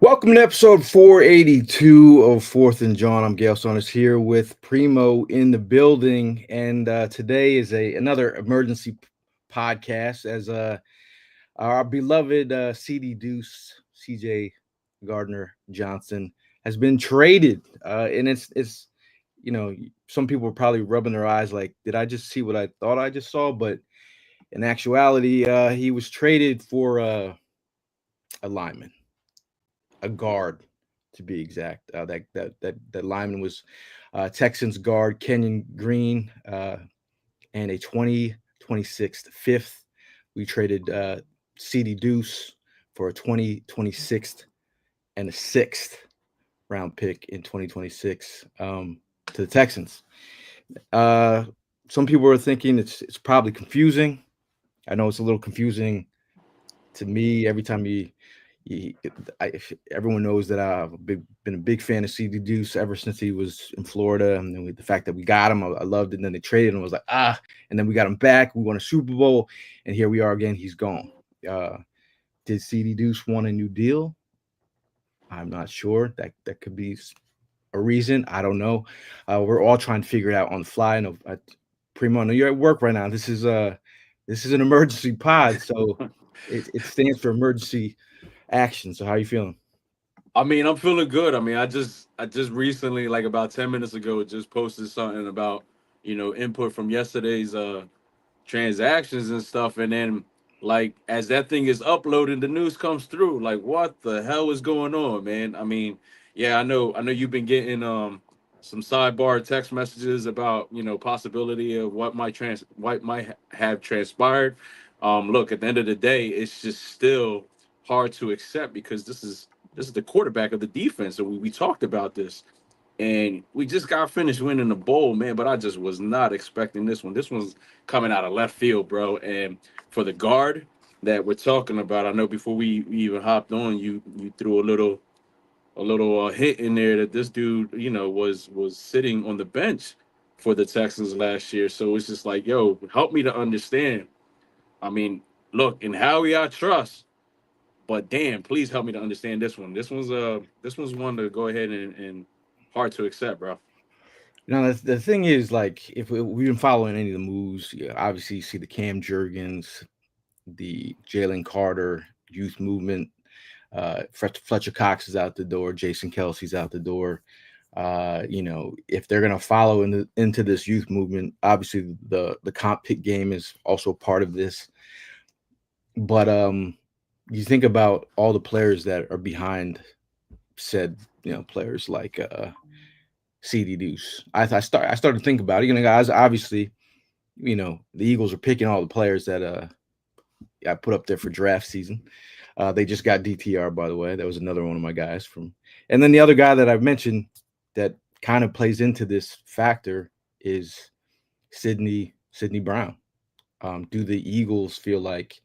Welcome to episode 482 of Fourth and Jawn. I'm Gail Saunders here with Primo in the building, and today is another emergency podcast as our beloved CD Deuce, CJ Gardner-Johnson, has been traded, and it's some people are probably rubbing their eyes like, did I just see what I thought I just saw? But in actuality, he was traded for a lineman, a guard to be exact. That lineman was Texans guard Kenyon Green, and a 2026 fifth. We traded CD Deuce for a 2026 and a sixth round pick in 2026 to the Texans. Some people are thinking it's probably confusing. I know it's a little confusing to me every time everyone knows that I've been a big fan of CD Deuce ever since he was in Florida, and then the fact that we got him, I loved it. And then they traded him, I was like, and then we got him back. We won a Super Bowl, and here we are again. He's gone. Did CD Deuce want a new deal? I'm not sure. That could be a reason. I don't know. We're all trying to figure it out on the fly. No, Primo, I know you're at work right now. This is an emergency pod, so it stands for emergency action. So how are you feeling? I mean, I'm feeling good. I just recently, like about 10 minutes ago, just posted something about, input from yesterday's transactions and stuff. And then like as that thing is uploaded, the news comes through. Like, what the hell is going on, man? I mean, yeah, I know you've been getting some sidebar text messages about, possibility of what might have transpired. Look, at the end of the day, it's just still hard to accept because this is the quarterback of the defense. And we talked about this. And we just got finished winning the bowl, man. But I just was not expecting this one. This one's coming out of left field, bro. And for the guard that we're talking about, I know before we even hopped on, you threw a little hit in there that this dude, was sitting on the bench for the Texans last year. So it's just like, yo, help me to understand. I mean, look, in Howie I trust, but damn, please help me to understand this one. This one's one to go ahead and hard to accept, bro. Now the thing is, like, if we've been following any of the moves, obviously you see the Cam Jurgens, the Jalen Carter youth movement. Fletcher Cox is out the door. Jason Kelsey's out the door. If they're gonna follow into this youth movement, obviously the comp pick game is also part of this. But you think about all the players that are behind said, players like CD Deuce. I started to think about it. Guys, obviously, the Eagles are picking all the players that I put up there for draft season. They just got DTR, by the way. That was another one of my guys from. And then the other guy that I've mentioned that kind of plays into this factor is Sidney Brown. Do the Eagles feel like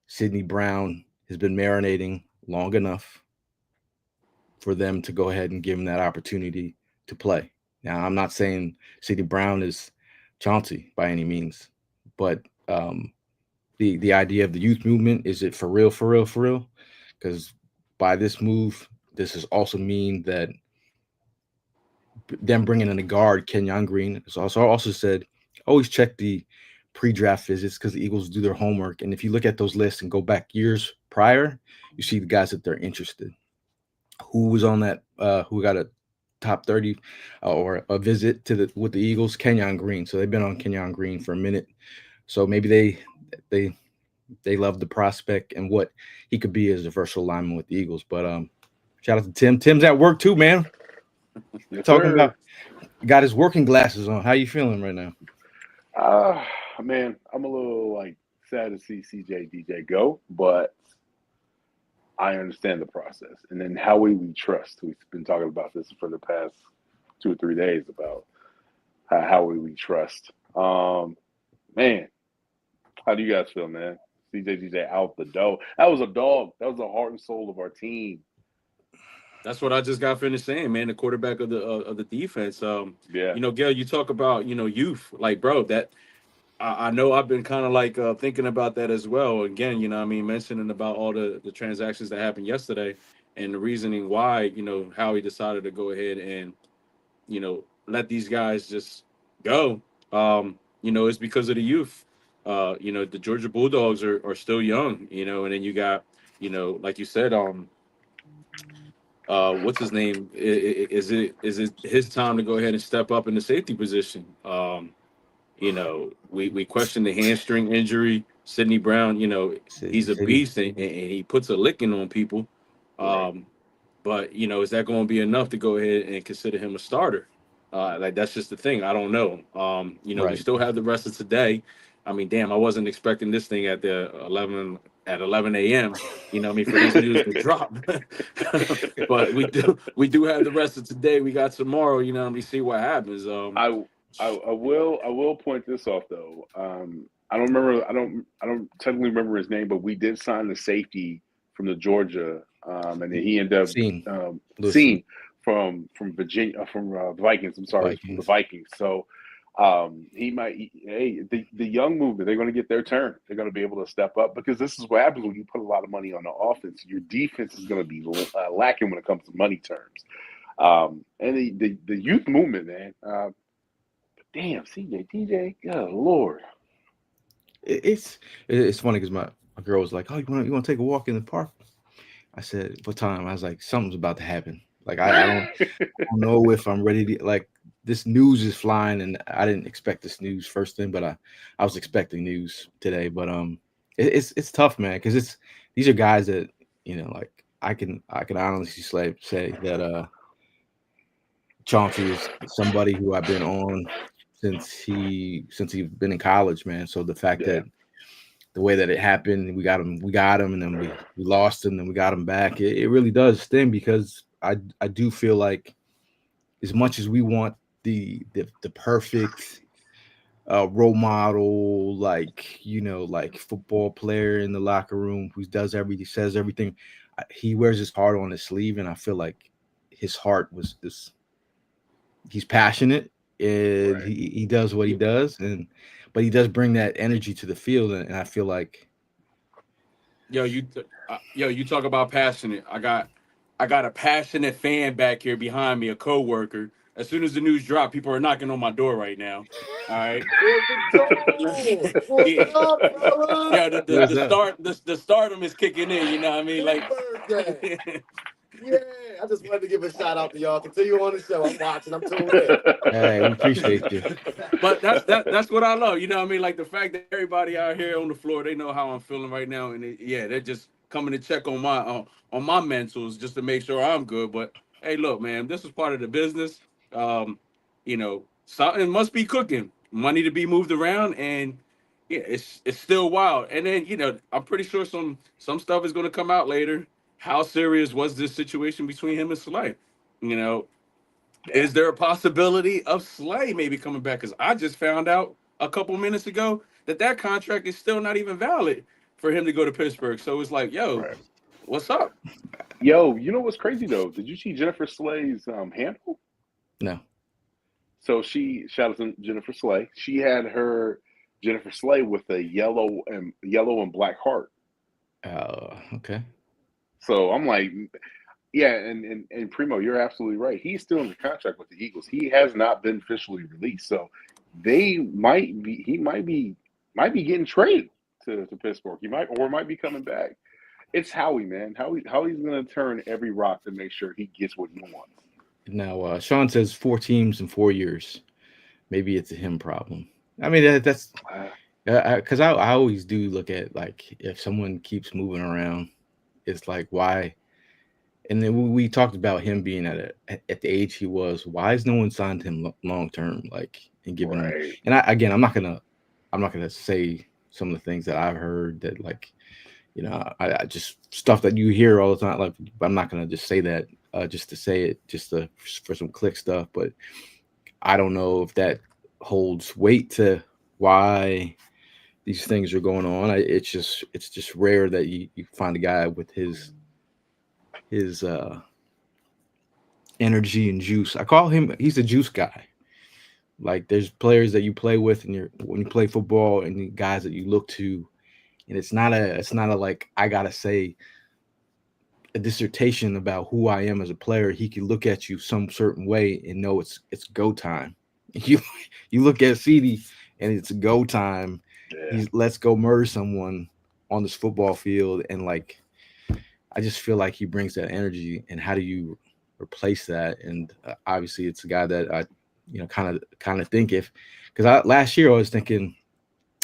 Sidney Brown has been marinating long enough for them to go ahead and give him that opportunity to play? Now, I'm not saying Sidney Brown is Chauncey by any means, but the idea of the youth movement, is it for real, for real, for real? Because by this move, this is also mean that them bringing in a guard, Kenyon Green, is also said, always check the pre-draft visits because the Eagles do their homework. And if you look at those lists and go back years prior, you see the guys that they're interested. Who was on that? Who got a top 30 or a visit with the Eagles? Kenyon Green. So they've been on Kenyon Green for a minute. So maybe they love the prospect and what he could be as a versatile lineman with the Eagles. But shout out to Tim. Tim's at work too, man. Yes, Talking sir. about got his working glasses on. How you feeling right now? Uh, man, I'm a little like sad to see CJ DJ go, but I understand the process. And then we trust. We've been talking about this for the past 2 or 3 days about how we trust. Man, how do you guys feel, man? CJ DJ out the door. That was a dog. That was the heart and soul of our team. That's what I just got finished saying, man. The quarterback of the defense. Yeah. Gail, you talk about youth, like bro. I know I've been kind of like thinking about that as well. Again, you know, I mean, mentioning about all the transactions that happened yesterday and the reasoning why, you know, how he decided to go ahead and, you know, let these guys just go. You know, it's because of the youth. You know, the Georgia Bulldogs are still young, you know, and then you got, you know, like you said, what's his name? Is it his time to go ahead and step up in the safety position? You know, we question the hamstring injury. Sidney Brown, you know, he's a City. beast and he puts a licking on people. Right. Um, but you know, is that going to be enough to go ahead and consider him a starter? Like that's just the thing. I don't know. You know, we Right. still have the rest of today. I mean, damn, I wasn't expecting this thing at the 11 a.m. You know, what I mean, for this news to drop. But we do have the rest of today. We got tomorrow. You know, and we see what happens. I, I will point this off though. I don't remember. I don't technically remember his name, but we did sign the safety from the Georgia, and then he ended up Seen. Listen, seen from Virginia, from the Vikings. I'm sorry, from the Vikings. Vikings. So he might. Hey, the young movement, they're going to get their turn. They're going to be able to step up because this is what happens when you put a lot of money on the offense. Your defense is going to be lacking when it comes to money terms. And the youth movement, man. Damn, CJ, DJ, good Lord. It's funny because my girl was like, "Oh, you want to take a walk in the park?" I said, "What time?" I was like, "Something's about to happen." Like I don't know if I'm ready to like this news is flying, and I didn't expect this news first thing, but I was expecting news today. But it's tough, man, because it's these are guys that like I can honestly say that Chauncey is somebody who I've been on since he's been in college, man. So the fact Yeah, that the way that it happened, we got him, and then we lost him, and we got him back. It really does sting because I do feel like as much as we want the perfect role model, like like football player in the locker room who does everything, says everything, he wears his heart on his sleeve, and I feel like his heart was is he's passionate and right. he does what he Yeah. does, and but he does bring that energy to the field, and I feel like You talk about passionate. I got a passionate fan back here behind me, a coworker. As soon as the news dropped, people are knocking on my door right now. All right. What's it do? What's Yeah. up, fellas? Yeah, what's up? the stardom is kicking in, you know what I mean? Happy Like birthday. Yeah, I just wanted to give a shout out to y'all. Continue on the show. I'm watching. I'm tuned in. Hey, we appreciate you. but that's what I love. You know what I mean? Like the fact that everybody out here on the floor, they know how I'm feeling right now, and yeah, they're just coming to check on my mentals just to make sure I'm good. But hey, look, man, this is part of the business. You know, something must be cooking. Money to be moved around, and yeah, it's still wild. And then I'm pretty sure some stuff is going to come out later. How serious was this situation between him and Slay? You know, Yeah, is there a possibility of Slay maybe coming back? Because I just found out a couple minutes ago that contract is still not even valid for him to go to Pittsburgh. So it's like, yo, right. what's up? Yo, you know what's crazy though? Did you see Jennifer Slay's handle? No. So she shout out to Jennifer Slay. She had her Jennifer Slay with a yellow and black heart. Okay. So I'm like, yeah, and Primo, you're absolutely right. He's still in the contract with the Eagles. He has not been officially released. So he might be getting traded to Pittsburgh. He might be coming back. It's Howie, man. Howie's gonna turn every rock to make sure he gets what he wants. Now, Sean says 4 teams in 4 years. Maybe it's a him problem. I mean, that's Uh, because I always do look at like if someone keeps moving around, it's like why. And then we talked about him being at the age he was. Why has no one signed him long term, like and given him? right. And again, I'm not gonna say some of the things that I've heard that like I just stuff that you hear all the time. Like I'm not gonna just say that just to say it, for some click stuff. But I don't know if that holds weight to why these things are going on. It's just rare that you find a guy with his energy and juice. I call him he's a juice guy. Like there's players that you play with and you're when you play football and the guys that you look to, and it's not a like I gotta say a dissertation about who I am as a player. He can look at you some certain way and know it's go time. You look at CD and it's go time. Yeah, He's let's go murder someone on this football field, and like I just feel like he brings that energy. And how do you replace that? And obviously, it's a guy that I, kind of think if because I last year I was thinking,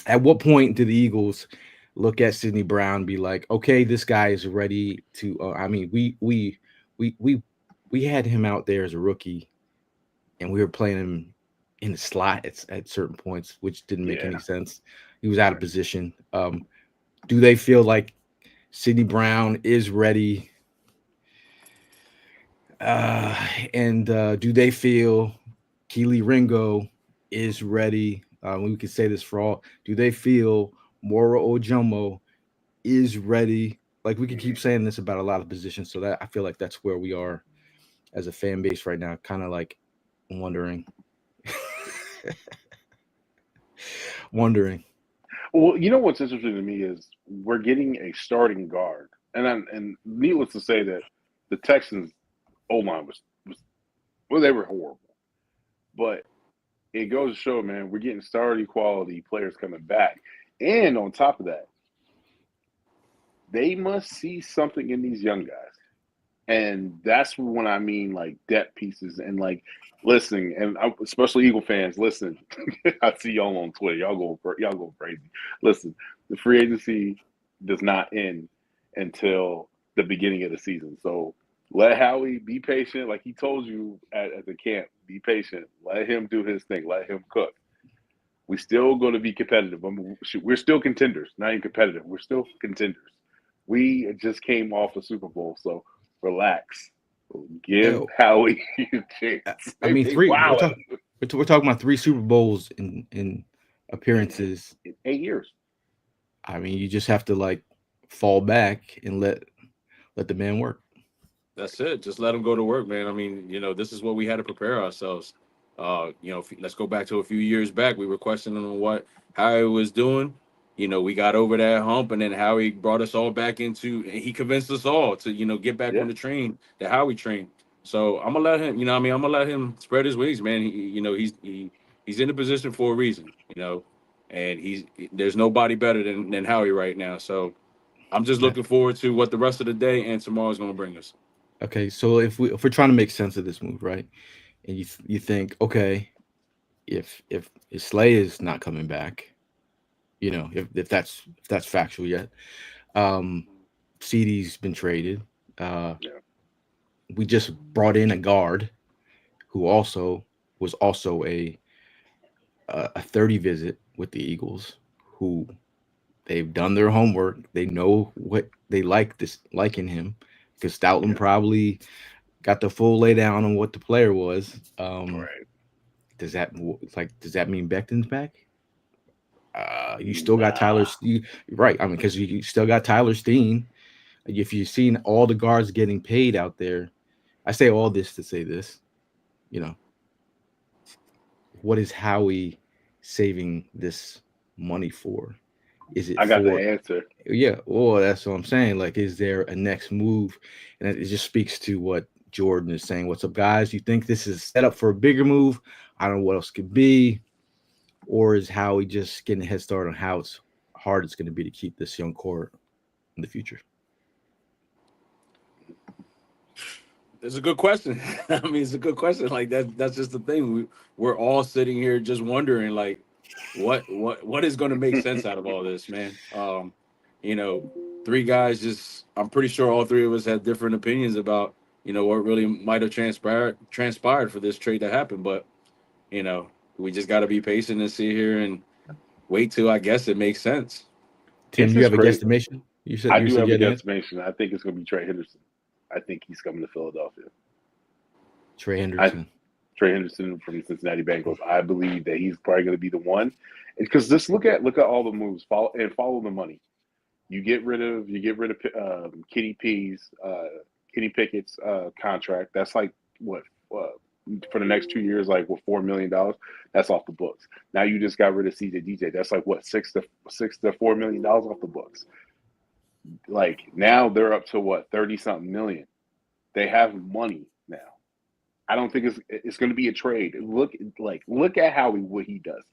at what point do the Eagles look at Sidney Brown and be like, okay, this guy is ready to? I mean, we had him out there as a rookie, and we were playing him in the slot at certain points, which didn't make any yeah. sense. He was out of Right. position. Do they feel like Sidney Brown is ready? Uh, and do they feel Keely Ringo is ready? We could say this for all. Do they feel Mora Ojomo is ready? Like we could keep saying this about a lot of positions. So that I feel like that's where we are as a fan base right now. Kind of like wondering, wondering. Well, you know what's interesting to me is we're getting a starting guard, and needless to say that the Texans' O line was well, they were horrible, but it goes to show, man, we're getting starting quality players coming back, and on top of that, they must see something in these young guys. And that's when I mean like depth pieces and like listening, and especially Eagle fans, listen. I see y'all on Twitter. Y'all go crazy. Listen, the free agency does not end until the beginning of the season. So let Howie be patient, like he told you at the camp. Be patient. Let him do his thing. Let him cook. We still going to be competitive. I mean, we're still contenders. Not even competitive. We're still contenders. We just came off a Super Bowl, so relax. Give Oh, Howie a chance. I mean, They three. We're wildin' talking. We're talking about three Super Bowls in in appearances. 8 years. I mean, you just have to like fall back and let the man work. That's it. Just let them go to work, man. I mean, this is what we had to prepare ourselves. Let's go back to a few years back. We were questioning what Howie was doing. We got over that hump, and then Howie brought us all back into. And he convinced us all to, get back on Yeah. the train, the Howie train. So I'm gonna let him. I'm gonna let him spread his wings, man. He's in the position for a reason. And there's nobody better than Howie right now. So I'm just Okay. looking forward to what the rest of the day and tomorrow is gonna bring us. Okay. So if we're trying to make sense of this move, right? And you think, okay, if Slay is not coming back, if that's factual yet, um, CD's been traded. Uh, Yeah. we just brought in a guard who also was also a 30 visit with the Eagles, who they've done their homework. They know what they like in him, because Stoutland Yeah. probably got the full lay down on what the player was. Right. Does that mean Becton's back? You still got Nah. right. I mean, because you still got Tyler Steen. If you've seen all the guards getting paid out there, I say all this to say this. You know, what is Howie saving this money for? Is it I got the for answer. yeah? Well, that's what I'm saying. Like, is there a next move? And it just speaks to what Jordan is saying. What's up, guys? You think this is set up for a bigger move? I don't know what else could be. Or is Howie just getting a head start on how hard it's going to be to keep this young core in the future? It's a good question. I mean, it's a good question. Like that's just the thing. We're all sitting here just wondering, like, what is going to make sense out of all this, man. You know, three guys just. I'm pretty sure all three of us had different opinions about what really might have transpired for this trade to happen. But we just got to be patient and sit here and wait till I guess it makes sense. Tim, It's you just have a crazy. guesstimation? You said I you do said have you a had an answer. guesstimation. I think it's going to be Trey Henderson. I think he's coming to Philadelphia. Trey I Hendrickson. Trey Henderson from the Cincinnati Bengals. I believe that he's probably going to be the one, because just look at all the moves, follow the money. You get rid of Kenny P's Kenny Pickett's contract. That's like what for the next 2 years, like with $4 million, that's off the books. Now you just got rid of CJ DJ. That's like what, $6 to $4 million off the books. Like now they're up to what, 30 something million. They have money now. I don't think it's going to be a trade. Look at what he does.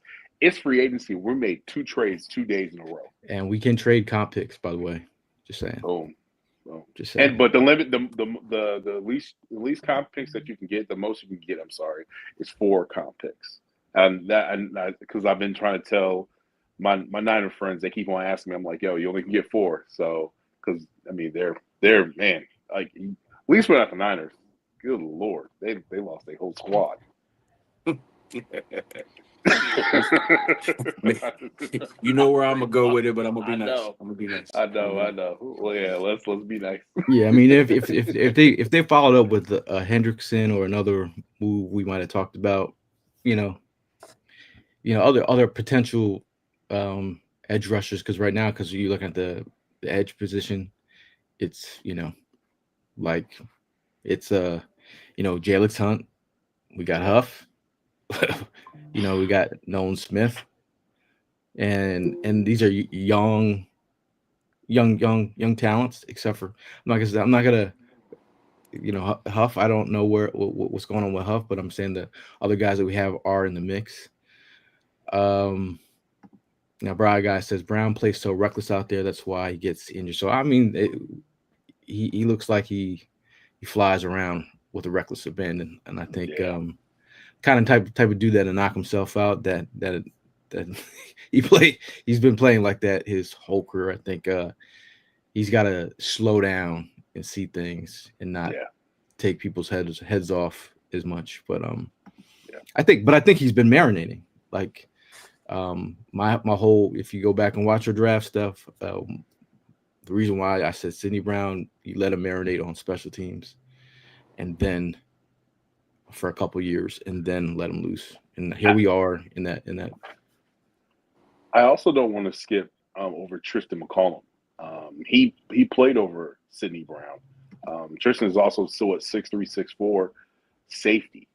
It's free agency. We made 2 trades 2 days in a row, and we can trade comp picks. By the way, just saying. Boom. Just saying. And but the limit, the least comp picks that you can get, the most you can get, I'm sorry, is 4 comp picks. And because I've been trying to tell my Niner friends, they keep on asking me. I'm like, yo, you only can get 4. So because I mean they're man, like at least we're not the Niners. Good Lord, they lost their whole squad. You know where I'm gonna go with it, but I'm gonna be nice. I'm gonna be nice. I know. Well, yeah, let's be nice. Yeah, I mean, if they followed up with a Hendrickson or another move we might have talked about, other potential edge rushers, because right now, because you look at the edge position, it's Jalix Hunt, we got Huff, we got Nolan Smith, and these are young talents. Except for I'm not gonna Huff. I don't know what's going on with Huff, but I'm saying the other guys that we have are in the mix. Now Brian guy says Brown plays so reckless out there, that's why he gets injured. So I mean, he looks like he flies around with a reckless abandon, and I think kind of type of dude that'll knock himself out. That he's been playing like that his whole career. I think he's got to slow down and see things and not take people's heads off as much. But I think he's been marinating. Like my whole, if you go back and watch your draft stuff, the reason why I said Sidney Brown, you let him marinate on special teams, and then for a couple years, and then let him loose. And here we are in that. I also don't want to skip over Tristan McCollum. He played over Sidney Brown. Tristan is also still at 6'3", 6'4", safety.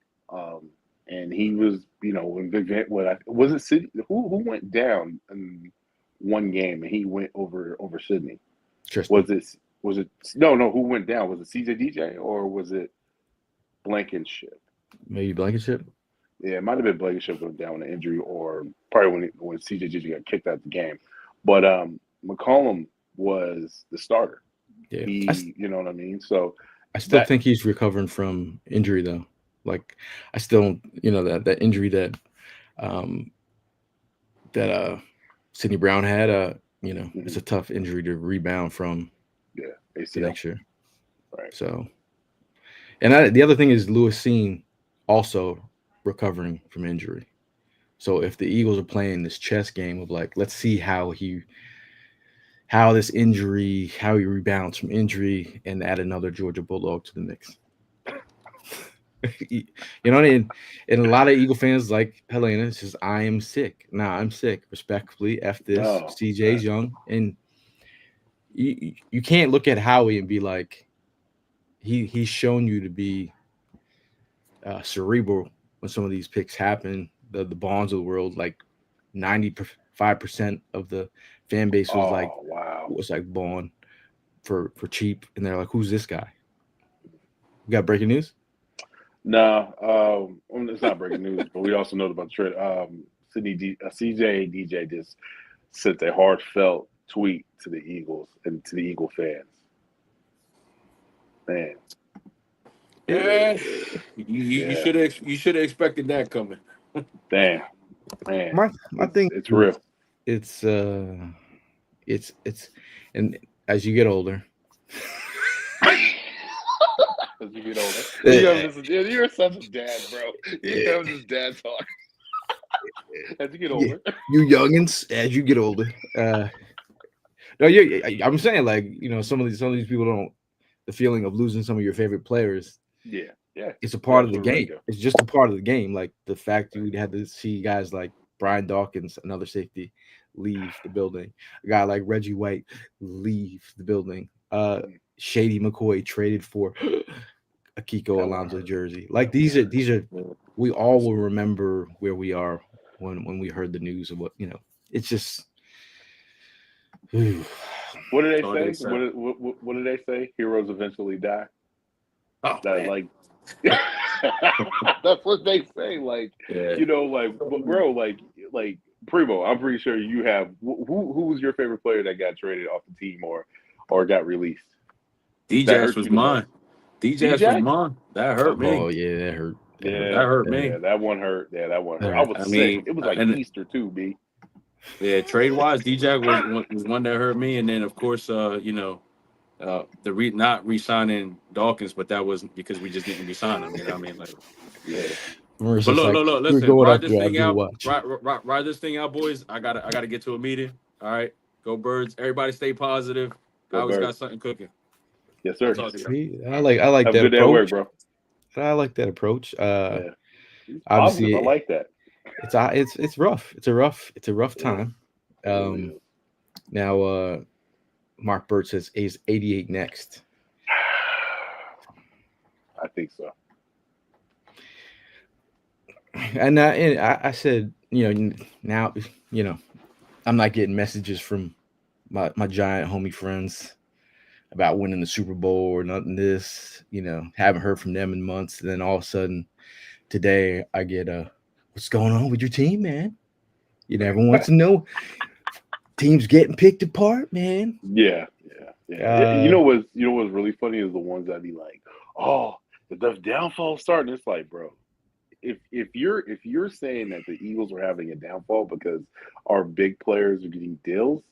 And he was, when Big was it Sidney? Who went down in one game and he went over Sidney? Tristan. Was it no? Who went down? Was it CJ DJ or was it Blankenship? Maybe Blankenship. Yeah, it might have been Blankenship went down with an injury, or probably when CJ DJ got kicked out of the game. But McCollum was the starter. Yeah, you know what I mean. So I still think he's recovering from injury though. Like I still, that injury that Sidney Brown had. It's a tough injury to rebound from. Yeah, the next year. Right. So, and the other thing is Lewis Cine also recovering from injury. So if the Eagles are playing this chess game of like, let's see how he rebounds from injury and add another Georgia Bulldog to the mix. And a lot of Eagle fans like Helena says, I am sick. Nah, I'm sick. Respectfully, F this. CJ's young. And you can't look at Howie and be like, he's shown you to be cerebral when some of these picks happen. The Bonds of the world, like 95% of the fan base was was like Bond for cheap, and they're like, who's this guy? We got breaking news? No, it's not breaking news, but we also know about the trade. CJ DJ just sent a heartfelt tweet to the Eagles and to the Eagle fans. Man. Yeah, you should have expected that coming. Damn, man. My thing, it's real. It's and as you get older. As you get older, you're such a dad, bro. You have this dad talk. As you get older, you youngins, as you get older. No, I'm saying, like, some of these people don't. The feeling of losing some of your favorite players. Yeah. It's a part of the game. It's just a part of the game. Like the fact you had to see guys like Brian Dawkins, another safety, leave the building. A guy like Reggie White leave the building. Shady McCoy traded for a Kiko Alonso jersey. Like these are we all will remember where we are when we heard the news of what it's just What do they That's all they say? said. What do they say? Heroes eventually die. Oh, That man. like that's what they say. Like Yeah. but bro, like Primo. I'm pretty sure you have. Who was your favorite player that got traded off the team or got released? That DJs hurt was you the most. mine. DJs was DJ? mine. That hurt me. oh yeah, that hurt. That hurt. Yeah, That hurt yeah, me. that one hurt. Yeah, that one That hurt. I hurt. was I sick. mean, It was like and Easter too, B. yeah, trade wise, DJ was one that hurt me, and then of course, not re-signing Dawkins, but that was because we just didn't re-sign him. You know what I mean? Like, Yeah. It's but just like look, we're listen, going ride up this there. I thing do out, watch. ride this thing out, boys. I gotta get to a meeting. All right, go Birds. Everybody, stay positive. I Go always got Birds. something cooking. Yes, I'll sir. talk to you. See, I like Have that a good day at work, approach. bro. I like that approach. Yeah. Positive. I Obviously, like that. it's rough. It's a rough Yeah. time. It really is. Now, Mark Burt says is 88 next. I think so. And I said, now, I'm not getting messages from my giant homie friends about winning the Super Bowl or nothing. Haven't heard from them in months. And then all of a sudden, today I get what's going on with your team, man? Everyone wants to know. Teams getting picked apart, man. Yeah. You know what's really funny is the ones that be like, oh, the downfall starting. It's like, bro, if you're saying that the Eagles are having a downfall because our big players are getting deals,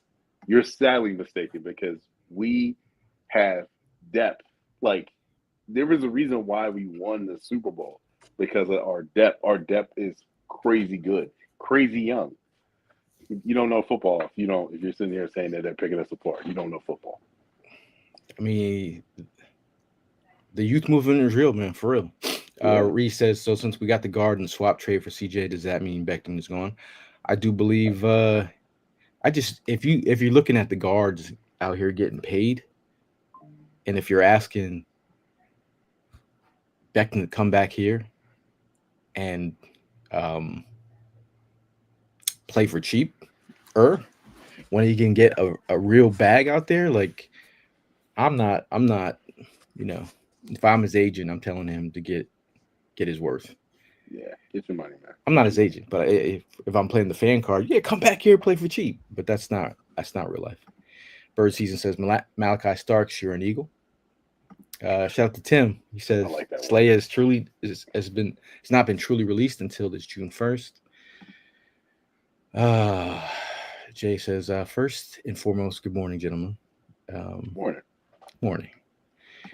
you're sadly mistaken because we have depth. Like there was a reason why we won the Super Bowl because of our depth. Our depth is crazy good, crazy young. You don't know football if you're sitting here saying that they're picking us apart. You don't know football. I mean, the youth movement is real, man, for real. Yeah. Reese says, so since we got the guard and swap trade for CJ, does that mean Beckham is gone? I do believe if you're looking at the guards out here getting paid, and if you're asking Beckham to come back here and play for cheap, when he can get a real bag out there, like I'm not, if I'm his agent, I'm telling him to get his worth. Yeah, get your money, man. I'm not his agent, but if I'm playing the fan card, yeah, come back here, play for cheap. But that's not real life. Bird Season says Malachi Starks, you're an Eagle. Shout out to Tim. He says like that Slay has not been truly released until this June 1st. Jay says, first and foremost, good morning, gentlemen. Morning.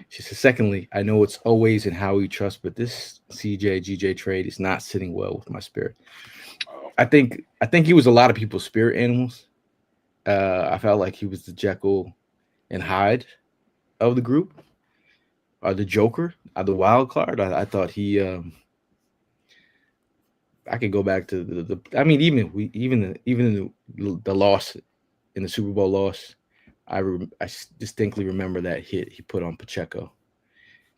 She says, secondly, I know it's always in how we trust, but this CJ-GJ trade is not sitting well with my spirit. I think he was a lot of people's spirit animals. I felt like he was the Jekyll and Hyde of the group, or the Joker, or the wild card. I thought he. I could go back to the I mean, even the loss in the Super Bowl loss. I distinctly remember that hit he put on Pacheco.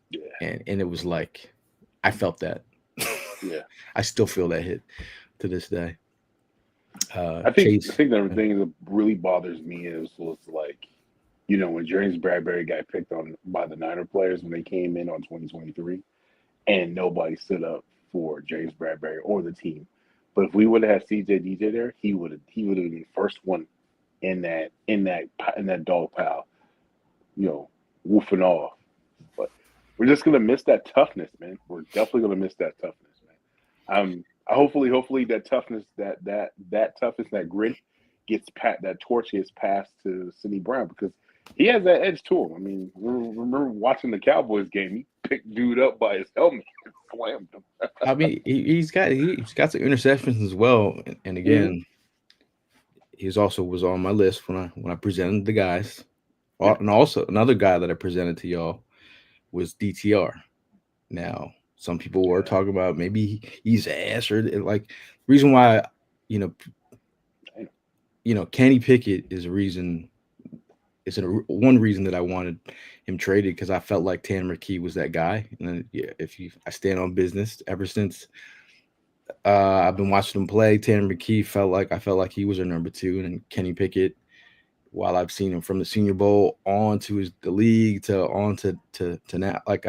Yeah. And it was like, I felt that. Yeah. I still feel that hit to this day. I think the thing that really bothers me was like, when James Bradbury got picked on by the Niner players when they came in on 2023, and nobody stood up for James Bradbury or the team. But if we would have had CJ-DJ there, he would have been the first one in that dog pile, woofing off. But we're just gonna miss that toughness, man. We're definitely gonna miss that toughness, man. Hopefully that toughness, that toughness, that grit that torch gets passed to Sidney Brown because he has that edge to him. I mean, remember watching the Cowboys game? He picked dude up by his helmet and slammed him. I mean, he's got some interceptions as well, and again, he was on my list when I presented the guys, and also another guy that I presented to y'all was DTR. Now, some people were talking about maybe he's ass or like reason why, Kenny Pickett is a reason one reason that I wanted him traded, because I felt like Tanner McKee was that guy. And then, yeah, I stand on business ever since I've been watching him play. Tanner McKee I felt like he was our number two, and then Kenny Pickett. While I've seen him from the Senior Bowl on to the league to on to now, like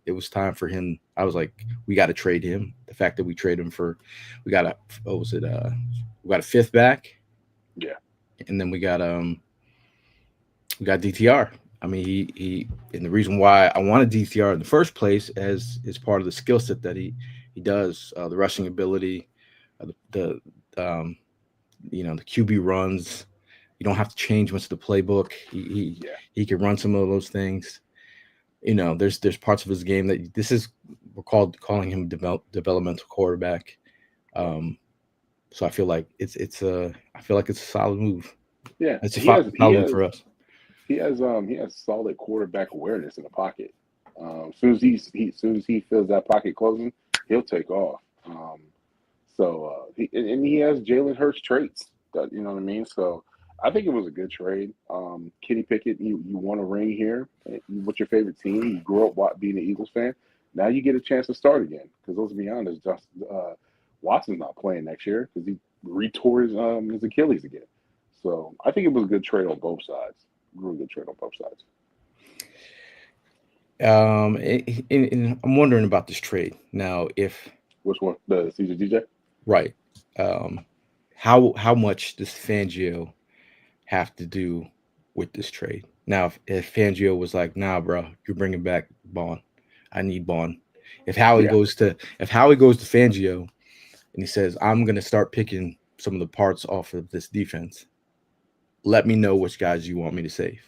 it was time for him. I was like, we got to trade him. The fact that we trade him for, we got a what was it? We got a fifth back, Yeah. and then we got DTR. I mean, he and the reason why I wanted DTR in the first place as is part of the skill set that he does, the rushing ability, the the QB runs. You don't have to change much of the playbook. He can run some of those things. There's parts of his game that we're calling him developmental quarterback. So I feel like it's a solid move. Yeah, It's a solid move for us. He has solid quarterback awareness in the pocket. As soon as he feels that pocket closing, he'll take off. He has Jalen Hurts traits. You know what I mean? So I think it was a good trade. Kenny Pickett, you won a ring here. What's your favorite team? You grew up being an Eagles fan. Now you get a chance to start again. Because let's be honest, Watson's not playing next year because he retore his Achilles again. So I think it was a good trade on both sides. Really good trade on both sides. And I'm wondering about this trade now. Which one? The CJ? Right. How much does Fangio have to do with this trade? Now, if Fangio was like, "Nah, bro, you're bringing back Bond. I need Bond." If Howie goes to Fangio and he says, "I'm going to start picking some of the parts off of this defense. Let me know which guys you want me to save."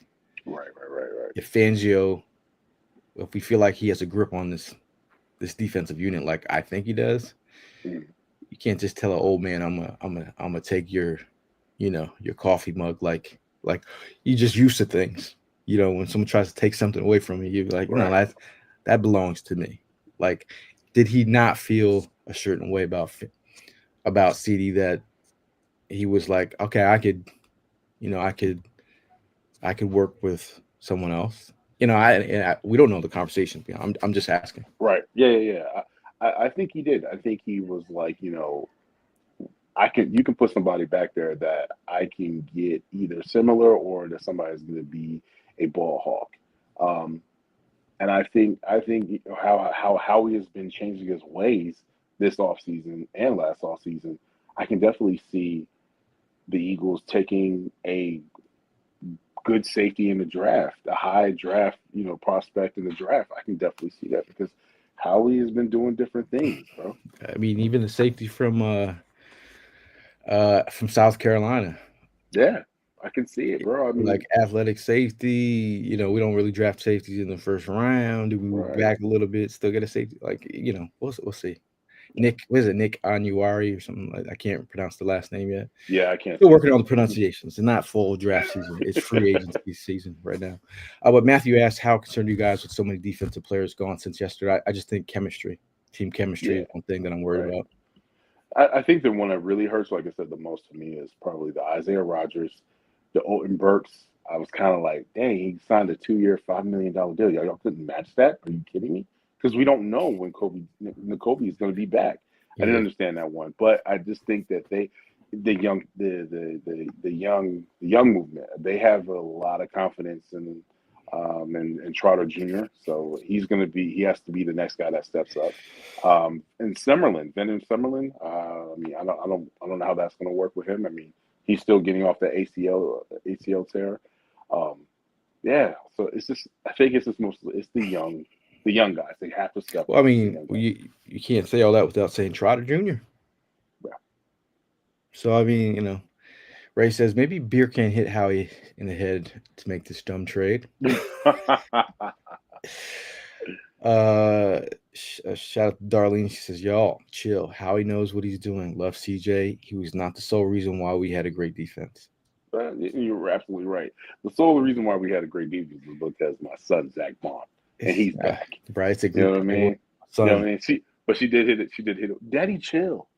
Right. If Fangio, if we feel like he has a grip on this defensive unit, like I think he does, you can't just tell an old man, I'm gonna take your coffee mug like you just used to things. When someone tries to take something away from you, you're like, no, that belongs to me. Like, did he not feel a certain way about CD that he was like, okay, I could work with someone else? We don't know the conversation. I'm just asking. Right. Yeah. I think he did. I think he was like, you can put somebody back there that I can get either similar or that somebody's going to be a ball hawk. And I think how he has been changing his ways this offseason and last offseason, I can definitely see the Eagles taking a good safety in the draft, a high draft, prospect in the draft. I can definitely see that because Howie has been doing different things, bro. I mean, even the safety from South Carolina. Yeah, I can see it, bro. I mean, like athletic safety, we don't really draft safeties in the first round. Do we move back a little bit? Still get a safety, we'll see. Nick, what is it? Nick Anuari or something like I can't pronounce the last name yet. Yeah, I can't. Still working on the pronunciations. It's not full draft season. It's free agency season right now. But Matthew asked, how concerned are you guys with so many defensive players gone since yesterday? I just think team chemistry is one thing that I'm worried about. I think the one that really hurts, like I said, the most to me is probably the Isaiah Rodgers, the Alton Burks. I was kind of like, dang, he signed a 2-year, $5 million deal. Y'all couldn't match that? Are you kidding me? Because we don't know when Kobe is going to be back. I didn't understand that one, but I just think that the young movement, they have a lot of confidence in Trotter Jr. So he has to be the next guy that steps up. And Venom Summerlin. I mean, I don't know how that's going to work with him. I mean, he's still getting off the ACL tear. So it's just, I think it's the young guys. They have to step up. Well, I mean, you can't say all that without saying Trotter Jr. Yeah. So, I mean, Ray says maybe beer can't hit Howie in the head to make this dumb trade. Shout out to Darlene. She says, y'all, chill. Howie knows what he's doing. Love CJ. He was not the sole reason why we had a great defense. You're absolutely right. The sole reason why we had a great defense is because my son, Zach Bond, and he's back. Right. It's a you know what I mean? Son. You know what I mean? She did hit it. Daddy, chill.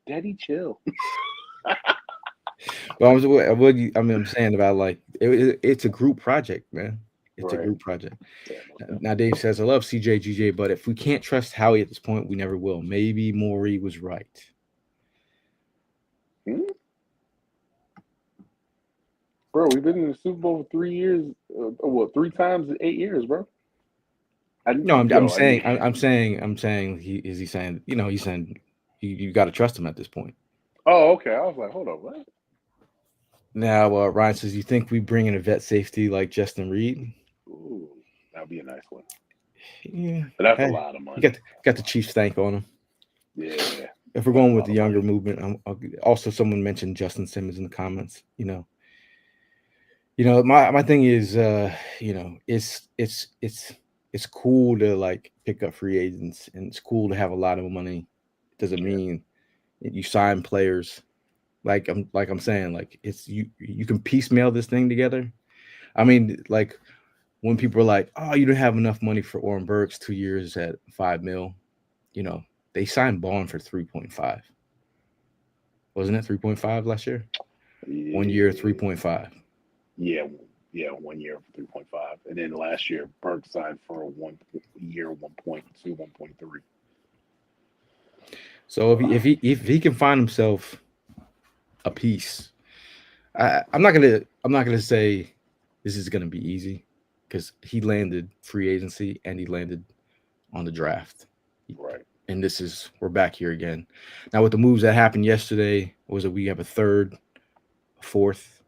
But I'm saying about like it's a group project, man. It's a Right. group project. Yeah, most Now definitely. Dave says, I love CJ GJ, but if we can't trust Howie at this point, we never will. Maybe Maury was right. Hmm? Bro, we've been in the Super Bowl for 3 years. What, 3 times in 8 years, bro? No, I'm Yo, saying I'm saying he's saying, he's saying you got to trust him at this point. Oh, okay. I was like, hold on, what? Now Ryan says, you think we bring in a vet safety like Justin Reed? Ooh, that'd be a nice one. Yeah, But that's a hey, lot of you money. got the Chiefs stank on him. Yeah, If we're that's a going with lot the of younger money. movement, also someone mentioned Justin Simmons in the comments. My thing is, it's cool to like pick up free agents, and it's cool to have a lot of money. Doesn't Yeah. mean you sign players. I'm saying, like, it's you can piecemeal this thing together. I mean, like when people are like, "Oh, you don't have enough money for Oren Burks, 2 years at $5 million," they signed Bond for 3.5. Wasn't it 3.5 last year? 1 year, Yeah, 3.5. yeah, yeah. 1 year for 3.5, and then last year Burke signed for a 1 year, 1.2, 1.3. So if he can find himself a piece, I'm not gonna say this is gonna be easy because he landed free agency and he landed on the draft, Right. and we're back here again. Now with the moves that happened yesterday, was it we have a third, a fourth,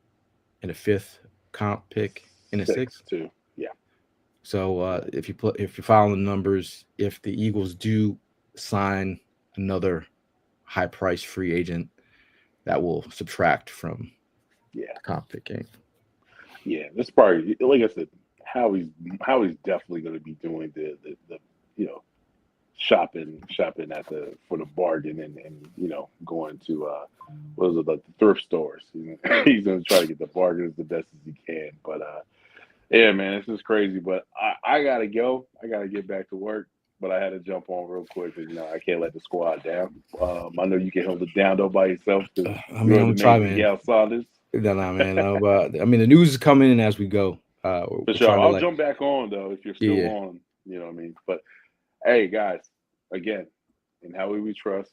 and a fifth comp pick in a Six, sixth. too. Yeah. So if you're following the numbers, if the Eagles do sign another high price free agent, that will subtract from Yeah. the comp pick game. Yeah. That's probably, like I said, Howie's definitely going to be doing the you know shopping at the for the bargain, and going to what is it, like the thrift stores. He's gonna try to get the bargains the best as he can. But yeah, man, this is crazy. But I gotta go. I gotta get back to work. But I had to jump on real quick because I can't let the squad down. I know you can hold it down though by yourself because I you mean, are I'm the gonna try, amazing man. Gal Saunders. No, no, man. I mean, the news is coming in as we go. For We're sure. trying to I'll like, jump back on though if you're still yeah, on. You know what I mean? But hey, guys, again, in how we trust.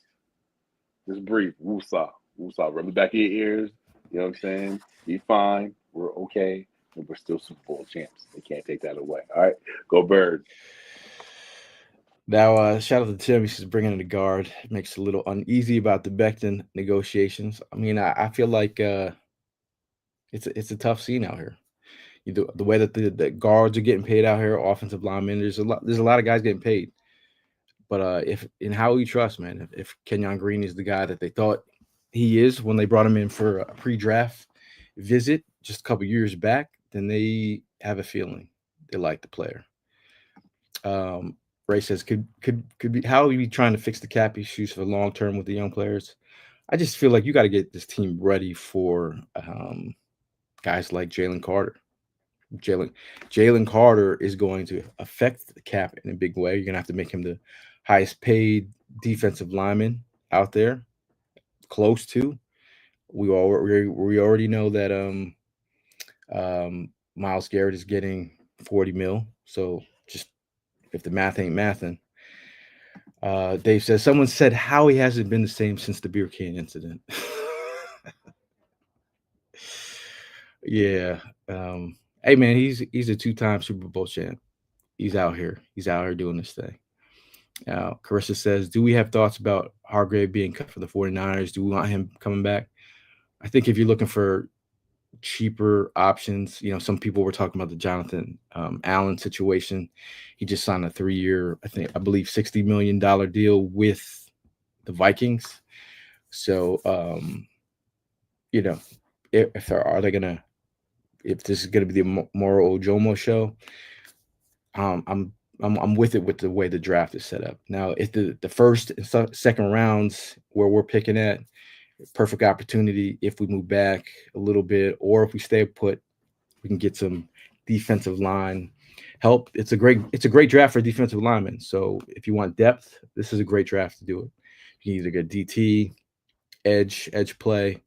Just breathe. Woosah. Woosah. Rub it back in your ears. You know what I'm saying? Be fine. We're okay. And we're still Super Bowl champs. They can't take that away. All right. Go Birds. Now, shout out to Tim. He's bringing in the guard. Makes it a little uneasy about the Becton negotiations. I mean, I feel like it's a tough scene out here. The way that the guards are getting paid out here, offensive linemen. There's a lot of guys getting paid. But if in how we trust, man, if Kenyon Green is the guy that they thought he is when they brought him in for a pre-draft visit just a couple years back, then they have a feeling they like the player. Um, Ray says, could be how are we trying to fix the cap issues for long term with the young players? I just feel like you got to get this team ready for guys like Jalen Carter. Jalen Jalen Carter is going to affect the cap in a big way. You're gonna have to make him the highest paid defensive lineman out there, close to. We already know that Miles Garrett is getting 40 mil. So just if the math ain't mathing. Dave says someone said Howie hasn't been the same since the beer can incident. Yeah. Hey man, he's a two-time Super Bowl champ. He's out here. He's out here doing this thing. Now, Carissa says, do we have thoughts about Hargrave being cut for the 49ers? Do we want him coming back? I think if you're looking for cheaper options, some people were talking about the Jonathan Allen situation. He just signed a 3-year, I believe $60 million deal with the Vikings. So, you know, if this is gonna be the Moro Ojomo show, I'm with it with the way the draft is set up. Now, if the first and second rounds where we're picking at, perfect opportunity if we move back a little bit, or if we stay put, we can get some defensive line help. It's a great draft for defensive linemen. So if you want depth, this is a great draft to do it. You can either get DT, edge play,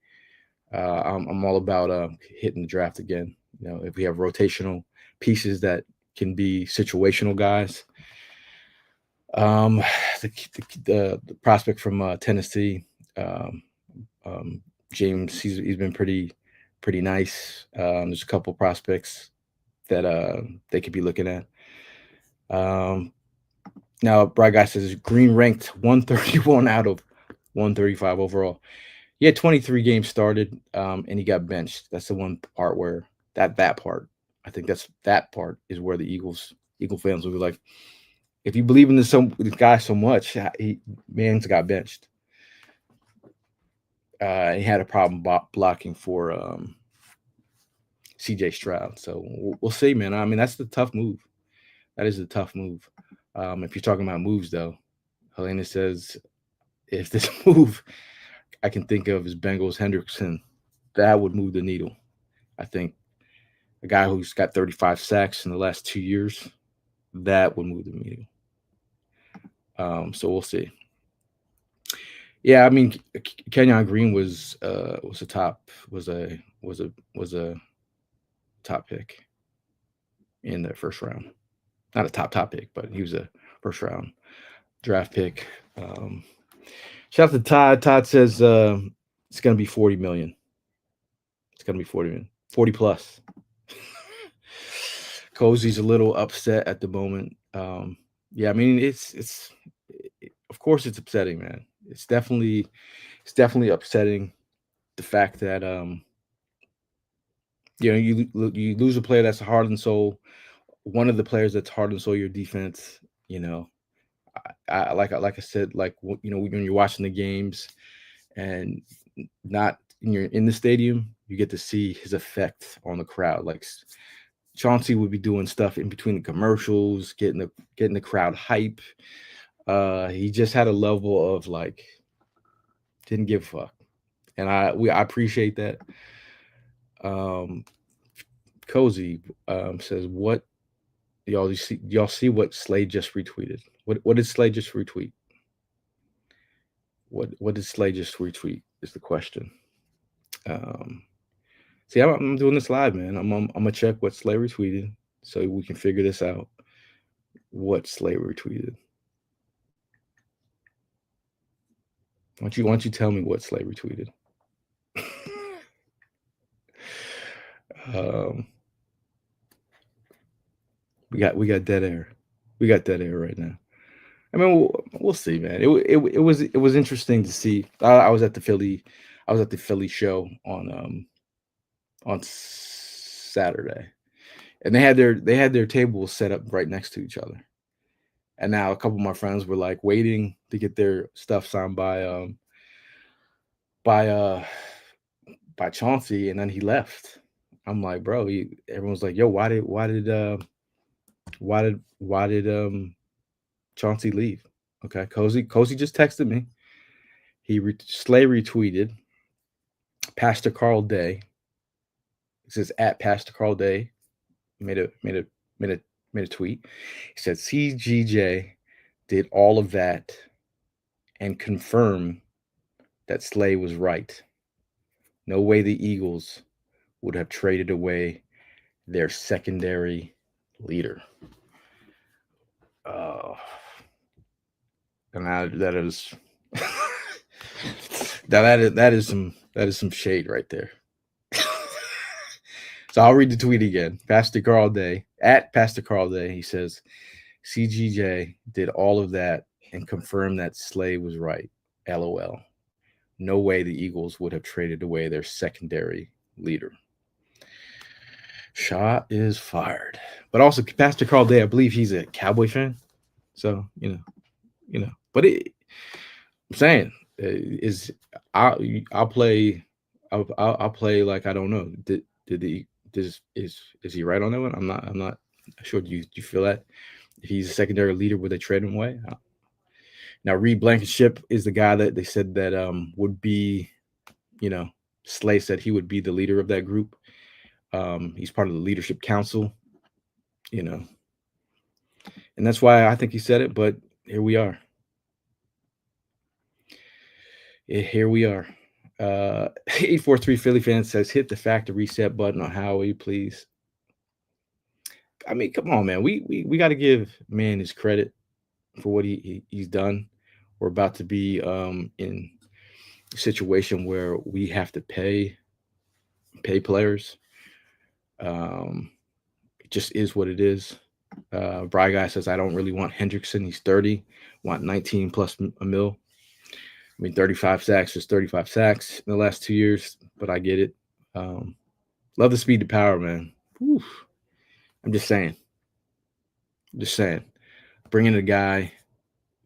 I'm all about hitting the draft again. You know, if we have rotational pieces that can be situational guys. Um, the prospect from Tennessee, um, um, James, he's been pretty nice. There's a couple prospects that they could be looking at. Um, Now, Bright Guy says Green ranked 131 out of 135 overall. He had 23 games started, and he got benched. That's the one part where that part. I think that part is where the Eagle fans will be like, if you believe in this guy so much, man's got benched. He had a problem blocking for CJ Stroud. So we'll see, man. I mean, that's the tough move. That is the tough move. If you're talking about moves, though, Helena says if this move I can think of is Bengals Hendrickson, that would move the needle. I think a guy who's got 35 sacks in the last 2 years, that would move the needle. So we'll see. Yeah, I mean, Kenyon Green was a top pick in the first round. Not a top pick, but he was a first round draft pick. Shout out to Todd. Todd says it's going to be 40 million. It's going to be 40 million, 40 plus. Cozy's a little upset at the moment. Yeah, I mean, of course it's upsetting, man. It's definitely upsetting the fact that you lose a player that's heart and soul. One of the players that's heart and soul your defense. You know, like I said, like when you're watching the games and not you're in the stadium, you get to see his effect on the crowd. Like Chauncey would be doing stuff in between the commercials, getting the crowd hype. He just had a level of like didn't give a fuck, and I appreciate that. Cozy says, "What y'all see what Slade just retweeted? What did Slade just retweet? What did Slade just retweet? Is the question." See, I'm doing this live, man. I'm gonna check what Slade retweeted so we can figure this out. What Slade retweeted? Why don't you tell me what Slade retweeted? We got dead air. We got dead air right now. I mean, we'll see, man. It was interesting to see. I was at the Philly show on Saturday, and they had their tables set up right next to each other. And now a couple of my friends were like waiting to get their stuff signed by Chauncey, and then he left. I'm like, bro, everyone's like, yo, why did Chauncey leave? Okay, Cozy just texted me. Slay retweeted Pastor Carl Day. It says at Pastor Carl Day made a tweet. He said CGJ did all of that and confirmed that Slay was right. No way the Eagles would have traded away their secondary leader. And that is that is some shade right there. So I'll read the tweet again. Pastor Carl Day at Pastor Carl Day. He says CGJ did all of that and confirmed that Slay was right. LOL. No way the Eagles would have traded away their secondary leader. Shot is fired. But also Pastor Carl Day, I believe he's a Cowboy fan. So, but I'm saying is I'll play like I don't know. Is he right on that one? I'm not sure. Do you feel that if he's a secondary leader, would they trade him away? Now Reed Blankenship is the guy that they said that would be, Slay said he would be the leader of that group. He's part of the leadership council, and that's why I think he said it. But here we are. Here we are. 843 Philly fan says, hit the factor reset button on Howie, please. I mean, come on, man. We got to give man his credit for what he's done. We're about to be in a situation where we have to pay players. It just is what it is. Bry Guy says, I don't really want Hendrickson. He's 30. Want 19 plus a mil. I mean, 35 sacks is 35 sacks in the last 2 years, but I get it. Love the speed to power, man. Whew. I'm just saying. Bring in a guy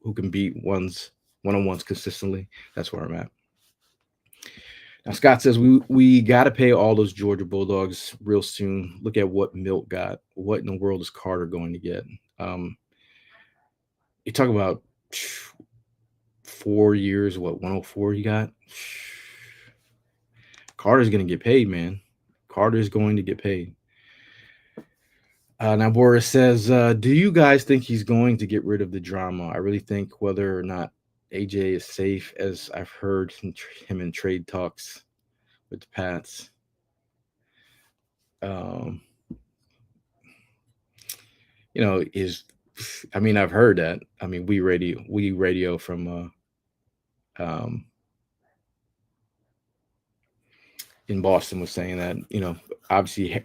who can beat one-on-ones consistently. That's where I'm at. Now, Scott says we got to pay all those Georgia Bulldogs real soon. Look at what Milt got. What in the world is Carter going to get? You talk about 4 years, what, 104 he got? Carter's going to get paid, man. Carter's going to get paid. Now, Boris says, do you guys think he's going to get rid of the drama? I really think whether or not AJ is safe, as I've heard him in trade talks with the Pats. I've heard that. I mean, we radio from in Boston was saying that, obviously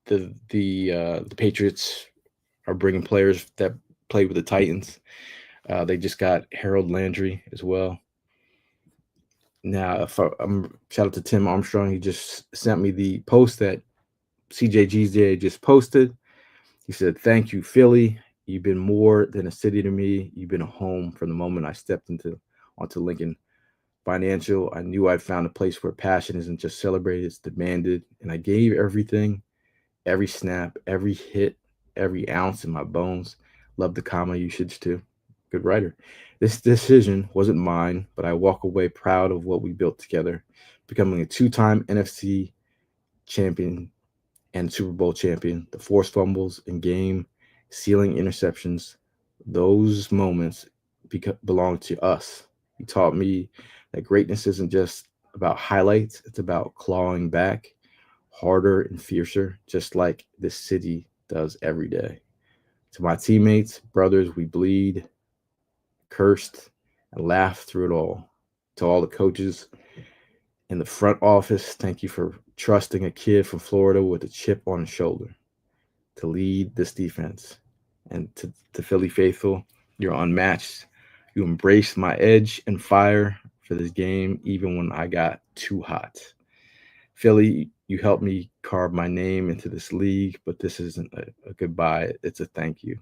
the Patriots are bringing players that played with the Titans. They just got Harold Landry as well. Now, shout out to Tim Armstrong. He just sent me the post that CJGJ just posted. He said, thank you, Philly. You've been more than a city to me. You've been a home from the moment I stepped onto Lincoln Financial. I knew I'd found a place where passion isn't just celebrated, it's demanded. And I gave everything, every snap, every hit, every ounce in my bones. Love the comma usage too. Good writer. This decision wasn't mine, but I walk away proud of what we built together, becoming a 2-time NFC champion and Super Bowl champion. The forced fumbles and game-sealing interceptions, those moments belong to us. He taught me that greatness isn't just about highlights. It's about clawing back harder and fiercer, just like this city does every day. To my teammates, brothers, we bleed, cursed, and laughed through it all. To all the coaches in the front office, thank you for trusting a kid from Florida with a chip on his shoulder to lead this defense. And to Philly faithful, you're unmatched. You embraced my edge and fire for this game, even when I got too hot. Philly, you helped me carve my name into this league, but this isn't a goodbye. It's a thank you.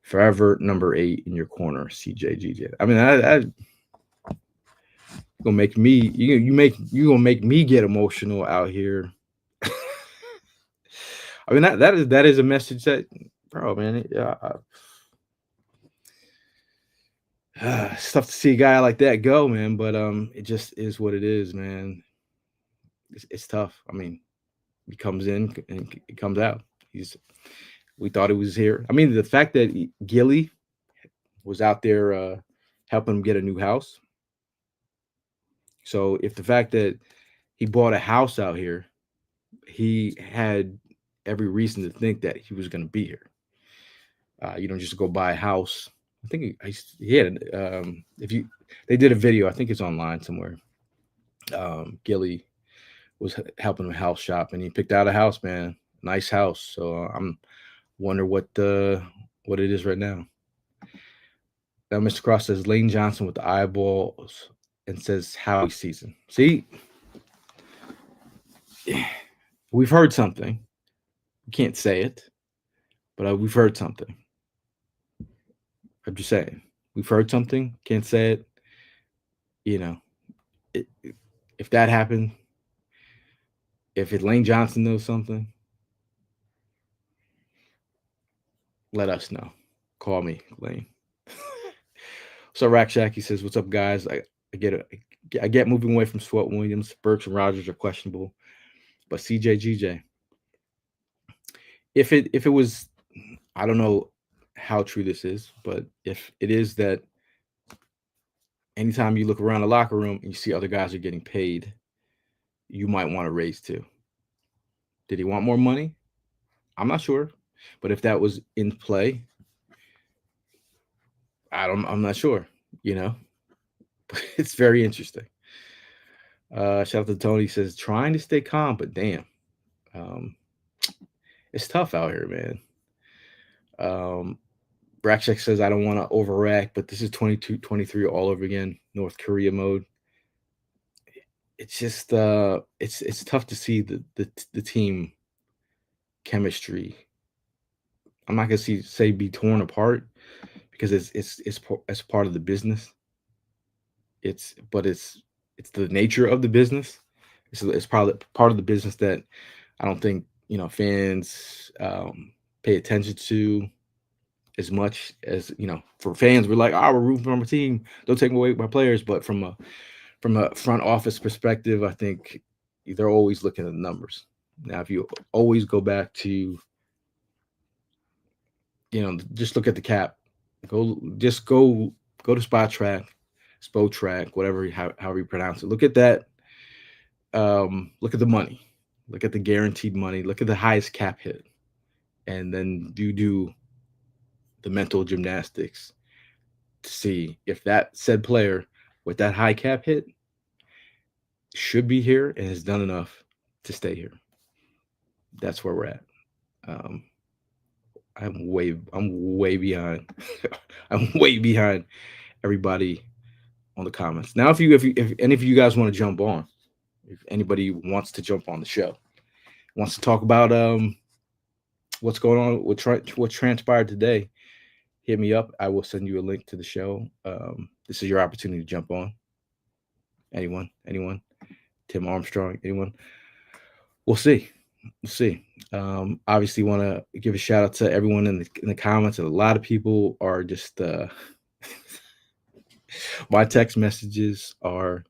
Forever number 8 in your corner, CJGJ. I mean, I gonna make me you gonna make me get emotional out here. I mean, that is a message that, bro, man. It's tough to see a guy like that go, man. But it just is what it is, man. It's tough. I mean, he comes in and he comes out. We thought he was here. I mean, the fact that Gilly was out there helping him get a new house. So if the fact that he bought a house out here, he had every reason to think that he was going to be here. You don't just go buy a house. I think he had. They did a video. I think it's online somewhere. Gilly was helping him house shop, and he picked out a house, man. Nice house. So I'm wonder what it is right now. Now, Mr. Cross says Lane Johnson with the eyeballs and says Howie season. See, we've heard something. We can't say it, but we've heard something. I'm just saying, we've heard something. Can't say it. If that happened, if Lane Johnson knows something, let us know. Call me, Lane. So Rack Shack, he says, "What's up, guys? I get moving away from Sweat Williams. Burks and Rogers are questionable, but CJGJ. If it was, I don't know how true this is, but if it is that anytime you look around the locker room and you see other guys are getting paid, you might want to raise too. Did he want more money? I'm not sure, but if that was in play, I'm not sure. You know, it's very interesting. Shout out to Tony, says trying to stay calm, but damn, um, it's tough out here, man. Um, Brackcheck says I don't want to overact, but this is 22, 23 all over again, North Korea mode. It's just it's tough to see the team chemistry. I'm not gonna say be torn apart because it's part of the business. It's the nature of the business. It's probably part of the business that I don't think fans pay attention to as much as for fans. We're like, oh, we're rooting for my team. Don't take away my players. But from a front office perspective, I think they're always looking at the numbers. Now, if you always go back to just look at the cap, go to Spot Track, Spo Track, whatever however you pronounce it. Look at that. Look at the money. Look at the guaranteed money. Look at the highest cap hit, and then you do the mental gymnastics to see if that said player with that high cap hit should be here and has done enough to stay here. That's where we're at. Um, I'm way behind. I'm way behind everybody on the comments. Now, if any of you guys want to jump on, if anybody wants to jump on the show, wants to talk about what's going on, what transpired today, hit me up. I will send you a link to the show. This is your opportunity to jump on. Anyone? Tim Armstrong? Anyone? We'll see. Obviously, want to give a shout out to everyone in the comments. And a lot of people are just my text messages are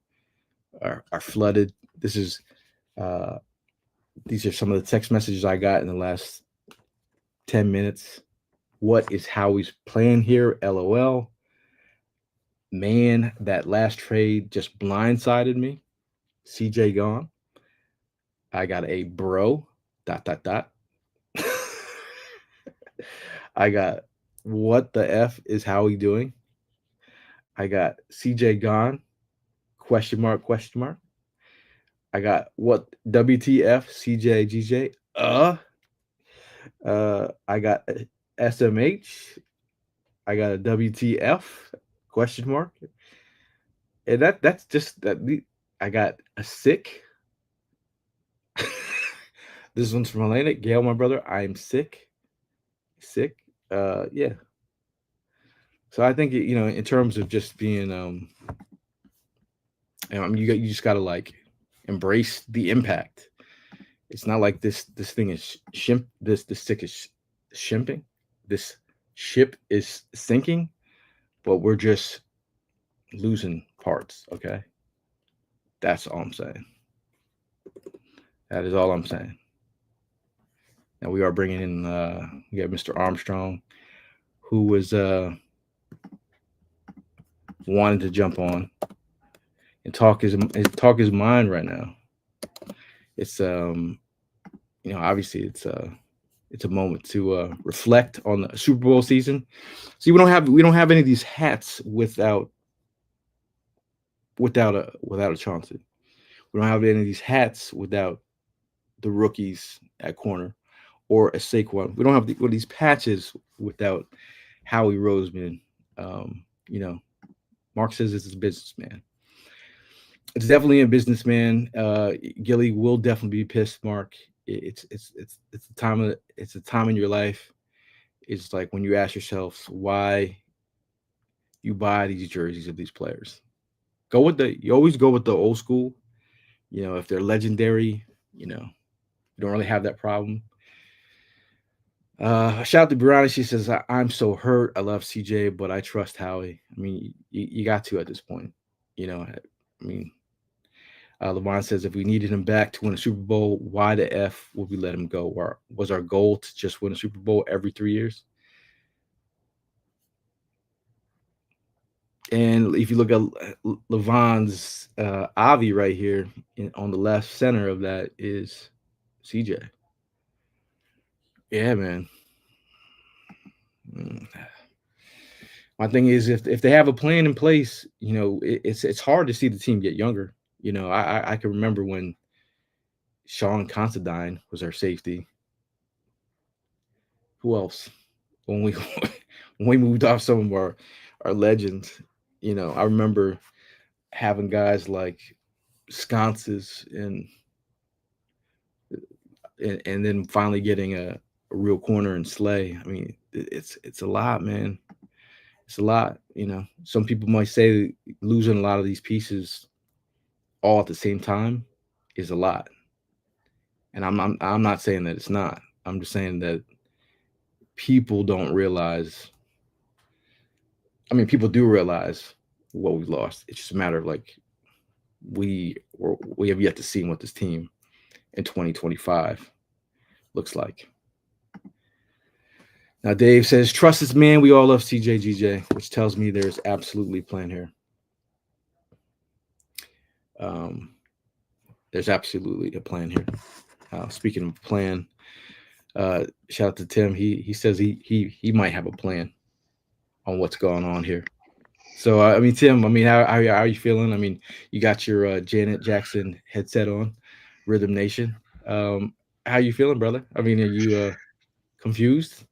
flooded. These are some of the text messages I got in the last 10 minutes. What is Howie's plan here? LOL. Man, that last trade just blindsided me. CJ gone. I got a bro. ... I got what the F is Howie doing? I got CJ gone. Question mark. I got what WTF CJ GJ. I got SMH. I got a WTF question mark. And that's just that. I got a sick. This one's from Elena. Gail, my brother. I'm sick. Yeah. So I think in terms of just being you just gotta like embrace the impact. It's not like this thing is this stick is shimping. This ship is sinking, but we're just losing parts. Okay. That's all I'm saying. That is all I'm saying. Now we are bringing in we got Mr. Armstrong, who was wanting to jump on and talk his mind right now. It's obviously it's a moment to reflect on the Super Bowl season. See, we don't have any of these hats without a Chauncey. We don't have any of these hats without the rookies at corner or a Saquon. We don't have one of these patches without Howie Roseman. Mark says it's a businessman. It's definitely a businessman. Gilly will definitely be pissed, Mark. It's a time in your life. It's like when you ask yourself why you buy these jerseys of these players. You always go with the old school. If they're legendary, you don't really have that problem. Shout out to Brianna. She says, I'm so hurt. I love CJ, but I trust Howie. I mean, you got to at this point. LeBron says, if we needed him back to win a Super Bowl, why the F would we let him go? Or was our goal to just win a Super Bowl every 3 years? And if you look at Levon's Avi right here on the left center of that is CJ. Yeah, man. Mm. My thing is if they have a plan in place, it's hard to see the team get younger. I can remember when Sean Considine was our safety. Who else? When we when we moved off some of our legends, I remember having guys like sconces and then finally getting a real corner and Slay. I mean, it's a lot, man. It's a lot. Some people might say losing a lot of these pieces all at the same time is a lot, and I'm not saying that it's not. I'm just saying that people don't realize. I mean, people do realize what we lost. It's just a matter of like we have yet to see what this team in 2025 looks like. Now, Dave says, trust his man. We all love CJGJ, which tells me there's absolutely a plan here. There's absolutely a plan here. Speaking of plan, shout out to Tim. He says he might have a plan on what's going on here. So, I mean, Tim, I mean, how are you feeling? I mean, you got your Janet Jackson headset on, Rhythm Nation. How you feeling, brother? I mean, are you confused?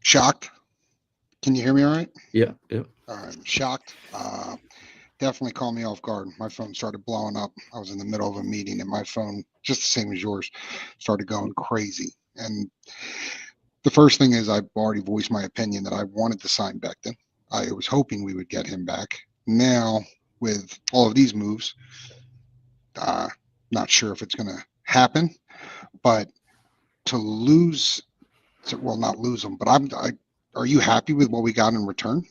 Shocked. Can you hear me all right? Yeah. All right. Shocked. Definitely caught me off guard. My phone started blowing up. I was in the middle of a meeting and my phone, just the same as yours, started going crazy. And the first thing is I've already voiced my opinion that I wanted to sign Becton. I was hoping we would get him back. Now, with all of these moves, not sure if it's going to happen, but to lose, well, not lose him, but are you happy with what we got in return?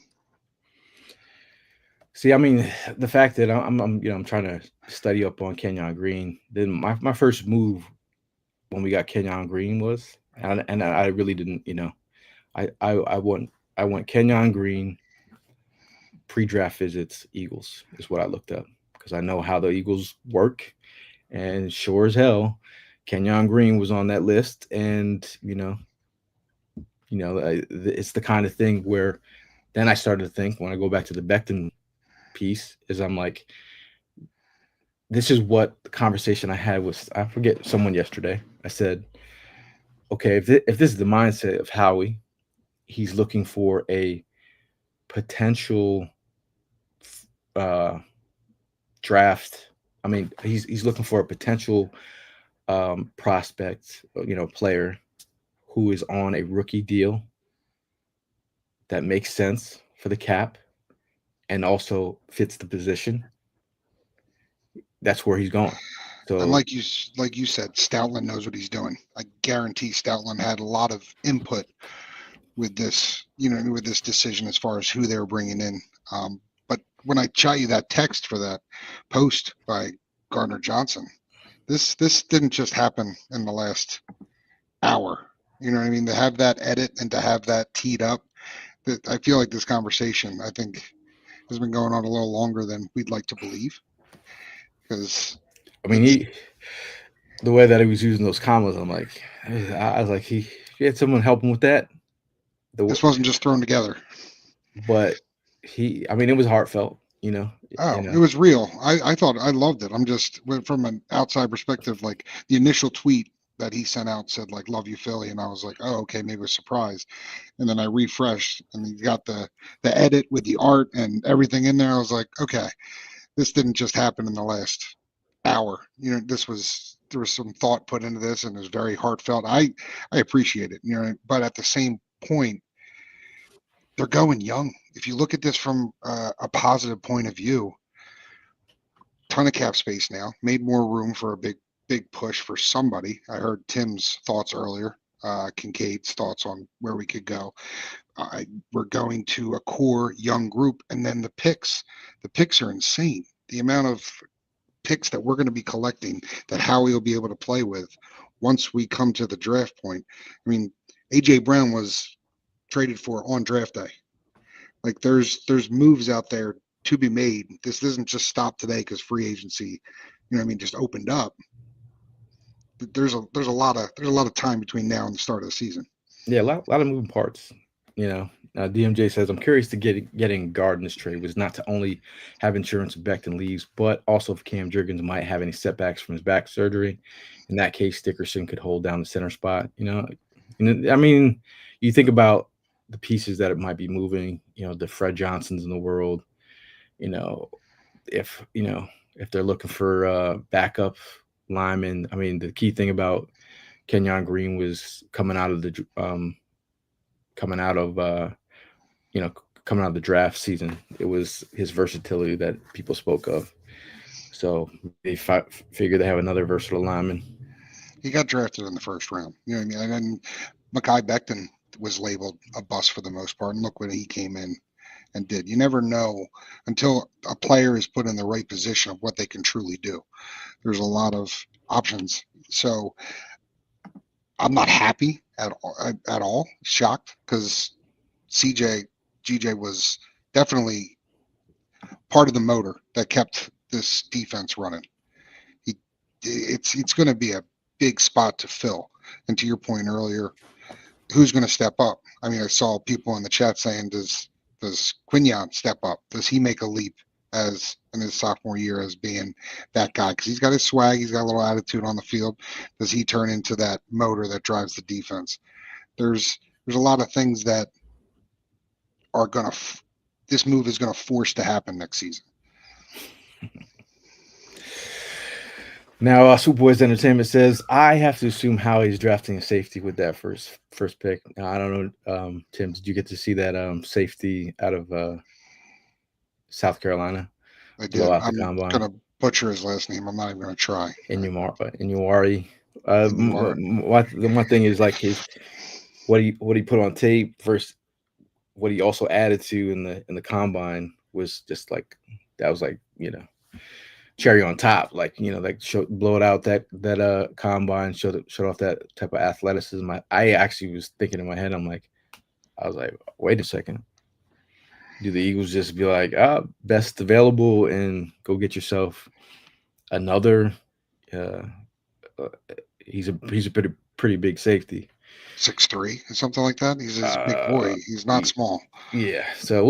See, I mean, the fact that I'm trying to study up on Kenyon Green. Then my first move when we got Kenyon Green was, and I really didn't, I want Kenyon Green pre-draft visits Eagles is what I looked up because I know how the Eagles work, and sure as hell, Kenyon Green was on that list, and it's the kind of thing where then I started to think when I go back to the Becton piece is I'm like, this is what the conversation I had with, I forget, someone yesterday. I said, okay, if this is the mindset of Howie, he's looking for a potential draft. I mean, he's looking for a potential prospect, player who is on a rookie deal that makes sense for the cap and also fits the position. That's where he's going. So, and like you said, Stoutland knows what he's doing. I guarantee Stoutland had a lot of input with this, with this decision as far as who they were bringing in. But when I shot you that text for that post by Gardner-Johnson, this didn't just happen in the last hour. You know what I mean? To have that edit and to have that teed up, that I feel like this conversation, I think, has been going on a little longer than we'd like to believe. Because I mean, the way that he was using those commas, I'm like, I was like, he had someone help him with that. This wasn't just thrown together. But I mean, it was heartfelt, It was real. I thought I loved it. I'm just from an outside perspective, like the initial tweet that he sent out said like "Love you, Philly," and I was like, oh, okay, maybe a surprise. And then I refreshed, and you got the edit with the art and everything in there. I was like, okay, this didn't just happen in the last hour. There was some thought put into this, and it was very heartfelt. I appreciate it. But at the same point, they're going young. If you look at this from a positive point of view, ton of cap space now, made more room for a big push for somebody. I heard Tim's thoughts earlier, Kincaid's thoughts on where we could go. We're going to a core young group, and then the picks are insane. The amount of picks that we're going to be collecting that Howie will be able to play with once we come to the draft point. I mean, AJ Brown was traded for on draft day. Like there's moves out there to be made. This doesn't just stop today because free agency, just opened up. But there's a lot of time between now and the start of the season. Yeah, a lot of moving parts. DMJ says, I'm curious to getting Gardner's trade was not to only have insurance if Becton leaves, but also if Cam Jurgens might have any setbacks from his back surgery. In that case, Dickerson could hold down the center spot. I mean, you think about the pieces that it might be moving. The Fred Johnsons in the world. You know, if they're looking for backup linemen. I mean, the key thing about Kenyon Green was coming out of you know coming out of the draft season. It was his versatility that people spoke of. So they figure they have another versatile lineman. He got drafted in the first round. You know what I mean? And then Mekhi Becton was labeled a bust for the most part. And look what he came in and did. You never know until a player is put in the right position of what they can truly do. There's a lot of options. So I'm not happy at all. Shocked because GJ was definitely part of the motor that kept this defense running. It's going to be a big spot to fill. And to your point earlier, who's going to step up? I mean, I saw people in the chat saying, does Quinyon step up? Does he make a leap as in his sophomore year as being that guy? Because he's got his swag, he's got a little attitude on the field. Does he turn into that motor that drives the defense? There's a lot of things that are going to this move is going to force to happen next season. Now, Superboys Entertainment says, I have to assume Howie's drafting a safety with that first pick. Now, I don't know, Tim, did you get to see that safety out of South Carolina? I did. I'm going to butcher his last name. I'm not even going to try. Inuari. The one thing is like what he put on tape versus what he also added to in the combine was just like that was like cherry on top, like blow it out that combine, showed off that type of athleticism. I actually was thinking in my head, I was like, wait a second, do the Eagles just be like, best available and go get yourself another? He's a pretty big safety, 6'3" or something like that. He's a big boy. He's not small. Yeah, so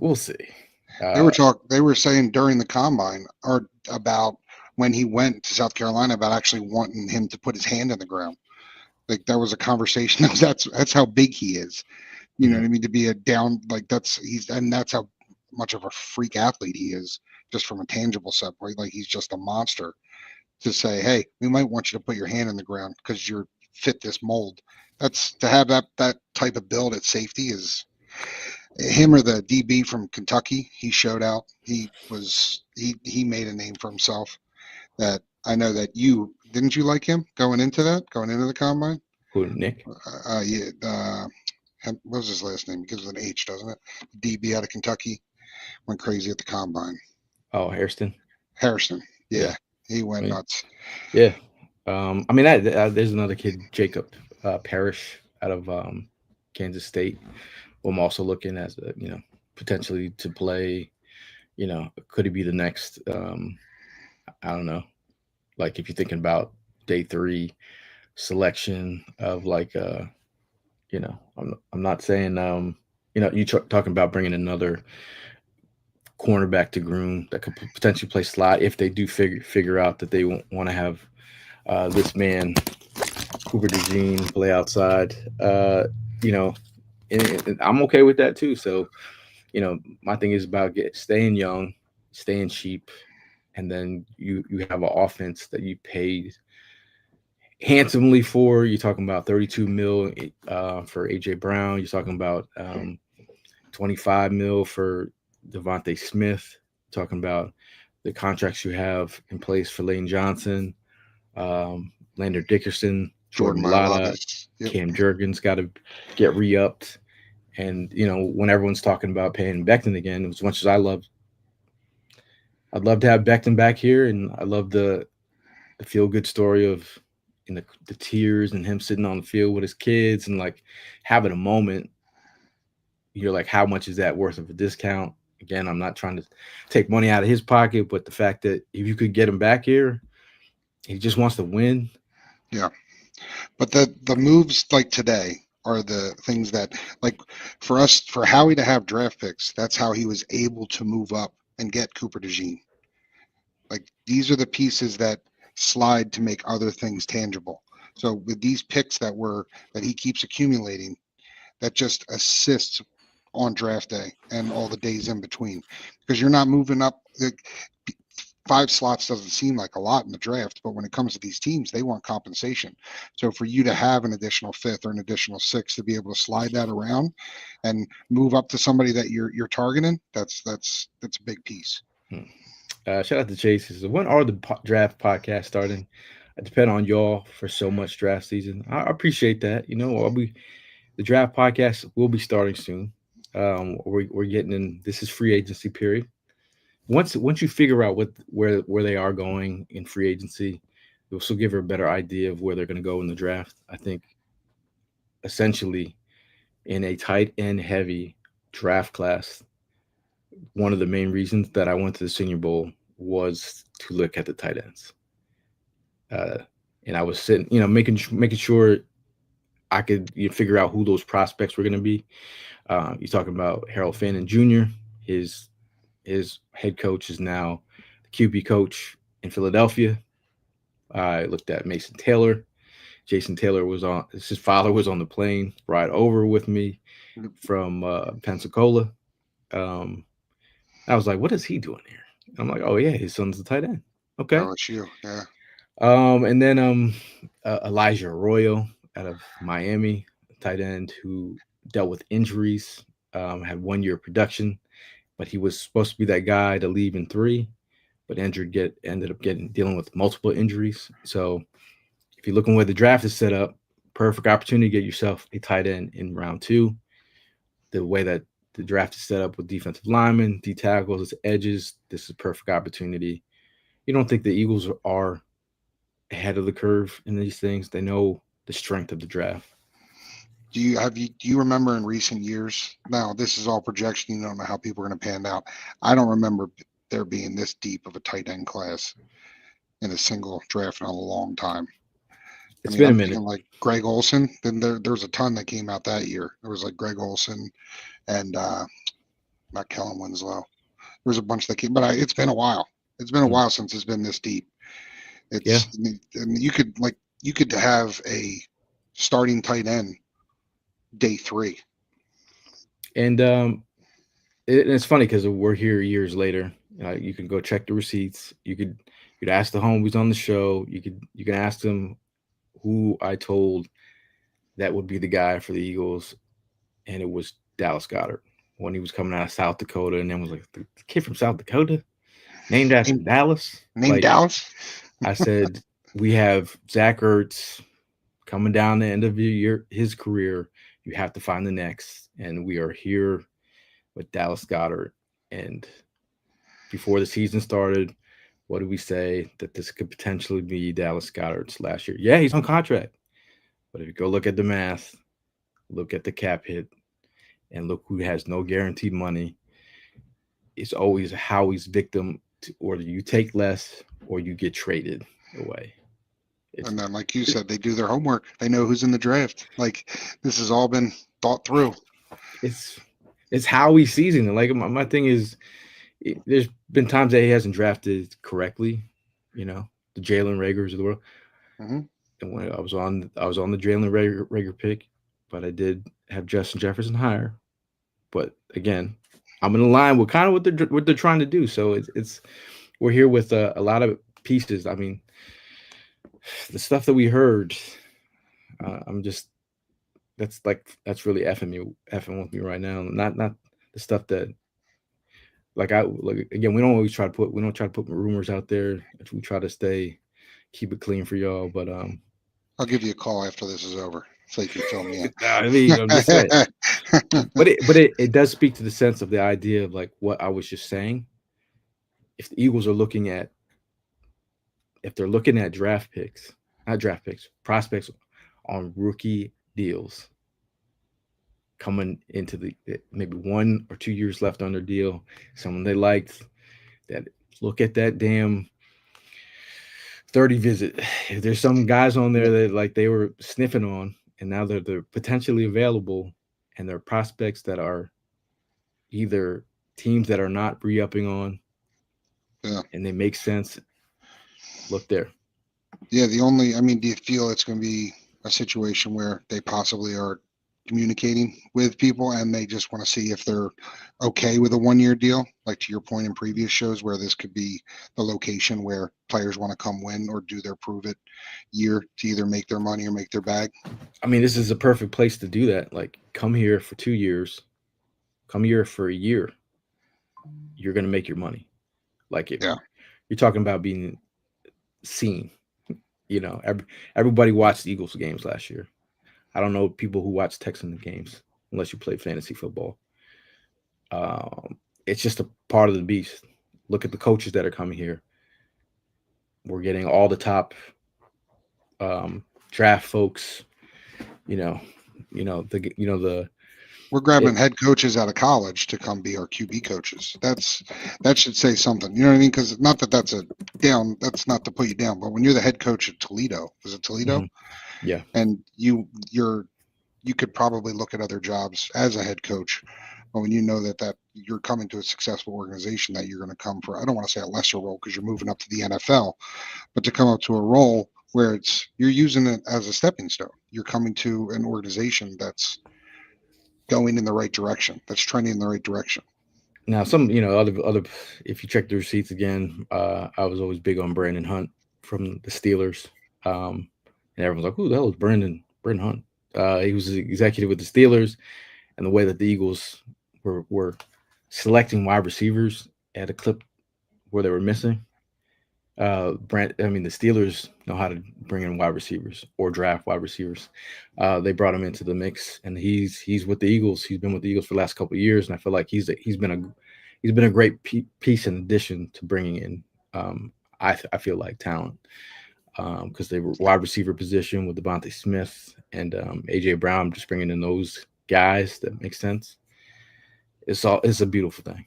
we'll see. They were saying during the combine or about when he went to South Carolina about actually wanting him to put his hand in the ground. Like that was a conversation. That's how big he is. You know what I mean? To be a down like that's how much of a freak athlete he is, just from a tangible standpoint. Like he's just a monster. To say, hey, we might want you to put your hand in the ground because you're fit this mold. That's to have that type of build at safety is him or the DB from Kentucky. He showed out. He made a name for himself. That I know that didn't you like him going into the combine? Who, Nick? Yeah. What was his last name? Because of an H, doesn't it? DB out of Kentucky went crazy at the combine. Oh, Hairston. Yeah. He went nuts. Yeah. I mean, there's another kid, Jacob Parrish, out of Kansas State, who I'm also looking as potentially to play. Could he be the next? I don't know. Like if you're thinking about day 3 selection of like, I'm not saying you talking about bringing another cornerback to groom that could potentially play slot if they do figure out that they want to have this man Cooper DeJean play outside. And I'm okay with that too. So, my thing is about staying young, staying cheap, and then you have an offense that you paid handsomely for. You're talking about $32 million for AJ Brown. You're talking about $25 million for Devontae Smith, talking about the contracts you have in place for Lane Johnson, Lander Dickerson, Jordan Mailata, Cam Jurgens got to get re-upped. And, when everyone's talking about paying Becton again, as much as I'd love to have Becton back here, and I love the feel-good story of the tears and him sitting on the field with his kids and like having a moment, you're like, how much is that worth of a discount? Again, I'm not trying to take money out of his pocket, but the fact that if you could get him back here, he just wants to win. Yeah. But the moves like today are the things that, like, for us, for Howie to have draft picks, that's how he was able to move up and get Cooper DeJean. Like, these are the pieces that slide to make other things tangible. So with these picks that he keeps accumulating, that just assists on draft day and all the days in between, because you're not moving up. Like, 5 slots doesn't seem like a lot in the draft, but when it comes to these teams, they want compensation. So for you to have an additional fifth or an additional sixth to be able to slide that around and move up to somebody that you're targeting, that's a big piece. Shout out to Chase. He says, when are the draft podcasts starting? I depend on y'all for so much draft season. I appreciate that. The draft podcast will be starting soon. We're getting in. This is free agency period. Once you figure out where they are going in free agency, it will still give her a better idea of where they're going to go in the draft. I think essentially in a tight end heavy draft class, one of the main reasons that I went to the Senior Bowl was to look at the tight ends. And I was sitting, making sure I could figure out who those prospects were going to be. You're talking about Harold Fannin Jr. His head coach is now the QB coach in Philadelphia. I looked at Mason Taylor. Jason Taylor his father was on the plane ride over with me from Pensacola. I was like, what is he doing here? I'm like, oh yeah, his son's the tight end. Okay. LSU, yeah. And then Elijah Arroyo out of Miami, tight end who dealt with injuries, had 1 year of production, but he was supposed to be that guy to leave in 3, but ended up dealing with multiple injuries. So if you're looking where the draft is set up, perfect opportunity to get yourself a tight end in round 2. The way that the draft is set up with defensive linemen, D tackles, edges, this is a perfect opportunity. You don't think the Eagles are ahead of the curve in these things? They know the strength of the draft. Do you remember in recent years? Now, this is all projection. You don't know how people are going to pan out. I don't remember there being this deep of a tight end class in a single draft in a long time. It's been a I'm minute. thinking like Greg Olson. Then there's a ton that came out that year. There was like Greg Olson and not Kellen Winslow. There was a bunch that came, but it's been a while. It's been a while since it's been this deep. And you could have a starting tight end day 3. And it's funny because we're here years later. You can go check the receipts. You could ask the homies on the show. You can ask them who I told that would be the guy for the Eagles, and it was Dallas Goedert when he was coming out of South Dakota, and then was like, the kid from South Dakota, named after Dallas. Dallas. I said, we have Zach Ertz coming down the end of his career. You have to find the next, and we are here with Dallas Goedert. And before the season started, what did we say? That this could potentially be Dallas Goedert's last year. Yeah, he's on contract. But if you go look at the math, look at the cap hit, and look who has no guaranteed money, it's always Howie's victim to, or you take less or you get traded away. And then, like you said, they do their homework. They know who's in the draft. Like, this has all been thought through. It's Howie's season. Like, my thing is, there's been times that he hasn't drafted correctly, the Jalen Reagors of the world. Mm-hmm. And when I was on the Jalen Reagor pick, but I did have Justin Jefferson higher. But again, I'm in line with kind of what they're trying to do. So it's we're here with a lot of pieces. I mean, the stuff that we heard, that's really effing with me right now. Not the stuff that. Again, we don't try to put rumors out there. We try to keep it clean for y'all. But I'll give you a call after this is over. So you can fill me in. I'm just saying. But it does speak to the sense of the idea of like what I was just saying. If the Eagles are looking at draft picks, not draft picks, prospects on rookie deals, coming into the maybe 1 or 2 years left on their deal, someone they liked, that look at that damn 30 visit. If there's some guys on there that like they were sniffing on, and now they're potentially available, and they're prospects that are either teams that are not re-upping on, and they make sense. Look there. Yeah, do you feel it's going to be a situation where they possibly are communicating with people and they just want to see if they're okay with a 1-year deal? Like to your point in previous shows, where this could be the location where players want to come win or do their prove it year to either make their money or make their bag. I mean, this is a perfect place to do that. Like, come here for 2 years, come here for a year. You're going to make your money. Like, you're talking about being seen. You know, everybody watched Eagles games last year. I don't know people who watch Texans games unless you play fantasy football. It's just a part of the beast. Look at the coaches that are coming here. We're getting all the top draft folks. We're grabbing head coaches out of college to come be our QB coaches. That should say something. You know what I mean? Because not that that's a down. That's not to put you down. But when you're the head coach at Toledo, was it Toledo? Mm-hmm. Yeah. And you could probably look at other jobs as a head coach. But when you know that you're coming to a successful organization, that you're going to come for, I don't want to say a lesser role because you're moving up to the NFL, but to come up to a role where you're using it as a stepping stone. You're coming to an organization that's going in the right direction, that's trending in the right direction. Now, some, other, if you check the receipts again, I was always big on Brandon Hunt from the Steelers. And everyone's like, who the hell is Brandon Hunt? He was an executive with the Steelers, and the way that the Eagles were selecting wide receivers at a clip where they were missing. The Steelers know how to bring in wide receivers or draft wide receivers. They brought him into the mix, and he's with the Eagles. He's been with the Eagles for the last couple of years, and I feel like he's been a great piece in addition to bringing in I feel like talent, because they were wide receiver position with Devontae Smith and AJ Brown, just bringing in those guys that make sense. It's a beautiful thing,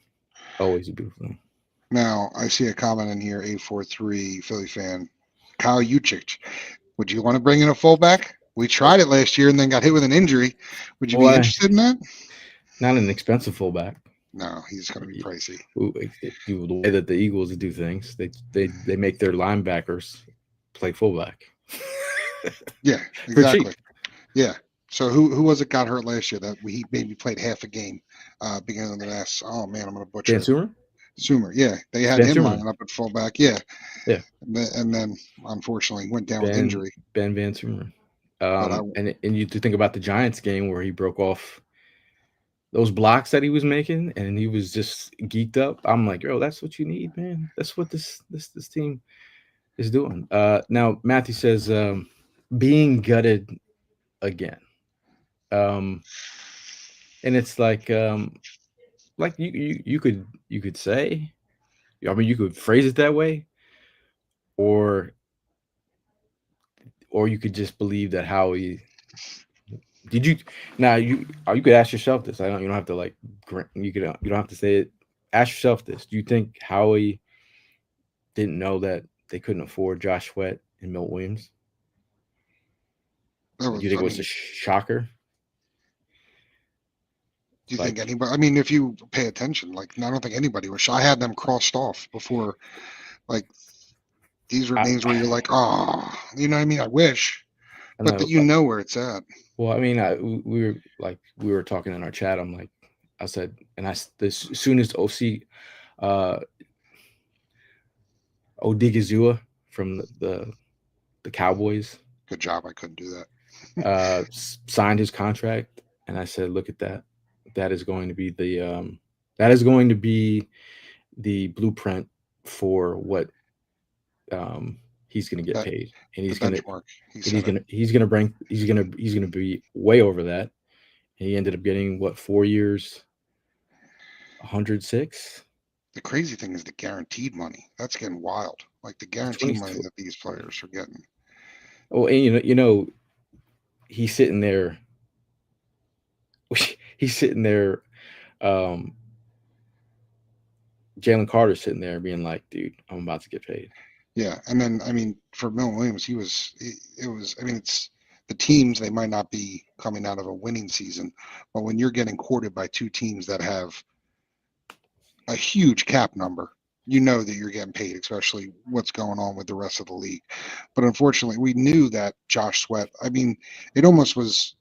always a beautiful thing. Now, I see a comment in here, 843 Philly fan, Kyle Juszczyk. Would you want to bring in a fullback? We tried it last year and then got hit with an injury. Would you be interested in that? Not an expensive fullback. No, he's going to be pricey. The way that the Eagles do things, they make their linebackers play fullback. Yeah, exactly. Yeah. So who was it got hurt last year that he maybe played half a game beginning of the last? Oh man, I'm going to butcher it. Sumer, yeah, they had him lining up at fullback, yeah. And then unfortunately went down with injury. Ben Van Sumer, and you think about the Giants game where he broke off those blocks that he was making, and he was just geeked up. I'm like, yo, that's what you need, man. That's what this team is doing. Now Matthew says, being gutted again, and it's like you could say, I mean, you could phrase it that way, or you could just believe that Howie did you. Now you could ask yourself this. You don't have to you don't have to say it. Ask yourself this: do you think Howie didn't know that they couldn't afford Josh Sweat and Milt Williams? Do you think it was a shocker? Do you think anybody? I mean, if you pay attention, I don't think anybody was. I had them crossed off before. These were names where you're like, oh, you know what I mean? I wish, but that you know where it's at. Well, I mean, we were talking in our chat. I said, as soon as OC Odigizua from the Cowboys. Good job. I couldn't do that. Signed his contract, and I said, look at that. That is going to be the blueprint for what he's going to get paid, and he's going to be way over that. And he ended up getting 4 years, 106. The crazy thing is the guaranteed money. That's getting wild. The guaranteed money that these players are getting. Oh, and he's sitting there. he's sitting there. Um, Jalen Carter's sitting there being like, "Dude, I'm about to get paid." Yeah, and then I mean, for Milton Williams, it was. I mean, it's the teams. They might not be coming out of a winning season, but when you're getting courted by two teams that have a huge cap number, you know that you're getting paid, especially what's going on with the rest of the league. But unfortunately, we knew that Josh Sweat. I mean, it almost was.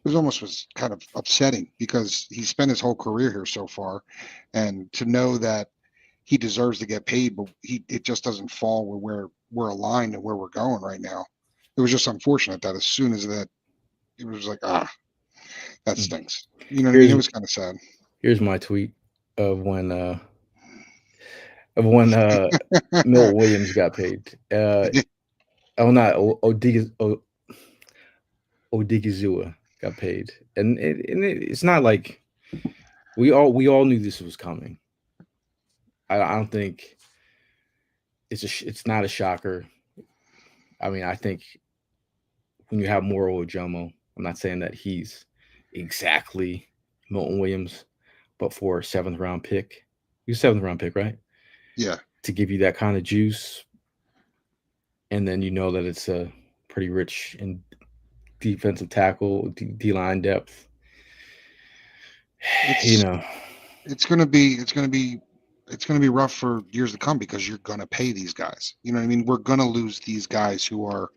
It was almost was kind of upsetting because he spent his whole career here so far, and to know that he deserves to get paid, but it just doesn't fall with where we're aligned and where we're going right now. It was just unfortunate that as soon as that, it was like, that Mm. stinks. You know what I mean? Here's It was kind of sad. here's my tweet of when Milt Williams got paid. Not Odigizua got paid, and it's not like we all knew this was coming. I don't think it's not a shocker. I mean, I think when you have Moro Ojomo, I'm not saying that he's exactly Milton Williams, but for a 7th round pick, he's a 7th round pick, right? Yeah. To give you that kind of juice, and then you know that it's a pretty rich in defensive tackle, D line depth. You know, It's gonna be rough for years to come because you're gonna pay these guys. You know what I mean? We're gonna lose these guys who are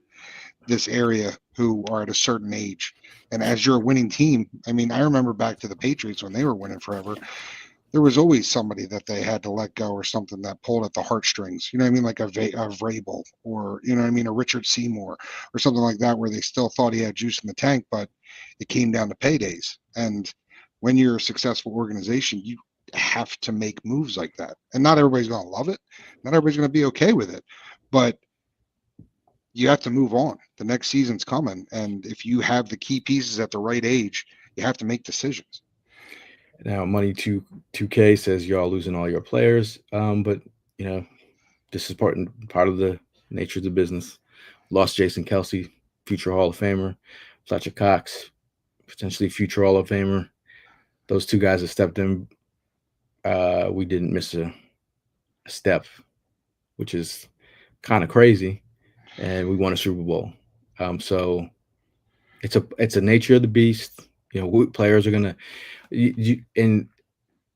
this area who are at a certain age. And as you're a winning team, I mean, I remember back to the Patriots when they were winning forever. There was always somebody that they had to let go or something that pulled at the heartstrings. You know what I mean? Like a Vrabel or, you know what I mean, a Richard Seymour or something like that, where they still thought he had juice in the tank, but it came down to paydays. And when you're a successful organization, you have to make moves like that. And not everybody's going to love it. Not everybody's going to be okay with it. But you have to move on. The next season's coming. And if you have the key pieces at the right age, you have to make decisions. now Money 2K says y'all losing all your players, but you know this is part of the nature of the business. Lost Jason Kelsey, future Hall of Famer. Fletcher Cox, potentially future Hall of Famer. Those two guys have stepped in. We didn't miss a step, which is kind of crazy, and we won a Super Bowl. So it's a nature of the beast. You know, players are gonna in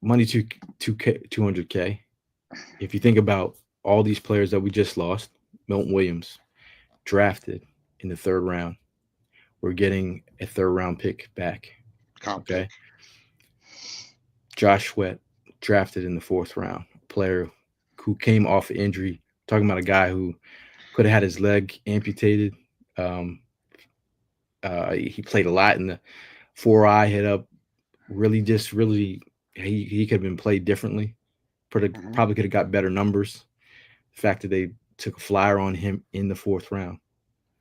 Money 200K. If you think about all these players that we just lost, Milton Williams drafted in the 3rd round. We're getting a 3rd round pick back. Okay. Josh Sweat drafted in the 4th round. Player who came off injury. Talking about a guy who could have had his leg amputated. He played a lot in the 4-eye hit up. Really, he could have been played differently. Probably could have got better numbers. The fact that they took a flyer on him in the 4th round.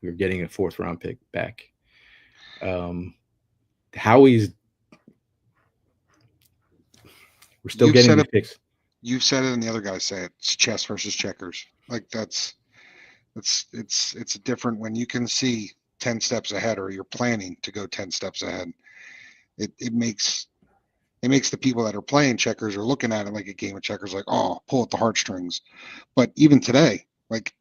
We were getting a 4th-round pick back. Howie's. We're still getting these picks. You've said it, and the other guys say it. It's chess versus checkers. Like it's different when you can see 10 steps ahead, or you're planning to go 10 steps ahead. It makes the people that are playing checkers or looking at it like a game of checkers, like, oh, pull at the heartstrings. But even today, like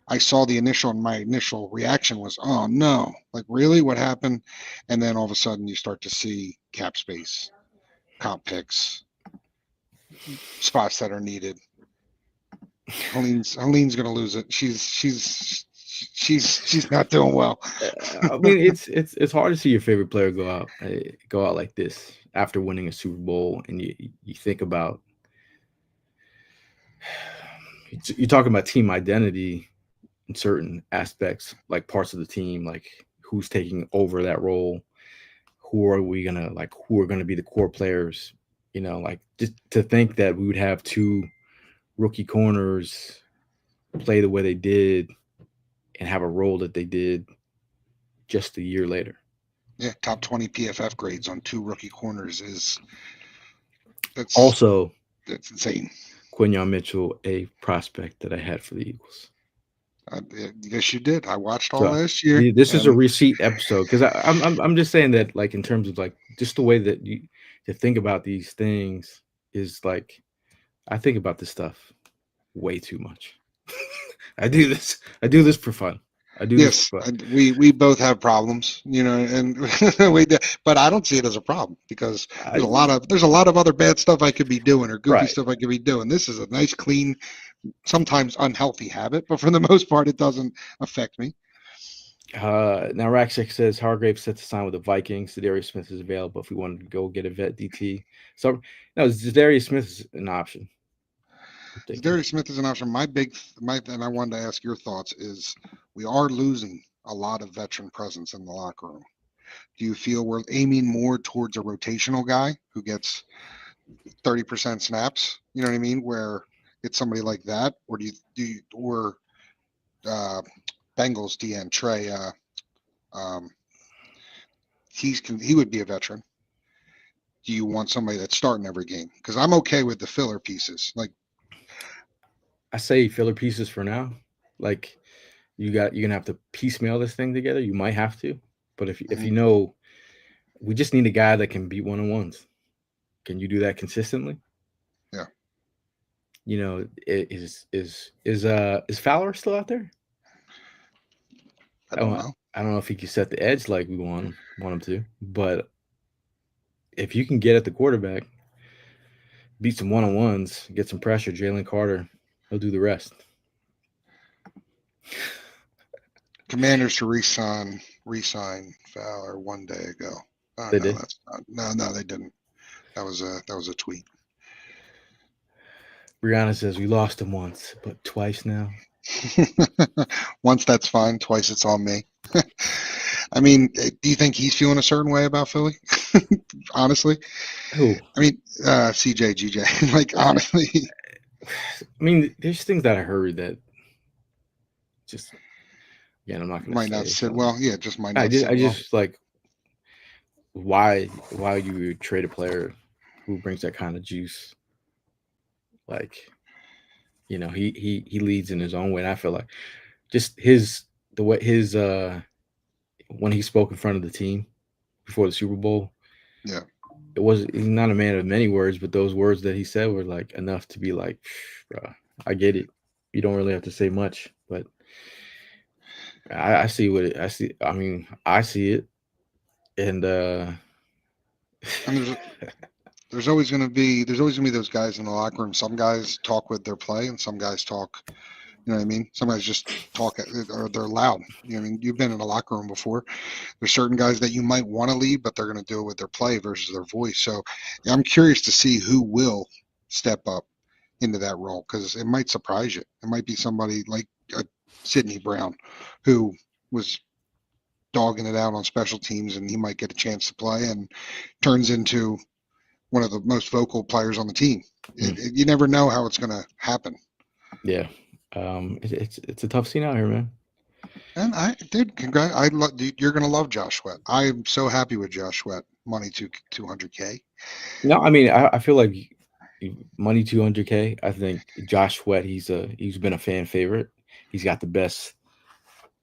I saw my initial reaction was, oh no, like really, what happened? And then all of a sudden you start to see cap space, comp picks, spots that are needed. Helene's gonna lose it. She's not doing well. I mean, it's hard to see your favorite player go out like this after winning a Super Bowl, and you think about you're talking about team identity in certain aspects, like parts of the team, like who's taking over that role, who are gonna be the core players. You know, like just to think that we would have 2 rookie corners play the way they did and have a role that they did just a year later. Yeah, top 20 PFF grades on 2 rookie corners that's insane. Quinyon Mitchell, a prospect that I had for the Eagles. Yes, you did. I watched all So last year. this is a And receipt episode because I'm just saying that like in terms of like just the way that you to think about these things is like I think about this stuff way too much. I do this for fun. I do this yes, for fun. we both have problems, and but I don't see it as a problem because I, there's a lot of other bad stuff I could be doing or goofy right. stuff I could be doing. This is a nice, clean, sometimes unhealthy habit, but for the most part, it doesn't affect me. Now Rackcheck says Hargrave set to sign with the Vikings. Darius Smith is available if we wanted to go get a vet DT. So no, Darius Smith is an option. I'm thinking. Darius Smith is an option. And I wanted to ask your thoughts is we are losing a lot of veteran presence in the locker room. Do you feel we're aiming more towards a rotational guy who gets 30% snaps? You know what I mean? Where it's somebody like that, or or uh, Bengals DN Trey? Um, he would be a veteran. Do you want somebody that's starting every game? Because I'm okay with the filler pieces. Like I say filler pieces for now. Like you're gonna have to piecemeal this thing together. You might have to, but if you know, we just need a guy that can beat 1-on-1s. Can you do that consistently? Yeah. You know, is Fowler still out there? I don't know. I don't know if he can set the edge like we want him to, but if you can get at the quarterback, beat some 1-on-1s, get some pressure, Jalen Carter, he'll do the rest. Commanders to resign Fowler one day ago. Oh, They no, did. that's not. No, they didn't. That was a tweet. Brianna says we lost him once, but twice now. Once that's fine. Twice it's on me. I mean, do you think he's feeling a certain way about Philly? Honestly, Who? I mean, CJ, GJ. Like honestly, I mean, there's things that I heard that just again, I'm not going to might say. not sit well. Yeah, just might I not just, sit I well. just like why you would trade a player who brings that kind of juice. Like, you know, he leads in his own way, and I feel like just the way his when he spoke in front of the team before the Super Bowl. Yeah. He's not a man of many words, but those words that he said were like enough to be like, bro, I get it. You don't really have to say much, but I see I see. I mean, I see it, and And there's always going to be those guys in the locker room. Some guys talk with their play, and some guys talk. You know what I mean? Some guys just talk or they're loud. You know what I mean? You've been in a locker room before. There's certain guys that you might want to lead, but they're going to do it with their play versus their voice. So I'm curious to see who will step up into that role because it might surprise you. It might be somebody like Sidney Brown, who was dogging it out on special teams, and he might get a chance to play and turns into one of the most vocal players on the team. You never know how it's going to happen. yeah, it's a tough scene out here, man. And you're going to love Josh Sweat. I am so happy with Josh Sweat. Money to 200K. No, I mean, I feel like money 200K. I think Josh Sweat. He's been a fan favorite. He's got the best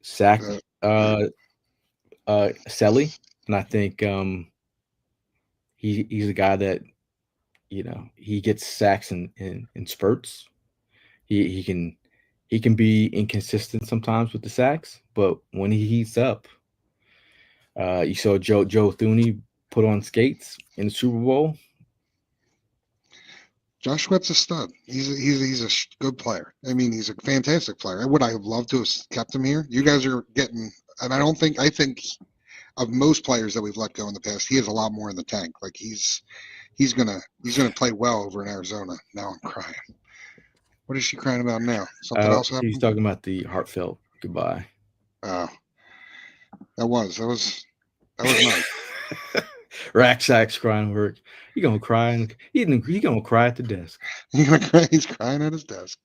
sack Selly, and I think he's a guy that he gets sacks in spurts. He can be inconsistent sometimes with the sacks, but when he heats up, you saw Joe Thuney put on skates in the Super Bowl. Josh Sweat's a stud. He's a good player. I mean, he's a fantastic player. Would I have loved to have kept him here? You guys are getting, and I think of most players that we've let go in the past, he has a lot more in the tank. Like he's gonna play well over in Arizona. Now I'm crying. What is she crying about now? Something else happened? He's talking about the heartfelt goodbye. Oh, that was nice. Racksack's crying work. He gonna cry and he gonna cry at the desk. He's crying at his desk.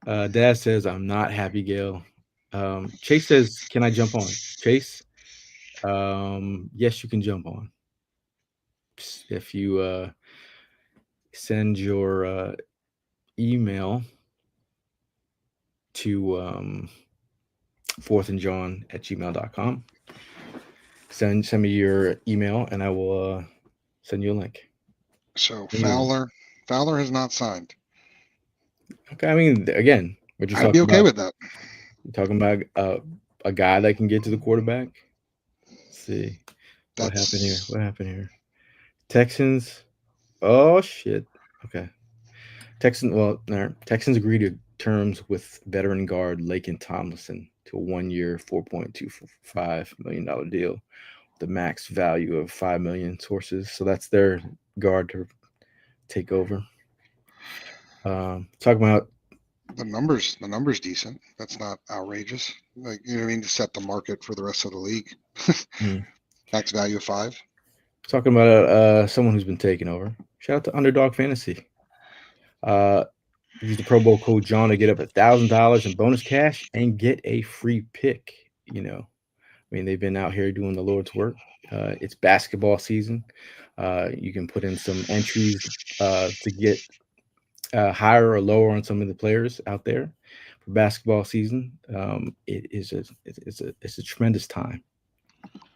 Dad says, I'm not happy, Gail. Chase says, can I jump on? Chase, yes, you can jump on. If you send your email to fourthandjawn@gmail.com. Send me your email, and I will send you a link. So Anyway. Fowler has not signed. Okay, I mean, again, we're just I'd be talking okay about with that. talking about a guy that can get to the quarterback. Let's see what happened here. That's What happened here? Texans. Oh shit. Okay. Texans agree to terms with veteran guard Laken Tomlinson to a 1-year, $4.25 million deal. The max value of $5 million sources. So that's their guard to take over. Talking about the numbers decent. That's not outrageous. Like, you know what I mean, to set the market for the rest of the league. Max value of 5. Talking about someone who's been taken over. Shout out to Underdog Fantasy. Use the promo code Jawn to get up $1,000 in bonus cash and get a free pick. You know, I mean, they've been out here doing the Lord's work. It's basketball season. You can put in some entries to get higher or lower on some of the players out there for basketball season. It's a tremendous time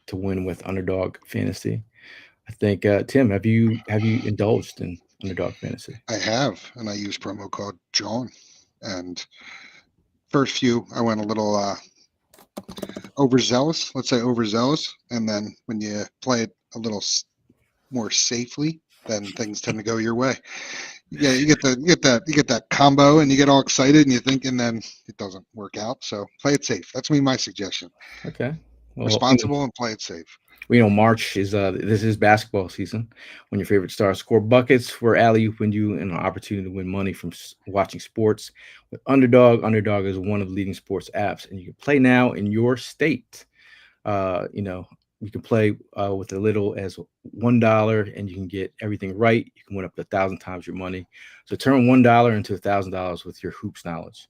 to win with Underdog Fantasy. I think Tim, have you indulged in Underdog Fantasy? I have, and I use promo code Jawn. And first few, I went a little overzealous. Let's say overzealous, and then when you play it a little more safely, then things tend to go your way. Yeah, you get that combo, and you get all excited, and you think, and then it doesn't work out. So play it safe. That's my suggestion. Okay, well, responsible and play it safe. You know, March is this is basketball season. When your favorite stars score buckets, where alley-oop win you an opportunity to win money from watching sports with Underdog. Underdog is one of the leading sports apps, and you can play now in your state. You know, you can play with as little as $1, and you can get everything right. You can win up to 1,000 times your money. So turn $1 into $1,000 with your hoops knowledge.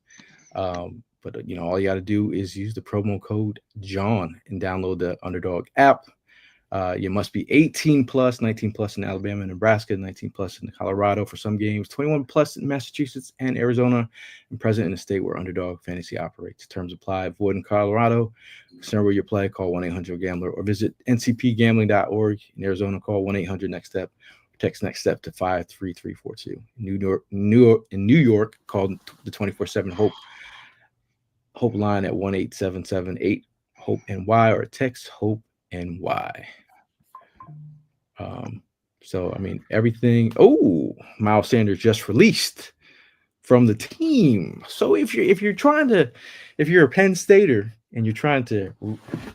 But you know, all you got to do is use the promo code Jawn and download the Underdog app. You must be 18 plus, 19 plus in Alabama and Nebraska, 19 plus in Colorado for some games, 21 plus in Massachusetts and Arizona, and present in a state where Underdog Fantasy operates. Terms apply. Void in Colorado. Concerned where you play, call 1-800-GAMBLER or visit ncpgambling.org. In Arizona, call 1-800-NEXT-STEP. Text next step to 53342. In New York, call the 24/7 Hope line at 1-877-8-HOPE-NY or text HOPE-NY. So I mean everything. Oh, Miles Sanders just released from the team. So if you're a Penn Stater and you're trying to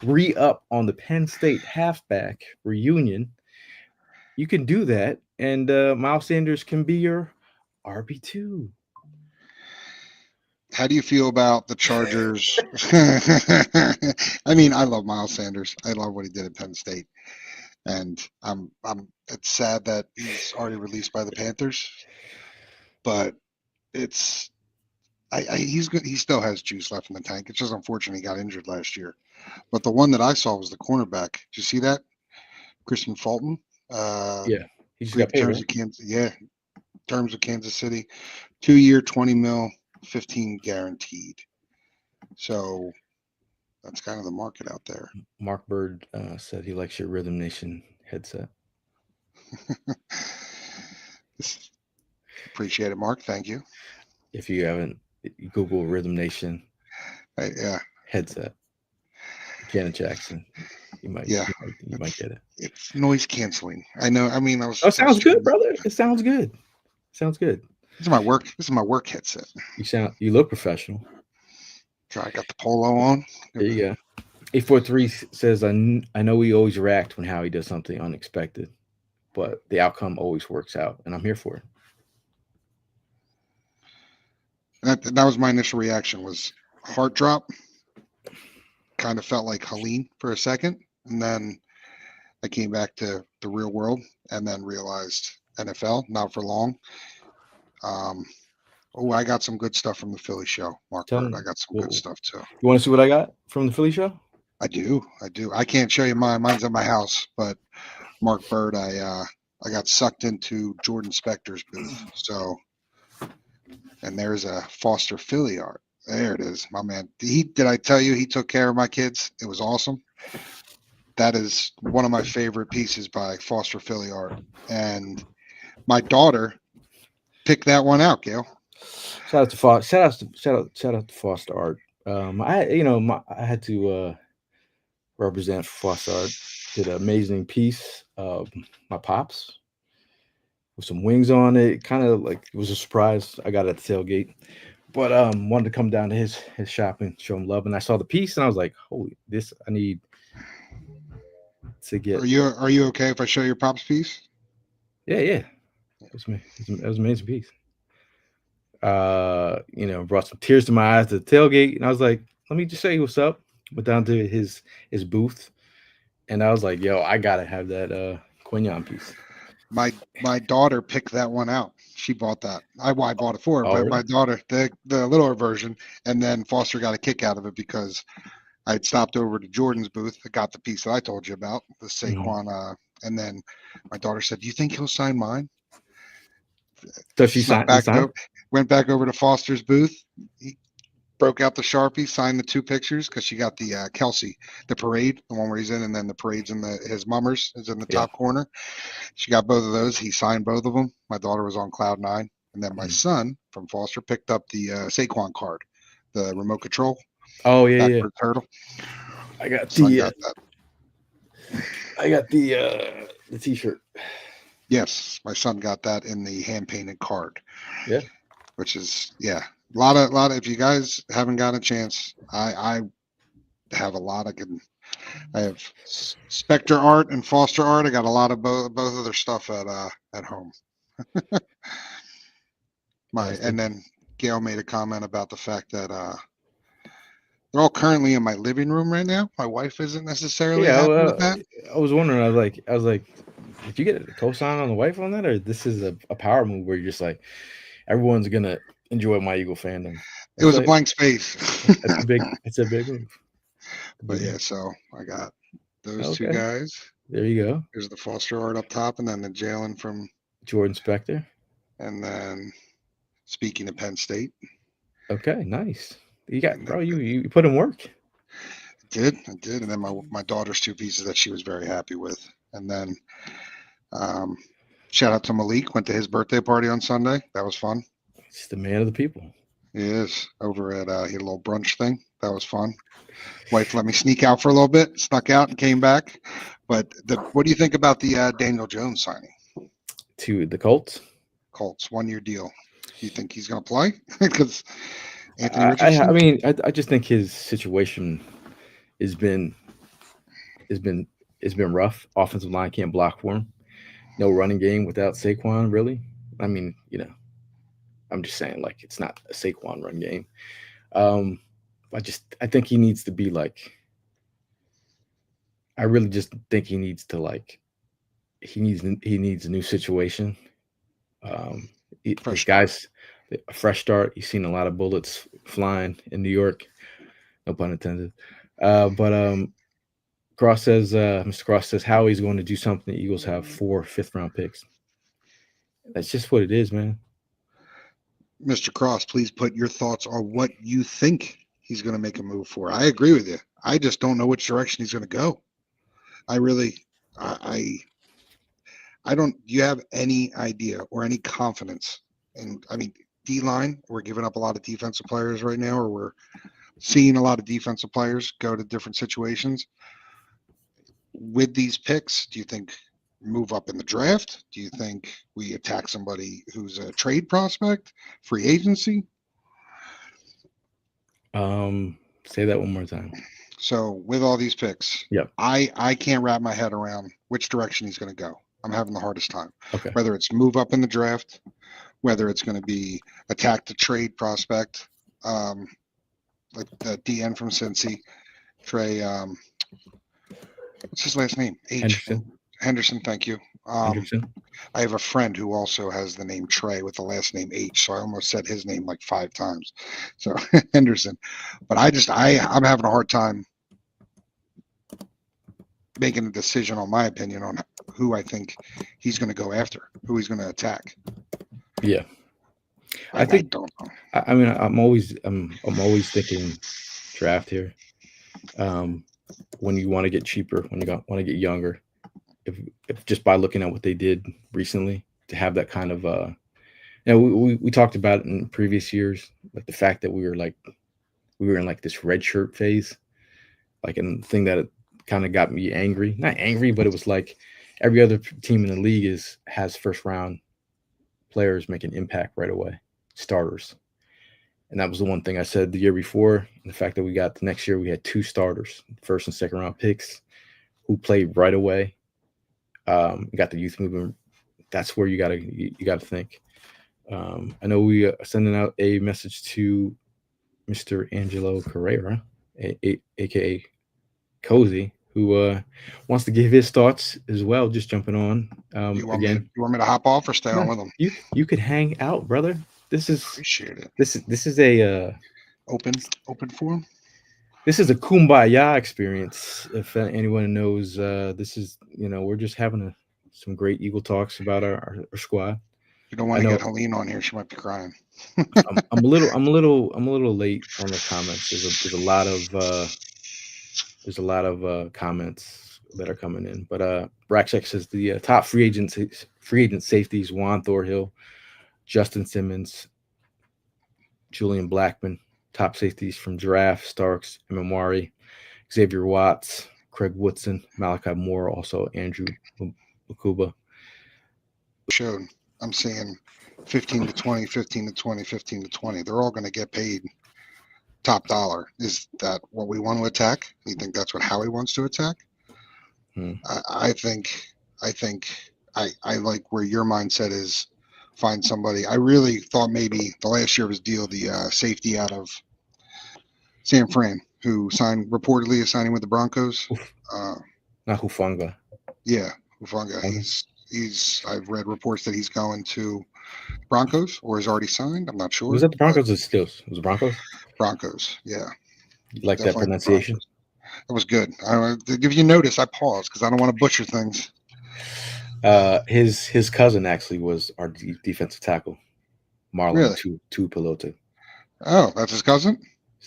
re-up on the Penn State halfback reunion, you can do that, and Miles Sanders can be your RB2. How do you feel about the Chargers? I mean, I love Miles Sanders. I love what he did at Penn State, and it's sad that he's already released by the Panthers, but it's he's good. He still has juice left in the tank. It's just unfortunate he got injured last year. But the one that I saw was the cornerback. Did you see that? Kristen Fulton. Yeah, he just got paid, terms right? of Kansas. Yeah, terms of Kansas City, 2-year, $20 million, 15 guaranteed. So that's kind of the market out there. Mark Bird said he likes your Rhythm Nation headset. Appreciate it, Mark. Thank you. If you haven't, Google Rhythm Nation headset. Janet Jackson. You might get it. It's noise canceling. I know. I mean, it sounds good, brother. It sounds good. This is my work. This is my work headset. You look professional. So I got the polo on. There you go. 843 says, I know we always react when Howie does something unexpected, but the outcome always works out, and I'm here for it. That was my initial reaction, was heart drop. Kind of felt like Helene for a second, and then I came back to the real world and then realized NFL, not for long. I got some good stuff from the Philly show, Mark Bird. I got some good stuff too. You want to see what I got from the Philly show? I do. I can't show you mine. Mine's at my house, but Mark Bird, I got sucked into Jordan Spector's booth. So, and there's a Foster Philly art. There it is, my man. Did I tell you he took care of my kids? It was awesome. That is one of my favorite pieces by Foster Philly art. And my daughter picked that one out, Gail. Shout out to Foster. Shout out to Foster Art. I had to represent Foster Art. Did an amazing piece of my pops with some wings on it. Kind of like it was a surprise. I got it at the tailgate, but wanted to come down to his shop and show him love. And I saw the piece and I was like, holy, this I need to get. Are you okay if I show your pops piece? Yeah. It was an amazing piece. Brought some tears to my eyes to the tailgate, and I was like, let me just say what's up. Went down to his booth, and I was like, yo, I gotta have that Quignon piece. My daughter picked that one out. She bought that. I bought it for her, but really? my daughter, the littler version, and then Foster got a kick out of it because I'd stopped over to Jordan's booth. I got the piece that I told you about, the Saquon, and then my daughter said, do you think he'll sign mine? So she signed. Went back over to Foster's booth. He broke out the Sharpie, signed the 2 pictures because she got the Kelsey, the parade, the one where he's in, and then the parade's in his mummers is in the top corner. She got both of those. He signed both of them. My daughter was on cloud 9, and then my son from Foster picked up the Saquon card, the remote control. Oh yeah. Turtle. I got the T-shirt. Yes, my son got that in the hand painted card. Yeah. Which is a lot of. If you guys haven't gotten a chance, I have a lot. I have Spectre art and Foster art. I got a lot of both of their stuff at home. And then Gail made a comment about the fact that they're all currently in my living room right now. My wife isn't necessarily happy with that. I was wondering. I was like, did you get a cosign on the wife on that, or this is a power move where you're just like, everyone's gonna enjoy my Eagle fandom? It was a blank space. It's a big move. But yeah, so I got those 2 guys. There you go. There's the Foster art up top, and then the Jawn from Jordan Spector. And then speaking of Penn State. Okay, nice. You got, bro, you put in work. I did. And then my daughter's 2 pieces that she was very happy with. And then shout out to Malik. Went to his birthday party on Sunday. That was fun. He's the man of the people. He is. Over at he had a little brunch thing. That was fun. Wife let me sneak out for a little bit, snuck out and came back. But what do you think about the Daniel Jones signing? To the Colts? Colts, 1-year deal. Do you think he's going to play? Because Anthony Richardson? I just think his situation has been rough. Offensive line can't block for him. No running game without Saquon, really. I mean, I'm just saying, like, it's not a Saquon run game. I think he needs to be like, I really just think he needs to, like, he needs a new situation. This guy's a fresh start. He's seen a lot of bullets flying in New York. No pun intended. But Cross says, Mr. Cross says, Howie's going to do something. The Eagles have 4 fifth-round picks. That's just what it is, man. Mr. Cross, please put your thoughts on what you think he's going to make a move for. I agree with you. I just don't know which direction he's going to go. I don't. Do you have any idea or any confidence? And I mean, D-line, we're giving up a lot of defensive players right now, or we're seeing a lot of defensive players go to different situations. With these picks, do you think move up in the draft? Do you think we attack somebody who's a trade prospect, free agency? Say that one more time. So with all these picks, yep. I can't wrap my head around which direction he's going to go. I'm having the hardest time. Okay. Whether it's move up in the draft, whether it's going to be attack the trade prospect, like the DN from Cincy, Trey. What's his last name? Henderson. Thank you. Henderson. I have a friend who also has the name Trey with the last name H, so I almost said his name like 5 times. So Henderson. But I'm having a hard time making a decision on my opinion on who I think he's going to go after, who he's going to attack. Yeah. I think. don't know. I mean, I'm always thinking draft here. When you want to get cheaper, when you want to get younger, if just by looking at what they did recently to have that kind of we talked about it in previous years, like the fact that we were in like this red shirt phase, like, and the thing that it kind of got me angry, not angry, but it was like every other team in the league has first round players making impact right away, starters. And that was the one thing I said the year before. And the fact that we got the next year, we had two starters, first and second round picks, who played right away. Got the youth movement. That's where you gotta think. I know we are sending out a message to Mr. Angelo Carrera, aka Cozy, who wants to give his thoughts as well. Just jumping on You want again. me to hop off or stay on No, with him? you could hang out, brother. This is Appreciate it. this is a Open forum. this is a kumbaya experience. If anyone knows, this is we're just having some great Eagle talks about our squad. You don't want to get Helene on here; she might be crying. I'm a little late on the comments. There's a lot of comments that are coming in. But Rackcheck says the top free agent safeties: Juan Thorhill, Justin Simmons, Julian Blackman. Top safeties from Giraffe, Starks, Emamwari, Xavier Watts, Craig Woodson, Malachi Moore, also Andrew Lukuba. Showed. I'm seeing 15 to 20, 15 to 20, 15 to 20. They're all going to get paid top dollar. Is that what we want to attack? You think that's what Howie wants to attack? I think I like where your mindset is. Find somebody. I really thought maybe the last year of his deal, the safety out of San Fran, who reportedly is signing with the Broncos. Not Hufanga. Yeah, Hufanga. I've read reports that he's going to Broncos or is already signed. I'm not sure. Was that the Broncos or Steelers? Was it Broncos? Broncos, yeah. You like that pronunciation? That was good. If you notice, I paused because I don't want to butcher things. His cousin actually was our defensive tackle, Marlon Tuipulotu. Oh, that's his cousin?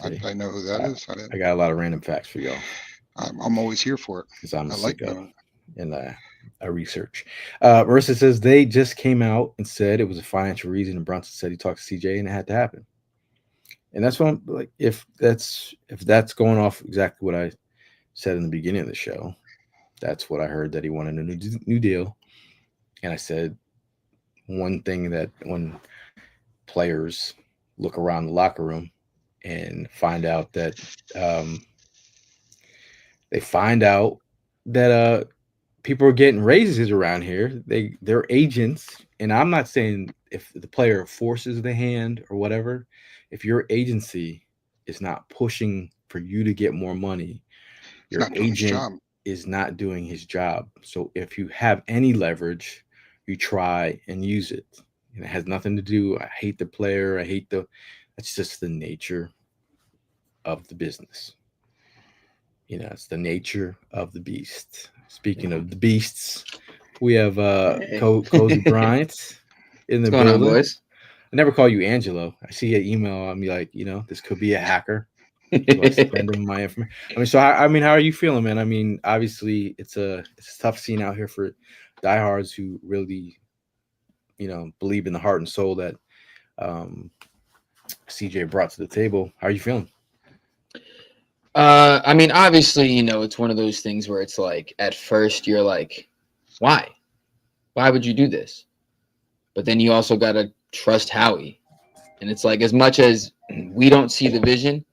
I know who that is. I got a lot of random facts for y'all. I'm always here for it. Because I'm I sick like of and I research. Marissa says they just came out and said it was a financial reason, and Brunson said he talked to CJ and it had to happen. And that's what I'm like. If that's going off exactly what I said in the beginning of the show, that's what I heard, that he wanted a new deal. And I said one thing, that when players look around the locker room and find out that people are getting raises around here, they're agents. And I'm not saying if the player forces the hand or whatever, if your agency is not pushing for you to get more money, your agent is not doing his job. So if you have any leverage, you try and use it. And it has nothing to do. I hate the player. That's just the nature of the business. It's the nature of the beast. Speaking of the beasts, we have Cozy Bryant in the building. What's going on, boys? I never call you Angelo. I see an email. I'm like, this could be a hacker. So I send him my information. How are you feeling, man? I mean, obviously, it's a tough scene out here for diehards who really, believe in the heart and soul that CJ brought to the table. How are you feeling? Obviously, it's one of those things where it's like, at first you're like, why would you do this? But then you also got to trust Howie. And it's like, as much as we don't see the vision,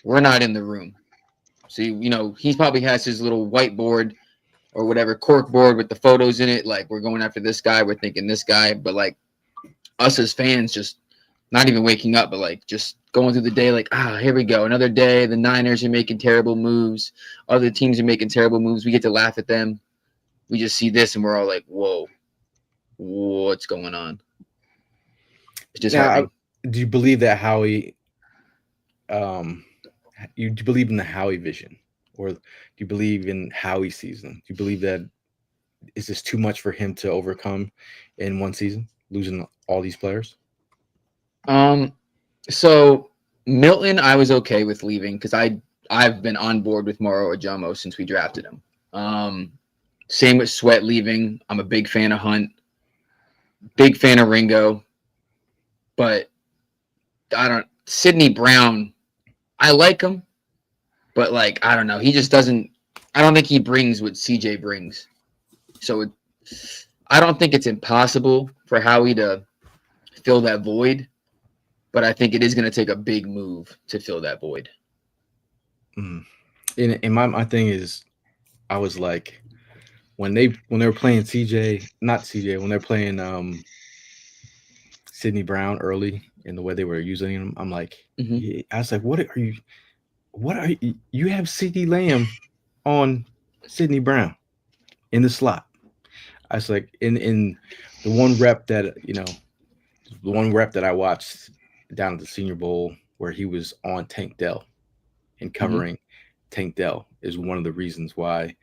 we're not in the room. So, he probably has his little whiteboard or whatever, cork board with the photos in it. Like, we're going after this guy, we're thinking this guy. But like, us as fans, just not even waking up, but like just going through the day, like, here we go, another day. The Niners are making terrible moves. Other teams are making terrible moves. We get to laugh at them. We just see this and we're all like, whoa, what's going on? It's just happening. Do you believe that Howie, you believe in the Howie vision, or do you believe in Howie season? Do you believe that is this too much for him to overcome in one season, losing all these players? So Milton, I was okay with leaving because I've been on board with Moro Ojomo since we drafted him. Same with Sweat leaving. I'm a big fan of Hunt, big fan of Ringo, but Sidney Brown, I like him, but like I don't know, he just doesn't. I don't think he brings what CJ brings. So I don't think it's impossible for Howie to fill that void, but I think it is going to take a big move to fill that void. And my thing is, I was like, when they were playing when they're playing Sidney Brown early in the way they were using him, I'm like, I was like, what are you have CeeDee Lamb on Sidney Brown in the slot. I was like, in the one rep that I watched down at the Senior Bowl where he was on Tank Dell and covering Tank Dell is one of the reasons why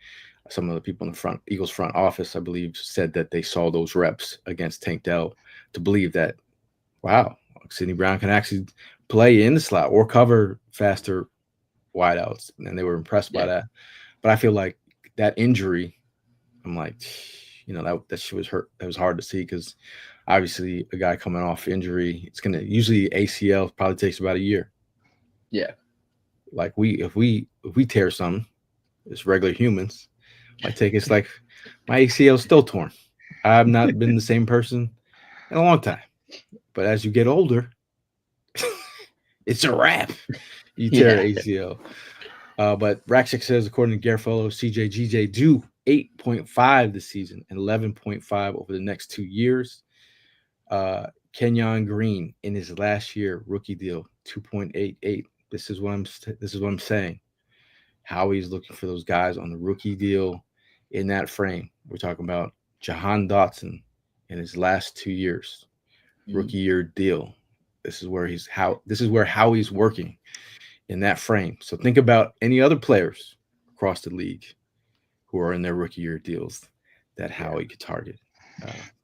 some of the people in the Eagles front office, I believe, said that they saw those reps against Tank Dell to believe that, wow, Sidney Brown can actually play in the slot or cover faster wideouts, and they were impressed by that. But I feel like that injury, I'm like, that shit was hurt. That was hard to see because obviously a guy coming off injury, it's gonna usually ACL probably takes about a year. Yeah, like if we tear something, as regular humans, might take us like my ACL is still torn. I've not been the same person in a long time, but as you get older, it's a wrap. You tear ACL. But Rackchick says, according to Garofalo, CJ GJ do 8.5 this season and 11.5 over the next 2 years. Kenyon Green in his last year rookie deal 2.88. This is what I'm saying. Howie's looking for those guys on the rookie deal in that frame. We're talking about Jahan Dotson in his last 2 years, rookie year deal. This is where Howie's working in that frame. So think about any other players across the league who are in their rookie year deals that Howie could target.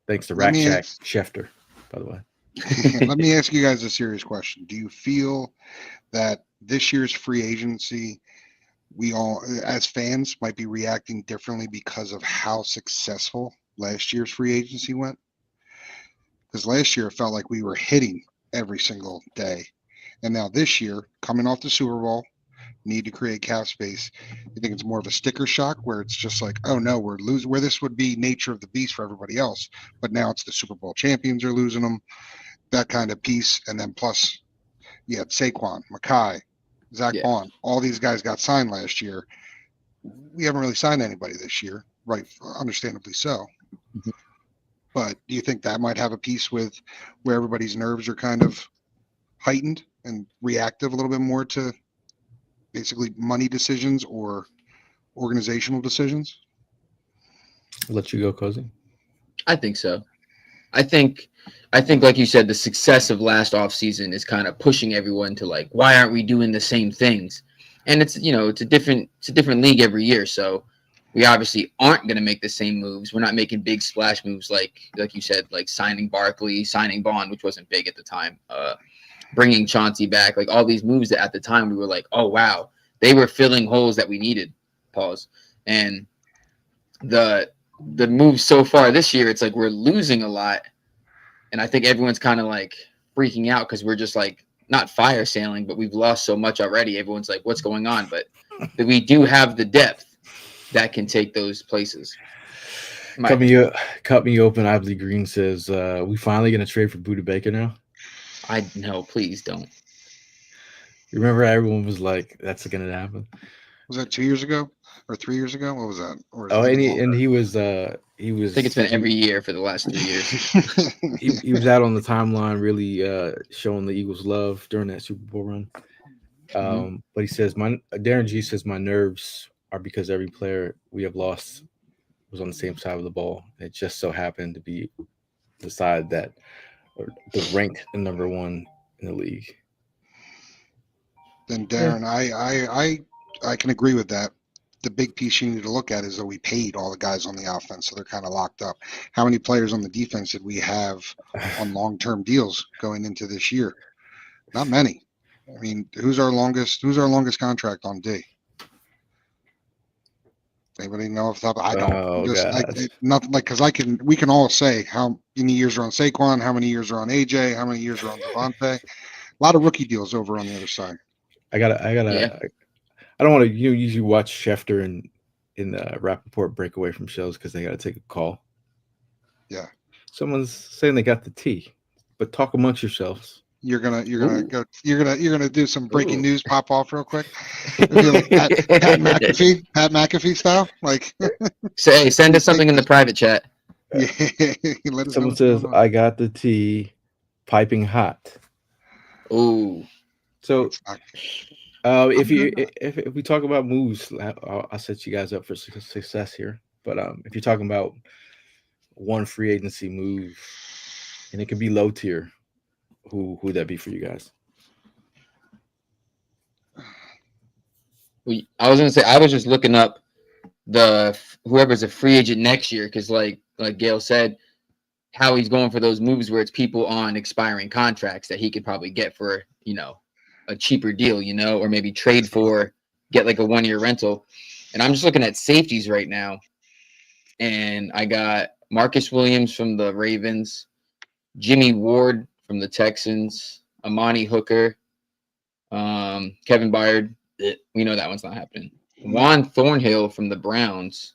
Thanks to Rack Shack Schefter, by the way. Let me ask you guys a serious question. Do you feel that this year's free agency, we all, as fans, might be reacting differently because of how successful last year's free agency went? Because last year it felt like we were hitting every single day. And now this year, coming off the Super Bowl, need to create cap space. You think it's more of a sticker shock where it's just like, oh no, we're losing, where this would be nature of the beast for everybody else. But now it's the Super Bowl champions are losing them, that kind of piece. And then plus you had Saquon, Mekhi, Zach Bond, all these guys got signed last year. We haven't really signed anybody this year, right? Understandably so. But do you think that might have a piece with where everybody's nerves are kind of heightened and reactive a little bit more to basically money decisions or organizational decisions? I'll let you go, Cozy. I think so. I think like you said, the success of last offseason is kind of pushing everyone to like, why aren't we doing the same things? And it's a different league every year. So we obviously aren't going to make the same moves. We're not making big splash moves like you said, like signing Barkley, signing Bond, which wasn't big at the time. Bringing Chauncey back, like all these moves that at the time we were like, oh wow, they were filling holes that we needed. Pause. And the moves so far this year, it's like we're losing a lot, and I think everyone's kind of like freaking out because we're just like not fire sailing, but we've lost so much already. Everyone's like, what's going on? But we do have the depth that can take those places. Cut me open. Ibley Green says, we finally gonna trade for Buda Baker now? No, please don't. Remember, everyone was like, "That's gonna happen." Was that 2 years ago or 3 years ago? What was that? Or he was. I think it's been every year for the last 3 years. he was out on the timeline, really showing the Eagles love during that Super Bowl run. But he says, Darren G says, my nerves are because every player we have lost was on the same side of the ball. It just so happened to be the side that, or the ranked number one in the league. Then Darren, I can agree with that. the big piece you need to look at is that we paid all the guys on the offense, so they're kind of locked up. How many players on the defense did we have on long-term deals going into this year? Not many. I mean, who's our longest contract on D? Anybody know off the top? I don't. Oh gosh. Nothing like, because we can all say how many years are on Saquon, how many years are on AJ, how many years are on Devontae. A lot of rookie deals over on the other side. I don't want to usually watch Schefter and in Rappaport break away from shows because they got to take a call. Yeah. Someone's saying they got the tea, but talk amongst yourselves. You're gonna do some breaking Ooh. news pop off real quick. Like Pat McAfee style. Like, Say, send us something in the private chat. yeah, let us know Someone what's says, going on. "I got the tea, piping hot." Ooh. So, It's not- if we talk about moves, I'll set you guys up for success here. But if you're talking about one free agency move, and it could be low tier, who would that be for you guys? I was gonna say, I was just looking up whoever's a free agent next year, because like Gail said, how he's going for those moves where it's people on expiring contracts that he could probably get for a cheaper deal, or maybe trade for, get like a 1-year rental. And I'm just looking at safeties right now, and I got Marcus Williams from the Ravens, Jimmy Ward from the Texans, Amani Hooker, Kevin Byard. We know that one's not happening. Juan Thornhill from the Browns.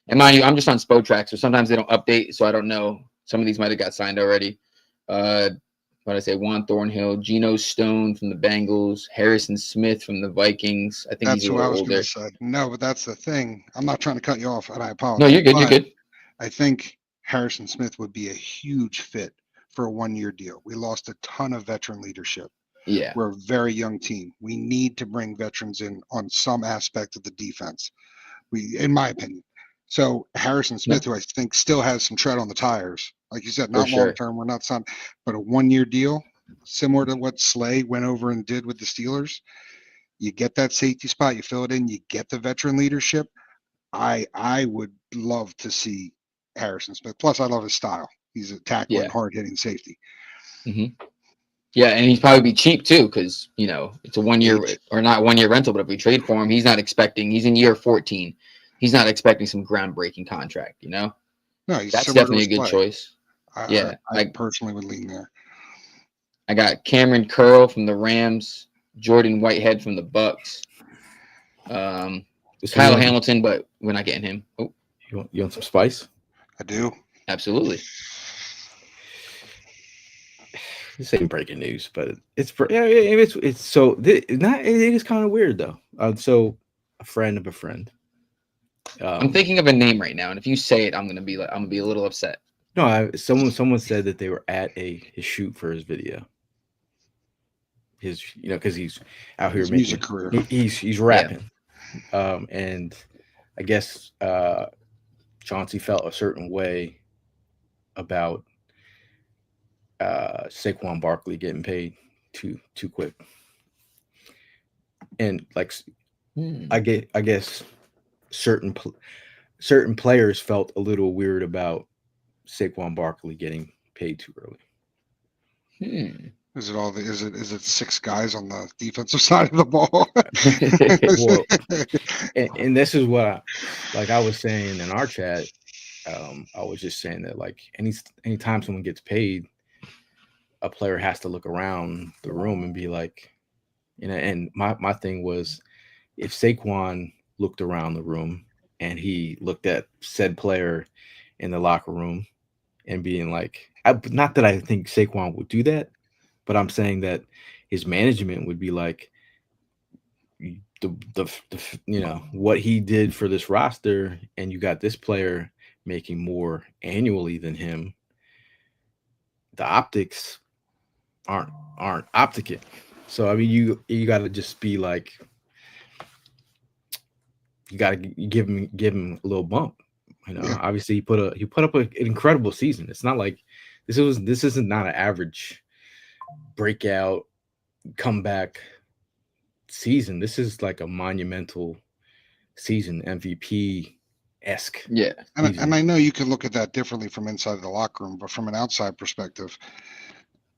And mind you, I'm just on Spotrac, so sometimes they don't update, so I don't know. Some of these might have got signed already. What did I say? Juan Thornhill, Geno Stone from the Bengals, Harrison Smith from the Vikings. I think That's he's a who I little was older. going to say. No, but that's the thing. I'm not trying to cut you off, and I apologize. No, you're good. You're good. I think Harrison Smith would be a huge fit for a 1-year deal. We lost a ton of veteran leadership. Yeah. We're a very young team. We need to bring veterans in on some aspect of the defense. In my opinion. So Harrison Smith, who I think still has some tread on the tires, like you said, not long term, we're not signed, but a 1-year deal, similar to what Slay went over and did with the Steelers. You get that safety spot, you fill it in, you get the veteran leadership. I would love to see Harrison Smith. Plus, I love his style. He's a tackling, hard-hitting safety. Mm-hmm. Yeah, and he'd probably be cheap too, because it's a 1-year or not 1-year rental. But if we trade for him, he's in year 14. He's not expecting some groundbreaking contract. No, that's definitely a good choice. I personally would lean there. I got Cameron Curl from the Rams, Jordan Whitehead from the Bucks, Kyle Hamilton, but we're not getting him. Oh, you want some spice? I do. Absolutely. This ain't breaking news, but it is kind of weird though. So a friend of a friend. I'm thinking of a name right now, and if you say it, I'm gonna be a little upset. No, someone said that they were at his shoot for his video. His, because he's out here making music career. He's rapping, and I guess Chauncey felt a certain way about Saquon Barkley getting paid too quick, and like I guess certain players felt a little weird about Saquon Barkley getting paid too early. Is it 6 guys on the defensive side of the ball? Well, and this is what I was saying in our chat. I was just saying that like anytime someone gets paid, a player has to look around the room and be like, and my thing was, if Saquon looked around the room and he looked at said player in the locker room and being like, not that I think Saquon would do that, but I'm saying that his management would be like, the what he did for this roster, and you got this player making more annually than him. The optics aren't opticking. So I mean, you got to just be like, you got to give him a little bump. Obviously he put up an incredible season. It's not like this isn't not an average breakout comeback season. This is like a monumental season, MVP esque. Yeah. And I know you can look at that differently from inside of the locker room, but from an outside perspective,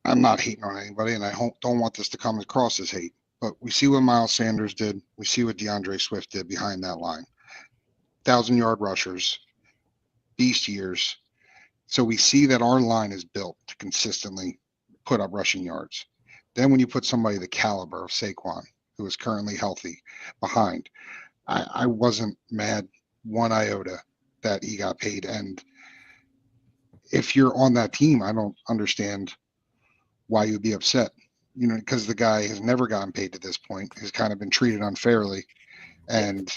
I'm not hating on anybody, and I don't want this to come across as hate. But we see what Miles Sanders did. We see what DeAndre Swift did behind that line. 1,000-yard rushers, beast years. So we see that our line is built to consistently put up rushing yards. Then when you put somebody the caliber of Saquon, who is currently healthy, behind, I wasn't mad one iota that he got paid. And if you're on that team, I don't understand why you'd be upset. Because the guy has never gotten paid to this point, has kind of been treated unfairly. And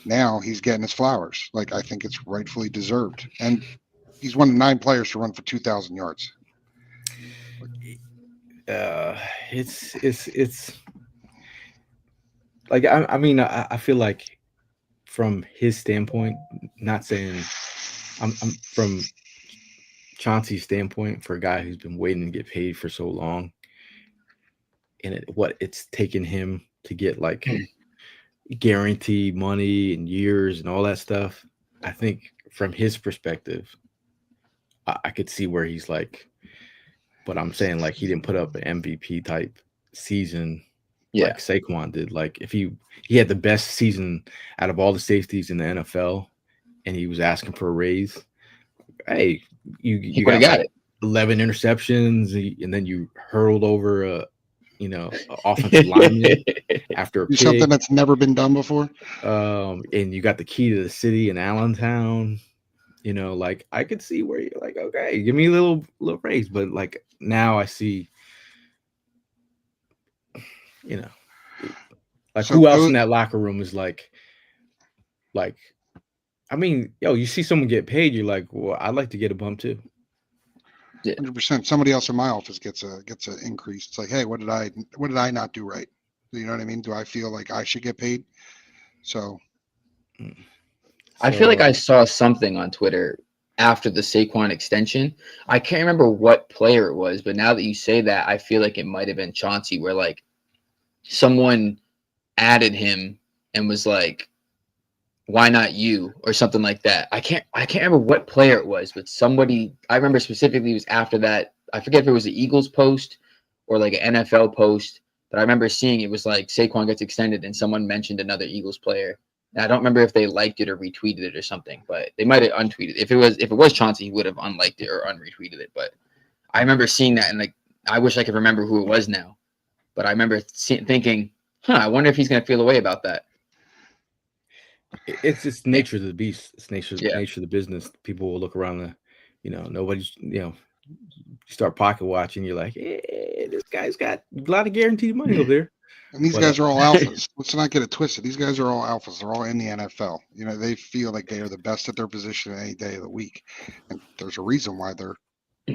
now he's getting his flowers. Like, I think it's rightfully deserved. And he's one of 9 players to run for 2,000 yards. It's like I mean I feel like from his standpoint, not saying I'm from Chauncey's standpoint, for a guy who's been waiting to get paid for so long, and what it's taken him to get like guaranteed money and years and all that stuff. I think from his perspective, I could see where he's like, but I'm saying like he didn't put up an MVP type season like Saquon did. Like if he had the best season out of all the safeties in the NFL and he was asking for a raise, hey, you got got like it. 11 interceptions and then you hurled over a offensive lineman after a pick. Something that's never been done before. And you got the key to the city in Allentown. Like I could see where you're like, okay, give me a little raise, but like now I see, like who else in that locker room is like, I mean, you see someone get paid, you're like, well, I'd like to get a bump too. 100%. Somebody else in my office gets an increase. It's like, hey, what did I not do right? You know what I mean? Do I feel like I should get paid? So I feel like I saw something on Twitter after the Saquon extension. I can't remember what player it was, but now that you say that, I feel like it might have been Chauncey, where like someone added him and was like, why not you, or something like that. I can't remember what player it was, but somebody, I remember specifically, it was after that. I forget if it was the Eagles post or like an NFL post, but I remember seeing it was like Saquon gets extended and someone mentioned another Eagles player. And I don't remember if they liked it or retweeted it or something, but they might have untweeted. If it was Chauncey, he would have unliked it or unretweeted it. But I remember seeing that, and like I wish I could remember who it was now. But I remember thinking, I wonder if he's going to feel a way about that. It's just nature of the beast. It's nature of the business. People will look around nobody's, start pocket watching. You're like, hey, this guy's got a lot of guaranteed money over there. And these guys are all alphas. Let's not get it twisted. These guys are all alphas. They're all in the NFL. They feel like they are the best at their position any day of the week. And there's a reason why they're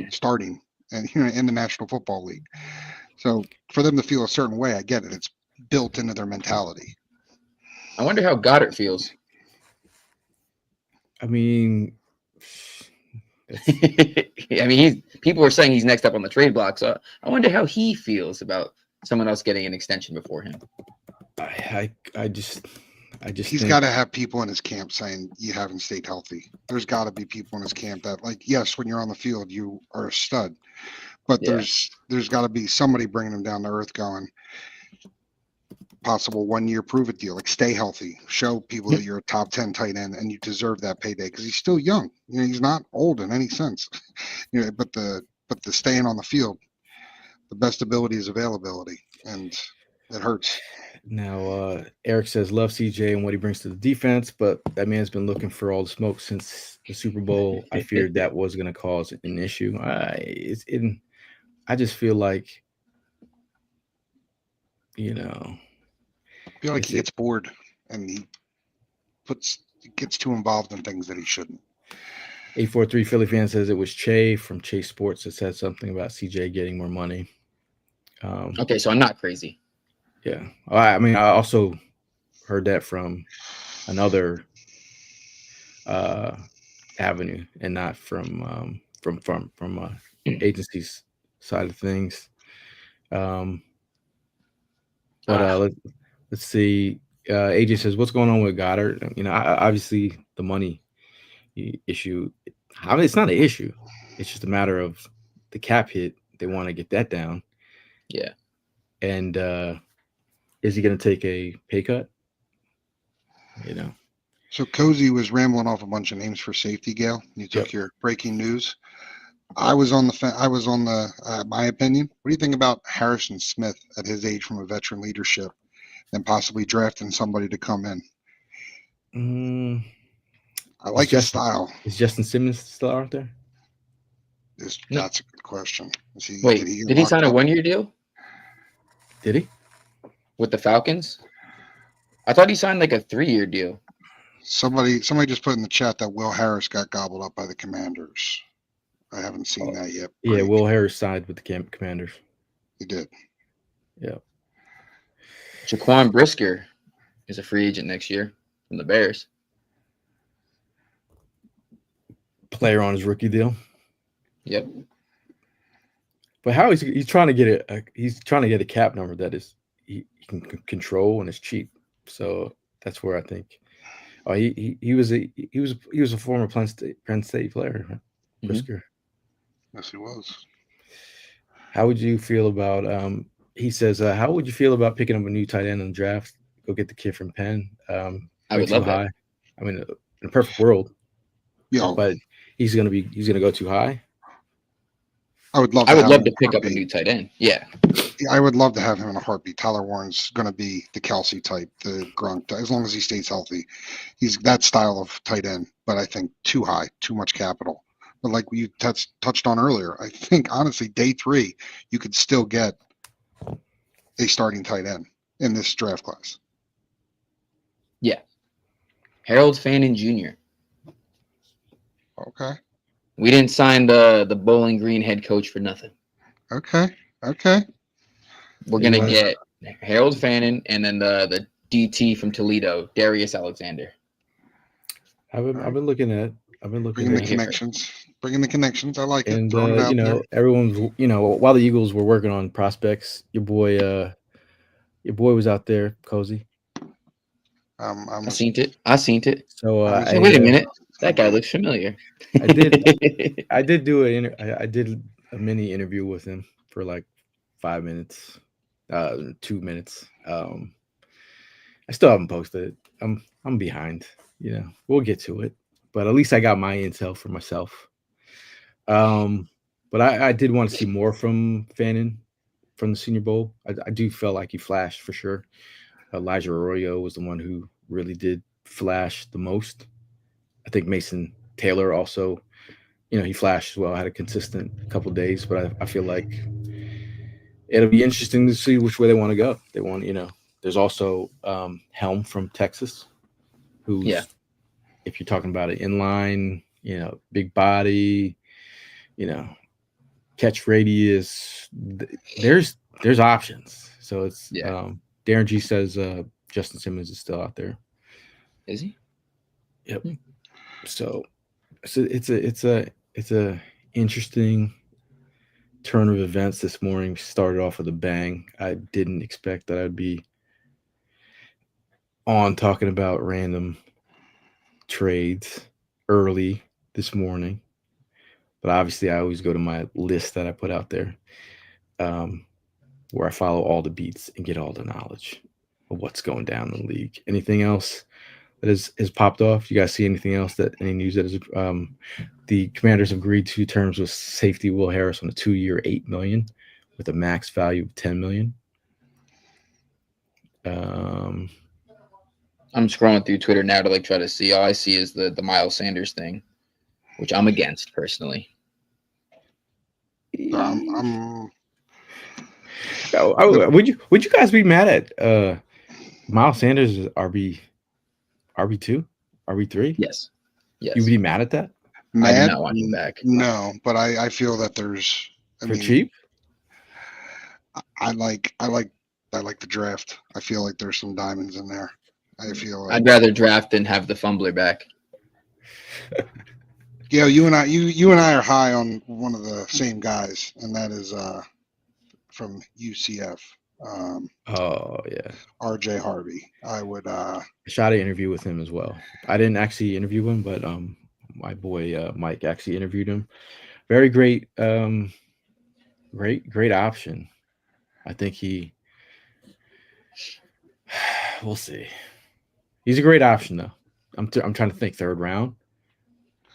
starting and in the National Football League. So for them to feel a certain way, I get it. It's built into their mentality. I wonder how Goddard feels. I mean, people are saying he's next up on the trade block. So I wonder how he feels about someone else getting an extension before him. I just he's got to have people in his camp saying you haven't stayed healthy. There's got to be people in his camp that, like, yes, when you're on the field you are a stud, but there's got to be somebody bringing him down to earth, going, possible 1-year prove it deal, like stay healthy, show people that you're a top 10 tight end and you deserve that payday, because he's still young. He's not old in any sense. But the staying on the field, the best ability is availability, and it hurts. Now, Eric says, love CJ and what he brings to the defense, but that man's been looking for all the smoke since the Super Bowl. I feared that was going to cause an issue. I just feel like, I feel like he gets bored and he gets too involved in things that he shouldn't. 843 Philly fan says it was Che from Chase Sports that said something about CJ getting more money. Okay, so I'm not crazy. Yeah, I mean, I also heard that from another avenue and not from agency's side of things. But let's see. AJ says, "What's going on with Goddard?" Obviously the money issue. I mean, it's not an issue. It's just a matter of the cap hit. They want to get that down. Yeah. And is he going to take a pay cut? So Cozy was rambling off a bunch of names for safety, Gail. You took Yep. your breaking news. I was on my opinion. What do you think about Harrison Smith at his age from a veteran leadership and possibly drafting somebody to come in? I like his style. Is Justin Simmons still out there? That's a good question. Wait, did he sign a 1-year deal? Did he? With the Falcons? I thought he signed like a 3-year deal. Somebody just put in the chat that Will Harris got gobbled up by the Commanders. I haven't seen that yet. Yeah, Will Harris signed with the Commanders. He did. Yeah. Jaquan Brisker is a free agent next year from the Bears. Player on his rookie deal. Yep. But how he's trying to get a cap number that is he can control and is cheap. So that's where I think. Oh, he was a former Penn State player, Brisker. Mm-hmm. Yes, he was. How would you feel about? He says, how would you feel about picking up a new tight end in the draft? Go get the kid from Penn. I would love high. that. I mean, in a perfect world, yeah, but he's gonna go too high. I would love to pick up a new tight end. Yeah. I would love to have him in a heartbeat. Tyler Warren's going to be the Kelsey type, the Gronk, as long as he stays healthy. He's that style of tight end, but I think too high, too much capital. But like you touched on earlier, I think honestly, day 3, you could still get a starting tight end in this draft class. Yeah. Harold Fannin Jr. Okay. We didn't sign the Bowling Green head coach for nothing. Okay. We're gonna get Harold Fannin and then the DT from Toledo, Darius Alexander. I've been looking at bringing the connections. I like it. And everyone's while the Eagles were working on prospects, your boy was out there, Cozy. I seen it. So wait a minute, that guy looks familiar. I did I did a mini interview with him for like 5 minutes, 2 minutes. I still haven't posted it. I'm behind. We'll get to it, but at least I got my intel for myself. But I did want to see more from Fannin from the Senior Bowl. I do feel like he flashed for sure. Elijah Arroyo was the one who really did flash the most. I think Mason Taylor also, he flashed as well. Had a consistent couple days, but I feel like it'll be interesting to see which way they want to go. They want, there's also Helm from Texas, who's, if you're talking about an inline, big body, catch radius, there's options. So it's Darren G says Justin Simmons is still out there. Is he? Yep. So it's a interesting turn of events this morning. Started off with a bang. I didn't expect that I'd be on talking about random trades early this morning, but obviously I always go to my list that I put out there, where I follow all the beats and get all the knowledge of what's going down in the league. Anything else that has popped off? You guys see anything else any news that is the Commanders have agreed to terms with safety Will Harris on a 2-year, $8 million with a max value of $10 million. I'm scrolling through Twitter now to try to see. All I see is the Miles Sanders thing, which I'm against personally. Would you guys be mad at Miles Sanders is RB2, RB3? Yes. You would be mad at that? I do not want him back. No, but I feel that there's cheap. I like the draft. I feel like there's some diamonds in there. I feel like I'd rather draft than have the fumbler back. Yeah, you and I are high on one of the same guys, and that is from UCF. Oh yeah, RJ Harvey. I would. I shot an interview with him as well. I didn't actually interview him, but my boy Mike actually interviewed him. Very great, great option. I think we'll see. He's a great option though. I'm trying to think third round.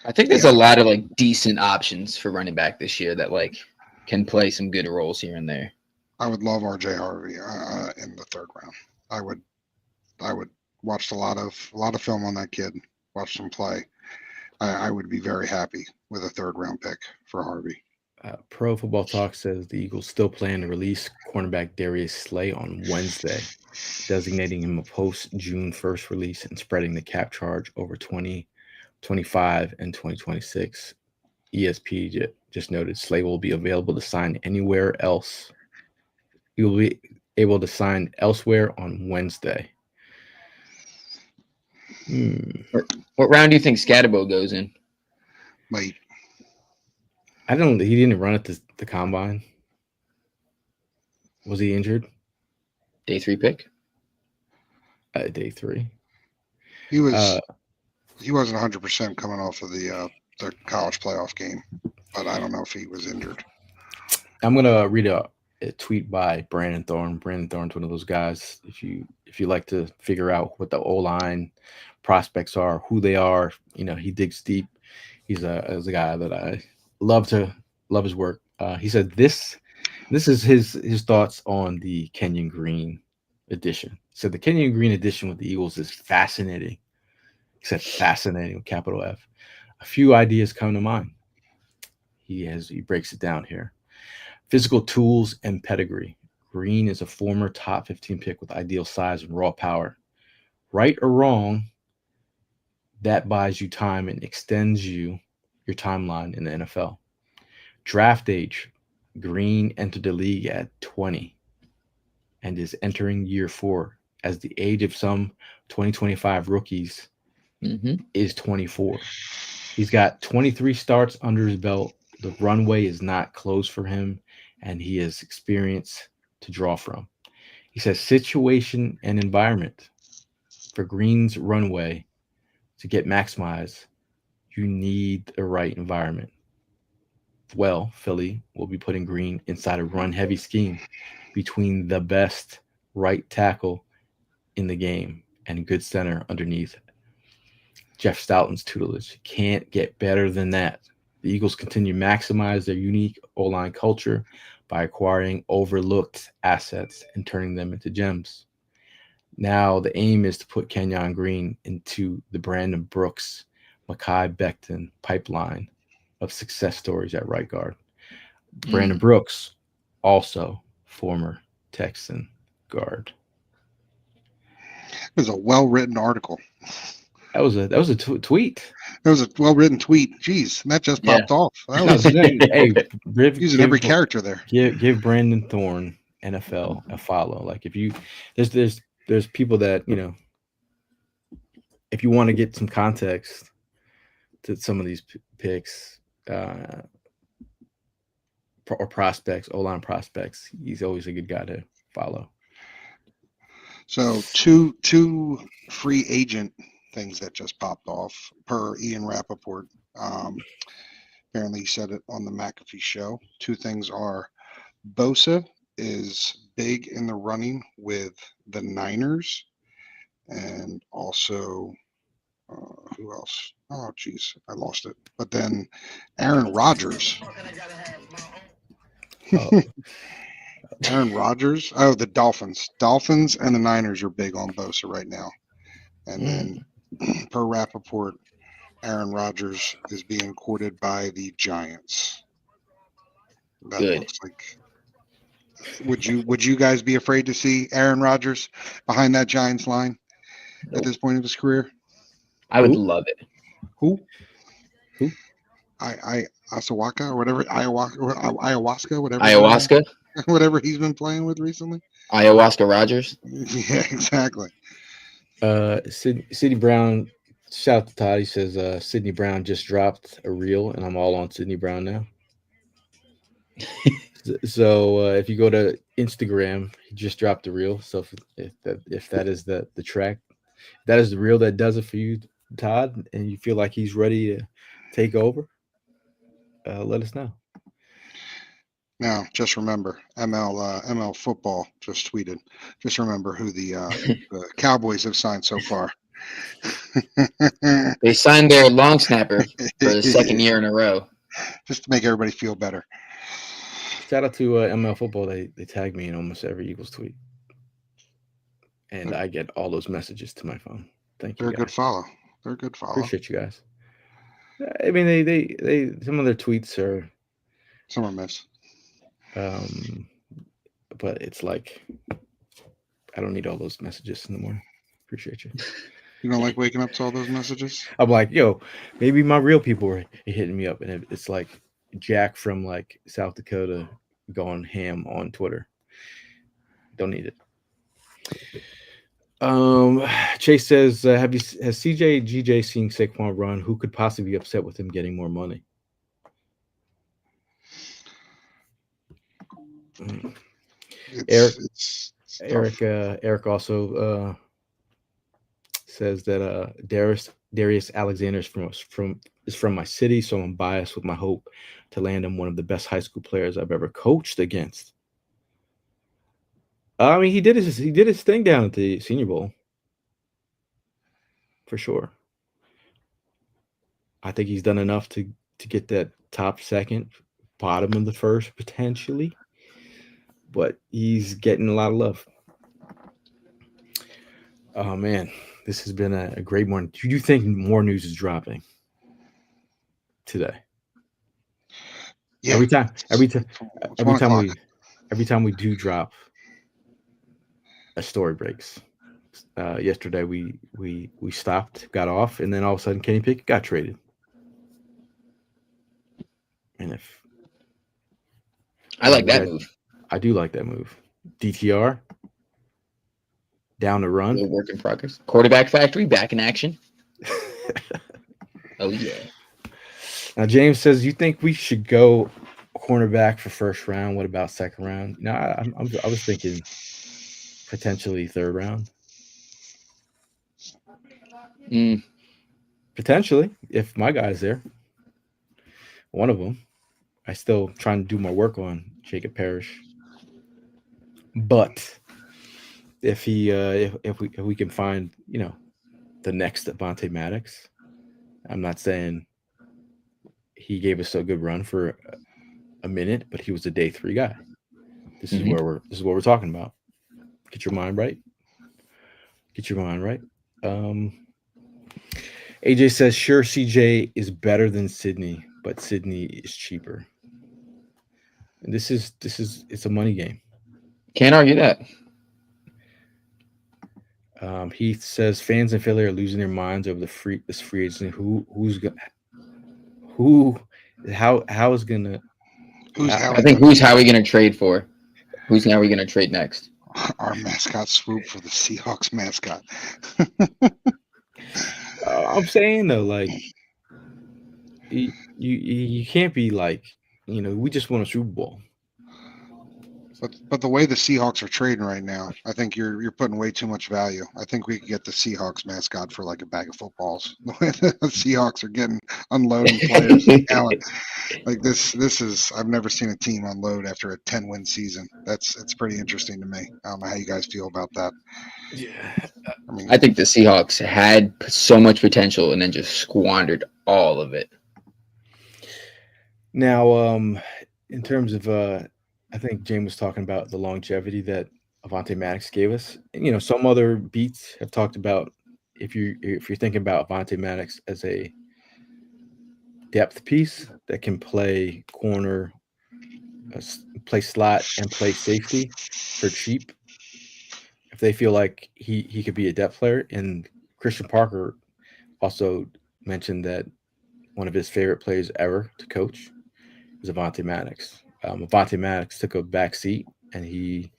I think there's Yeah. a lot of like decent options for running back this year that like can play some good roles here and there. I would love RJ Harvey in the third round. I would watched a lot of film on that kid. Watched him play. I would be very happy with a third round pick for Harvey. Pro Football Talk says the Eagles still plan to release cornerback Darius Slay on Wednesday, designating him a post-June 1st release and spreading the cap charge over 2025 and 2026. ESP just noted Slay will be available to sign anywhere else. He will be able to sign elsewhere on Wednesday. What round do you think Scatterbo goes in? Late. I don't. He didn't run at the combine. Was he injured? Day 3 pick? Day 3. He was. He wasn't 100% coming off of the college playoff game, but I don't know if he was injured. I'm gonna read a tweet by Brandon Thorne. Brandon Thorne's one of those guys. If you like to figure out what the O-line prospects are, who they are, he digs deep. He's a guy that I love his work. He said this is his thoughts on the Kenyon Green edition. He said the Kenyon Green edition with the Eagles is fascinating. He said fascinating with capital F. A few ideas come to mind. He breaks it down here. Physical tools and pedigree. Green is a former top 15 pick with ideal size and raw power. Right or wrong, that buys you time and extends your timeline in the NFL. Draft age. Green entered the league at 20 and is entering year 4 as the age of some 2025 rookies is 24. He's got 23 starts under his belt. The runway is not closed for him, and he has experience to draw from. He says situation and environment. For Green's runway to get maximized, you need the right environment. Well, Philly will be putting Green inside a run-heavy scheme between the best right tackle in the game and good center underneath Jeff Stoughton's tutelage. Can't get better than that. The Eagles continue to maximize their unique O-line culture by acquiring overlooked assets and turning them into gems. Now the aim is to put Kenyon Green into the Brandon Brooks, Mekhi Becton pipeline of success stories at right guard. Brandon Brooks, also former Texan guard. It was a well-written article. That was a tweet. It was a well-written tweet. Jeez, that just popped off. That was using every character there. Give Brandon Thorne NFL a follow. Like if you there's people that if you want to get some context to some of these picks or prospects, O-line prospects, he's always a good guy to follow. So two free agent things that just popped off per Ian Rappaport. Apparently he said it on the McAfee show. Two things are Bosa is big in the running with the Niners, and also who else? Oh, geez, I lost it. But then Aaron Rodgers. Aaron Rodgers. Oh, the Dolphins. Dolphins and the Niners are big on Bosa right now. And then per Rappaport, Aaron Rodgers is being courted by the Giants. That looks like. Would you guys be afraid to see Aaron Rodgers behind that Giants line at this point of his career? I would love it. Who? Asawaka or whatever, ayahuasca, whatever. Ayahuasca? Whatever he's been playing with recently. Ayahuasca Rodgers? Yeah, exactly. Sidney Brown, shout out to Todd. He says Sidney Brown just dropped a reel, and I'm all on Sidney Brown now. So if you go to Instagram. He just dropped the reel. So if that is the track, that is the reel that does it for you, Todd, and you feel like he's ready to take over, let us know. Now, just remember, ML football just tweeted. Just remember who the Cowboys have signed so far. They signed their long snapper for the second year in a row. Just to make everybody feel better. Shout out to ML football. They tag me in almost every Eagles tweet, and I get all those messages to my phone. Thank you. They're a good follow. They're a good follow. Appreciate you guys. I mean, they some of their tweets are some are miss. But it's like I don't need all those messages in the morning. Appreciate you. You don't like waking up to all those messages? I'm like, yo, maybe my real people are hitting me up, and it's like Jack from like South Dakota going ham on Twitter. Don't need it. Chase says, has CJ GJ seen Saquon run? Who could possibly be upset with him getting more money? Eric also says that Darius Alexander is from my city, so I'm biased with my hope to land him one of the best high school players I've ever coached against. I mean, he did his thing down at the Senior Bowl, for sure. I think he's done enough to get that top second, bottom of the first potentially. But he's getting a lot of love. Oh, man. This has been a great morning. Do you think more news is dropping today? Yeah. Every time we do drop, a story breaks. Yesterday we stopped, got off, and then all of a sudden Kenny Pickett got traded. And I like that move. I do like that move. DTR, down the run. Still work in progress. Quarterback factory back in action. Oh yeah. Now James says, you think we should go cornerback for first round? What about second round? No, I was thinking potentially third round. Potentially, if my guy's there. One of them. I still trying to do more work on Jacob Parrish. But if we can find, the next Avonte Maddox, I'm not saying he gave us a good run for a minute, but he was a day 3 guy. This is what we're talking about. Get your mind right. AJ says, sure, CJ is better than Sydney, but Sydney is cheaper. And it's a money game. Can't argue that. Heath says fans in Philly are losing their minds over this free agency. I think who's Howie gonna trade for? Who's Howie gonna trade next? Our mascot Swoop for the Seahawks mascot. I'm saying though, like you can't be like, we just won a Super Bowl. But the way the Seahawks are trading right now, I think you're putting way too much value. I think we could get the Seahawks mascot for like a bag of footballs. The way the Seahawks are getting unloading players and talent. Like this is I've never seen a team unload after a 10-win season. It's pretty interesting to me. I don't know how you guys feel about that. Yeah. I think the Seahawks had so much potential and then just squandered all of it. Now, in terms of I think James was talking about the longevity that Avonte Maddox gave us. Some other beats have talked about if you're thinking about Avonte Maddox as a depth piece that can play corner, play slot, and play safety for cheap. If they feel like he could be a depth player, and Christian Parker also mentioned that one of his favorite players ever to coach is Avonte Maddox. Avonte Maddox took a back seat, and he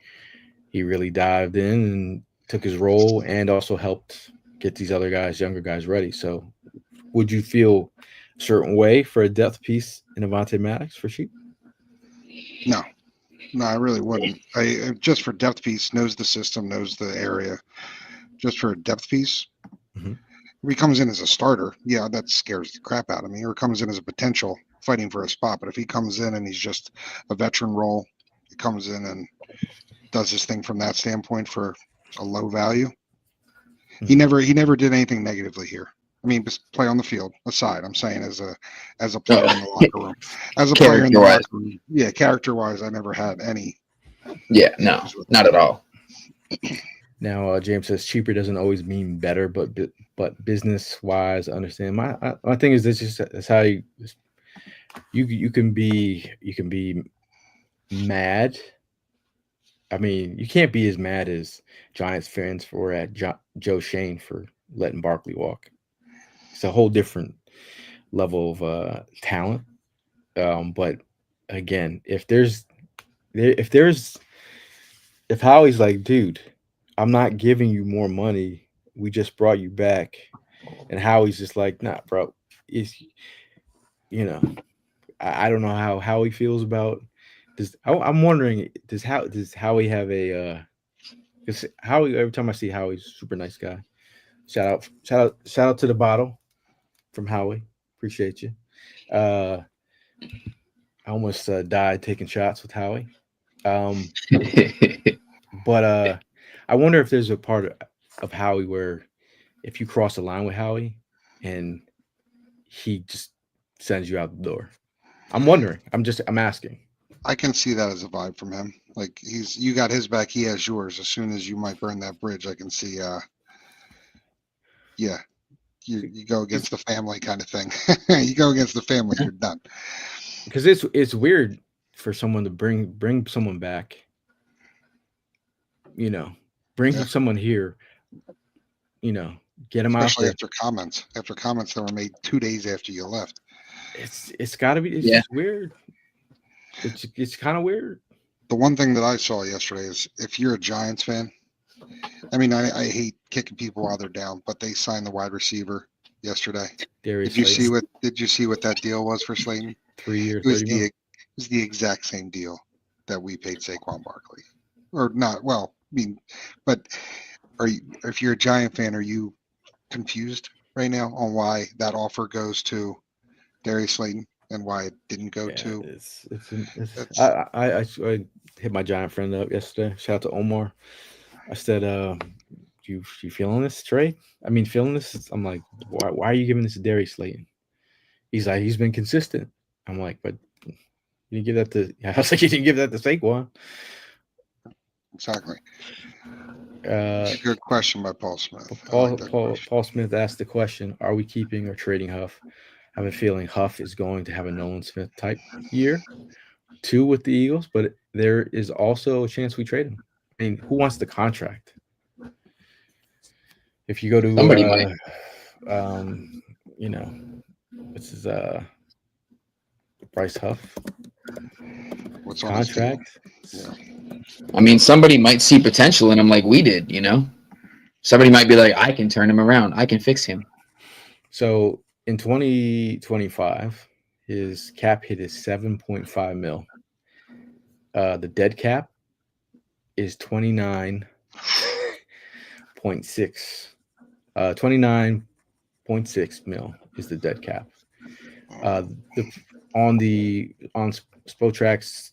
really dived in and took his role and also helped get these other guys, younger guys, ready. So would you feel a certain way for a depth piece in Avonte Maddox for cheap? No, No, I really wouldn't. I just for depth piece, knows the system, knows the area. Just for a depth piece, Mhm. if he comes in as a starter, yeah, that scares the crap out of me. Or comes in as a potential fighting for a spot. But if he comes in and he's just a veteran role, he comes in and does his thing from that standpoint for a low value. He never did anything negatively here. I mean, just play on the field aside. I'm saying as a player in the locker room, as a player in the Character-wise. locker room, yeah, character wise, I never had any. Yeah, no, not at all. Now, James says cheaper doesn't always mean better, but business wise, understand. My thing is that's how you can be mad. I mean, you can't be as mad as Giants fans were at Joe Shane for letting Barkley walk. It's a whole different level of talent. But again, if Howie's like, dude, I'm not giving you more money. We just brought you back, and Howie's just like, nah, bro. It's I don't know how Howie feels about this. I'm wondering, does Howie have a? Because Howie, every time I see Howie, he's a super nice guy. Shout out to the bottle from Howie. Appreciate you. I almost died taking shots with Howie. But I wonder if there's a part of Howie where if you cross the line with Howie and he just sends you out the door. I'm wondering. I'm asking. I can see that as a vibe from him. Like you got his back, he has yours. As soon as you might burn that bridge, I can see. Yeah, you go against the family kind of thing. You go against the family, you're done. Because it's weird for someone to bring someone back. Bring someone here. Get them Especially out there. after comments that were made 2 days after you left. It's got to be. It's just weird. It's kind of weird. The one thing that I saw yesterday is if you're a Giants fan, I mean, I hate kicking people while they're down, but they signed the wide receiver yesterday. Did you see what that deal was for Slayton? 3 years. It was the exact same deal that we paid Saquon Barkley, or not? Well, I mean, but if you're a Giant fan, are you confused right now on why that offer goes to Darius Slayton and why it didn't go to? I hit my Giant friend up yesterday. Shout out to Omar. I said, you feeling this trade? I mean, feeling this? I'm like, why are you giving this to Darius Slayton? He's like, he's been consistent. I'm like, but you didn't give that to. I was like, you didn't give that to Saquon. Exactly. Good question by Paul Smith. Paul Smith asked the question: are we keeping or trading Huff? I have a feeling Huff is going to have a Nolan Smith type year, 2 with the Eagles, but there is also a chance we trade him. I mean, who wants the contract? If you go to somebody might. this is Bryce Huff. What's on contract? Yeah. I mean, somebody might see potential in him like we did, Somebody might be like, I can turn him around. I can fix him. So in 2025, his cap hit is 7.5 mil. The dead cap is 29.6. 29.6 mil is the dead cap. On Spotrax,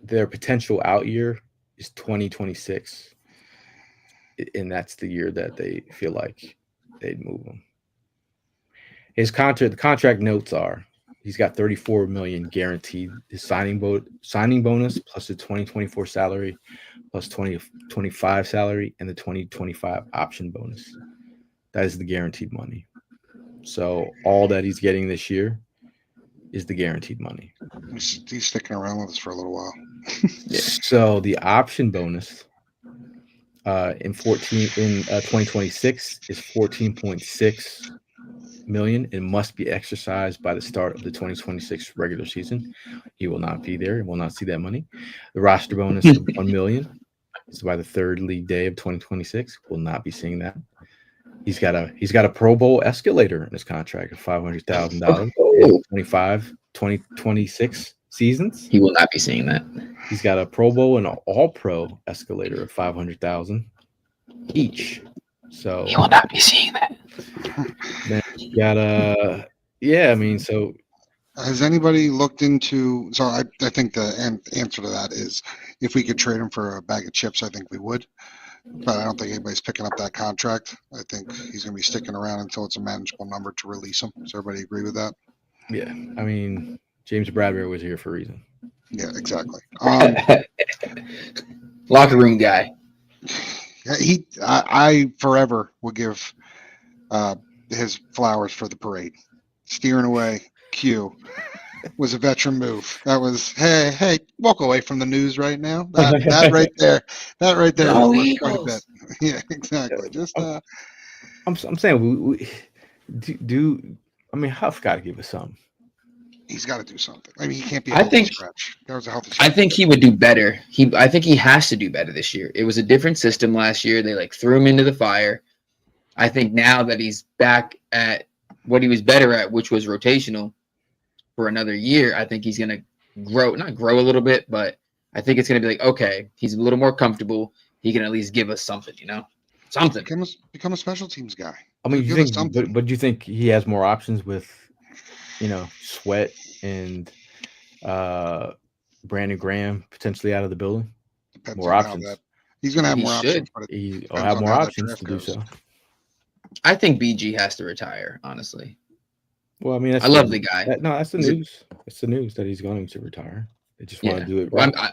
their potential out year is 2026, and that's the year that they feel like they'd move him. The contract notes are: he's got 34 million guaranteed. His signing bonus plus the 2024 salary plus 2025 salary and the 2025 option bonus. That is the guaranteed money. So all that he's getting this year is the guaranteed money. He's sticking around with us for a little while. Yeah. So the option bonus in 2026 is 14.6 million. It must be exercised by the start of the 2026 regular season. He will not be there. He will not see that money. The roster bonus of 1 million is by the third league day of 2026. Will not be seeing that. He's got a Pro Bowl escalator in his contract of $500,000 in 2026 seasons. He will not be seeing that. He's got a Pro Bowl and an All Pro escalator of $500,000 each. So He will not be seeing that. then you got yeah. I mean, so Has anybody looked into? So I think the answer to that is if we could trade him for a bag of chips, I think we would. But I don't think anybody's picking up that contract. I think he's going to be sticking around until it's a manageable number to release him. Does everybody agree with that? yeah. I mean, James Bradbury was here for a reason. Yeah, exactly. Locker room guy. I forever will give his flowers for the parade. Steering away, Q was a veteran move. That was hey, walk away from the news right now. That right there, Go was worth Eagles. quite a bit. Yeah, exactly. Just I'm saying we do. I mean, Huff got to give us some. he's got to do something. I mean, he can't be. I think- scratch. That was a healthy. I Scratch. think he would do better. I think he has to do better this year. It was a different system last year. They threw him into the fire. I think now that he's back at what he was better at, which was rotational, for another year, I think he's gonna not grow a little bit, but I think it's gonna be like, okay, he's a little more comfortable. He can at least give us something, something. Become a special teams guy. I mean, you Give us think, something. but you think he has more options with, Sweat and Brandon Graham potentially out of the building? Depends More on how options. he's going to have He more should. options, but He'll Depends have on more how that options draft to do goes. so. I think BG has to retire, honestly. Well, I mean, that's I love the guy. That's the He's a- news. It's the news that he's going to retire. They just want Yeah. to do it Well, right.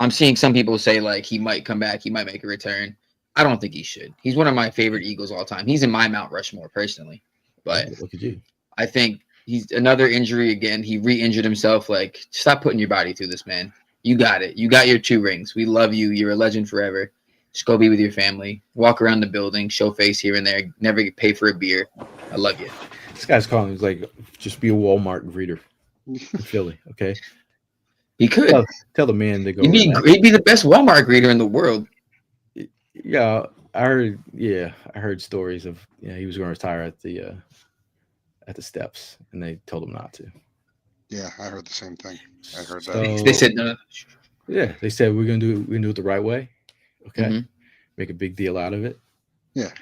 I'm seeing some people say he might come back, he might make a return. I don't think he should. He's one of my favorite Eagles all time. He's in my Mount Rushmore personally, but Look at you. I think he's another injury again. He re-injured himself. Stop putting your body through this, man. You got it. You got your 2 rings. We love you. You're a legend forever. Just go be with your family. Walk around the building. Show face here and there. Never get paid for a beer. I love you. This guy's calling. He's like, just be a Walmart greeter in Philly. Okay. He could. Tell the man to go. He'd be the best Walmart greeter in the world. Yeah, I heard stories of he was going to retire at the steps, and they told him not to. Yeah, I heard the same thing. I heard So, that. They said no. Yeah, they said we're gonna do it the right way. Okay, Mhm. Make a big deal out of it. Yeah.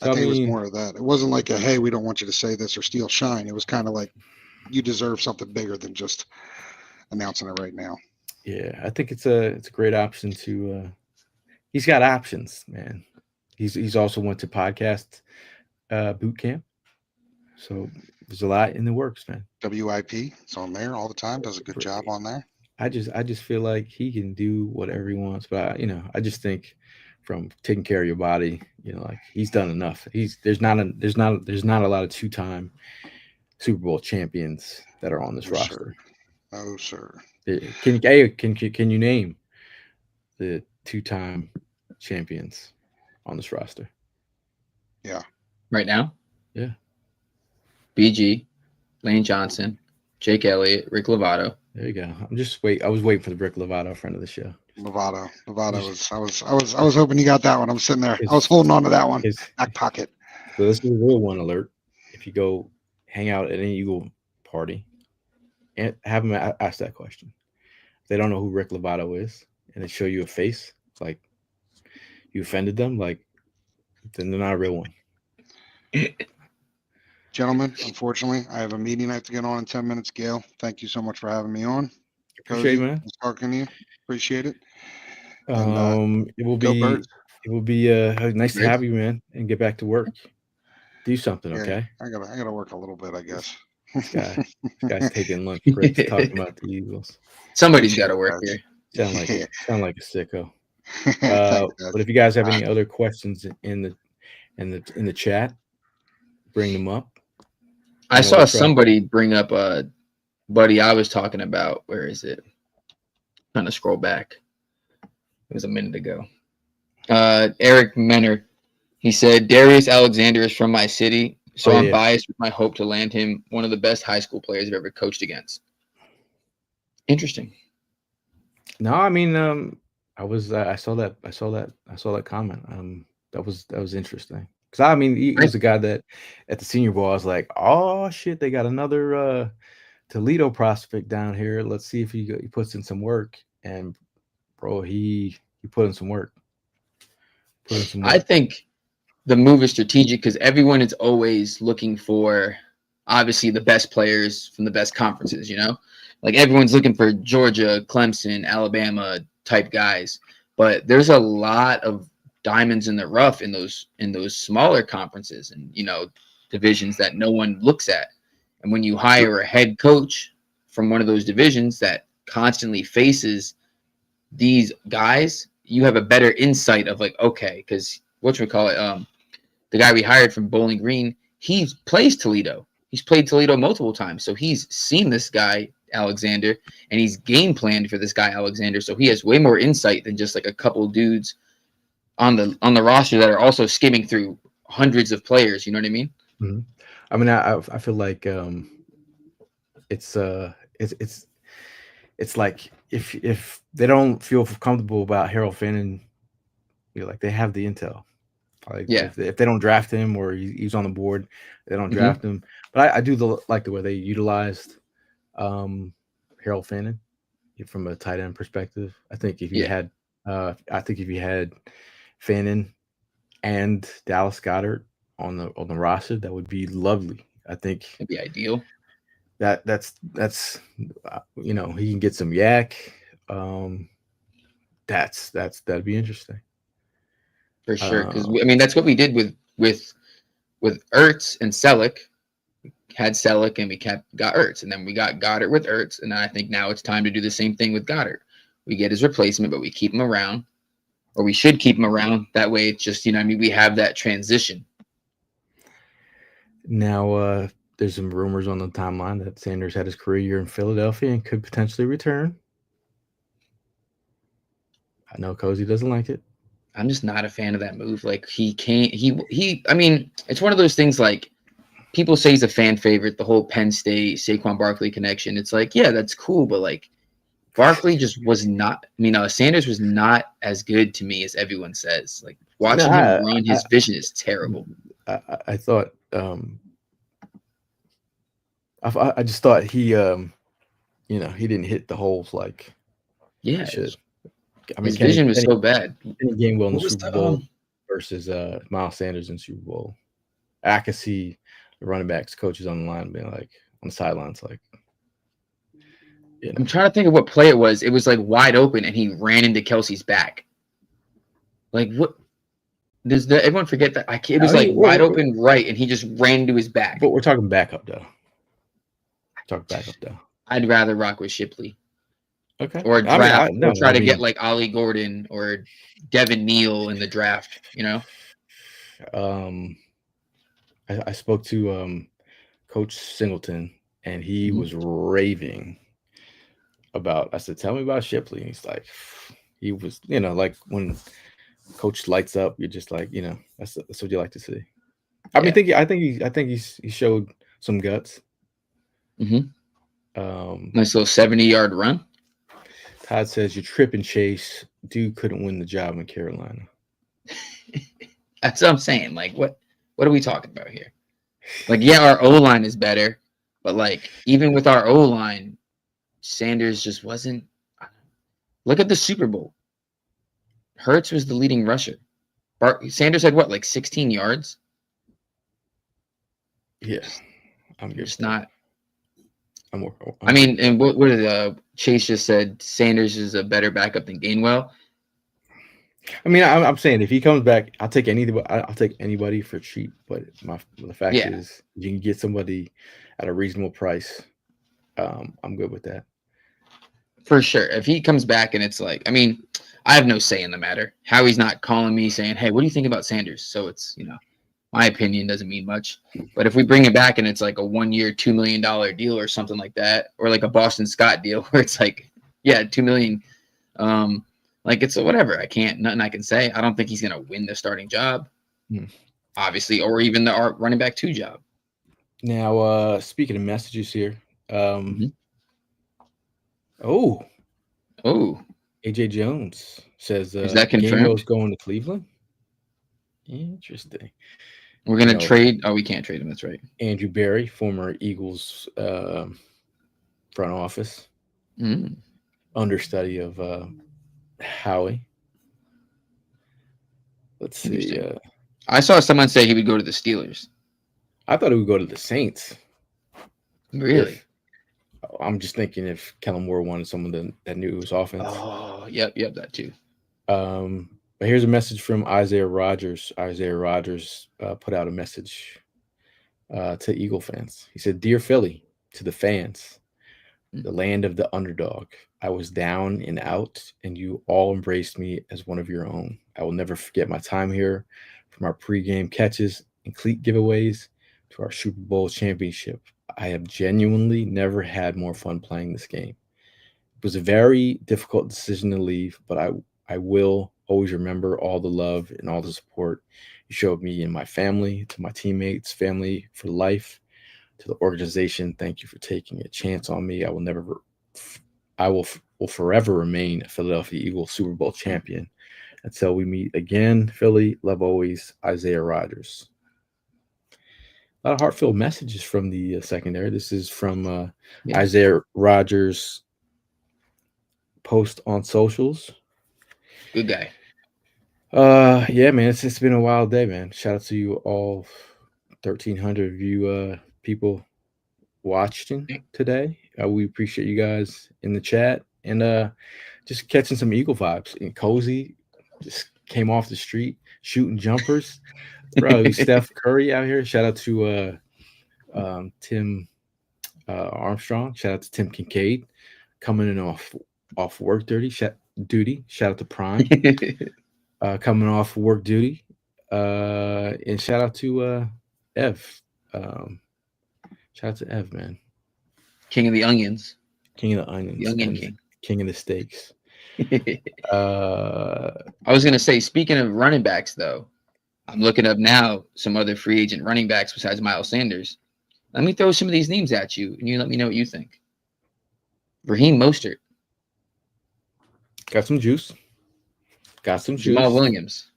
So, I think it was more of that. It wasn't like hey, we don't want you to say this or steal shine. It was kind of like you deserve something bigger than just announcing it right now. Yeah, I think it's a great option to. He's got options, man. He's also went to podcast boot camp, so there's a lot in the works, man. WIP, it's on there all the time. Does a good job on there. I just feel like he can do whatever he wants, but I just think from taking care of your body, he's done enough. There's not a lot of 2-time Super Bowl champions that are on this roster. Oh, sir. Can you name the 2-time champions on this roster? Yeah. Right now? Yeah. BG, Lane Johnson, Jake Elliott, Rick Lovato. There you go. I was waiting for the Rick Lovato, friend of the show. Lovato was. I was hoping you got that one. I'm sitting there. I was holding on to that one. Back pocket. So this is a real one alert. If you go hang out at any Eagle party and have them ask that question, if they don't know who Rick Lovato is, and they show you a face, it's like you offended them, then they're not a real one. Gentlemen, unfortunately, I have a meeting I have to get on in 10 minutes. Gail, thank you so much for having me on. Appreciate it, man. Nice talking to you. Appreciate it. It will go be Birds. it will be nice to have you, man, and get back to work. Do something, Yeah, okay? I gotta work a little bit, I guess. This guy's taking lunch breaks talking about the Eagles. Somebody's got to work here. Sound like a sicko. Thanks, guys. But if you guys have any other questions in the chat, bring them up. I saw somebody bring up a buddy I was talking about. Where is it? Trying to scroll back. It was a minute ago. Eric Menner. He said, Darius Alexander is from my city, so I'm biased with my hope to land him one of the best high school players I've ever coached against. Interesting. No, I mean, I saw that comment. That was interesting. Because I mean, he was a guy that at the Senior Bowl, I was like, oh shit, they got another Toledo prospect down here. Let's see if he puts in some work. And bro, he put in some work. Put in some I work. think the move is strategic because everyone is always looking for obviously the best players from the best conferences, you know? Like everyone's looking for Georgia, Clemson, Alabama type guys. But there's a lot of diamonds in the rough in those smaller conferences and divisions that no one looks at. And when you hire a head coach from one of those divisions that constantly faces these guys, you have a better insight of like, okay, because the guy we hired from Bowling Green, he plays Toledo. He's played Toledo multiple times, so he's seen this guy Alexander, and he's game planned for this guy Alexander. So he has way more insight than just like a couple dudes on the roster that are also skimming through hundreds of players. You know what I mean? Mhm. I mean, I feel like it's it's like if they don't feel comfortable about Harold Fannin, like they have the intel. Like Yeah. if they don't draft him or he's on the board, they don't Mhm. draft him. But I do like the way they utilized Harold Fannin from a tight end perspective. I think if you Yeah. had Fannin and Dallas Goedert on the roster, that would be lovely. I think It'd be ideal. that's he can get some yak. That'd be interesting. For sure, because I mean that's what we did with Ertz and Selleck. Had Selleck and we got Ertz, and then we got Goddard with Ertz, and I think now it's time to do the same thing with Goddard. We get his replacement, but we keep him around, or we should keep him around. That way, it's just we have that transition. Now, there's some rumors on the timeline that Sanders had his career year in Philadelphia and could potentially return. I know Cozy doesn't like it. I'm just not a fan of that move. Like he can't. I mean, it's one of those things. Like people say he's a fan favorite. The whole Penn State Saquon Barkley connection. It's like, yeah, that's cool, but like Barkley just was not. I mean, Sanders was not as good to me as everyone says. Like watching him run, his vision is terrible. I thought. I just thought he didn't hit the holes like yeah. he should. I mean, his vision was so bad. Any game well in the Super Bowl versus Miles Sanders in Super Bowl. I could see the running backs, coaches on the line being like on the sidelines, like. I'm trying to think of what play it was. It was like wide open, and he ran into Kelsey's back. Like what? Does everyone forget that? It was wide open right, and he just ran into his back. But we're talking backup though. I'd rather rock with Shipley. Okay. Or draft, try to get like Ollie Gordon or Devin Neal in the draft. I spoke to Coach Singleton, and he was raving about. I said, "Tell me about Shipley." And he's like, he was, like when Coach lights up, you're just like, that's what you like to see. I think he showed some guts. Mm-hmm. Nice little 70-yard run. Todd says you trip and chase. Dude couldn't win the job in Carolina. That's what I'm saying. Like, what are we talking about here? Like, yeah, our O-line is better, but like, even with our O-line, Sanders just wasn't. Look at the Super Bowl. Hurts was the leading rusher. Sanders had what, like 16 yards? Yeah, I'm just not. I mean, and what did Chase just said? Sanders is a better backup than Gainwell. I mean, I'm saying if he comes back, I'll take anybody for cheap. But the fact is, you can get somebody at a reasonable price. I'm good with that. For sure. If he comes back and it's like, I mean, I have no say in the matter. Howie's not calling me saying, "Hey, what do you think about Sanders?" So it's my opinion doesn't mean much. But if we bring it back and it's like a 1-year, $2 million deal or something like that, or like a Boston Scott deal where it's like, yeah, $2 million. Like it's whatever. Nothing I can say. I don't think he's gonna win the starting job, obviously, or even the running back 2 job. Now, speaking of messages here, AJ Jones says, is that confirmed? Gainwell's going to Cleveland. Interesting. We're gonna trade. Oh, we can't trade him. That's right. Andrew Berry, former Eagles front office, understudy of Howie. Let's see. Interesting. I saw someone say he would go to the Steelers. I thought he would go to the Saints. Really? I'm just thinking if Kellen Moore wanted someone that knew his offense. Oh, yep, that too. But here's a message from Isaiah Rogers. Isaiah Rogers put out a message to Eagle fans. He said, "Dear Philly, to the fans, the land of the underdog. I was down and out, and you all embraced me as one of your own. I will never forget my time here, from our pregame catches and cleat giveaways to our Super Bowl championship. I have genuinely never had more fun playing this game. It was a very difficult decision to leave, but I will always remember all the love and all the support you showed me and my family, to my teammates, family for life, to the organization. Thank you for taking a chance on me. I will forever remain a Philadelphia Eagles Super Bowl champion. Until we meet again, Philly, love always, Isaiah Rogers." A lot of heartfelt messages from the secondary. This is from Isaiah Rogers' post on socials. Good guy. Yeah, man, it's been a wild day, man. Shout out to you all, 1,300 of you people watching today. We appreciate you guys in the chat and just catching some Eagle vibes. And Cozy just came off the street shooting jumpers. Bro, Steph Curry out here. Shout out to Tim Armstrong. Shout out to Tim Kincaid coming in off work duty. Shout out to Prime coming off work duty. And shout out to Ev. Shout out to Ev, man. King of the onions. King of the onions. The onion king. King of the steaks. I was gonna say, speaking of running backs, though, I'm looking up now some other free agent running backs besides Miles Sanders. Let me throw some of these names at you, and you let me know what you think. Raheem Mostert. Got some juice. Jamal Williams.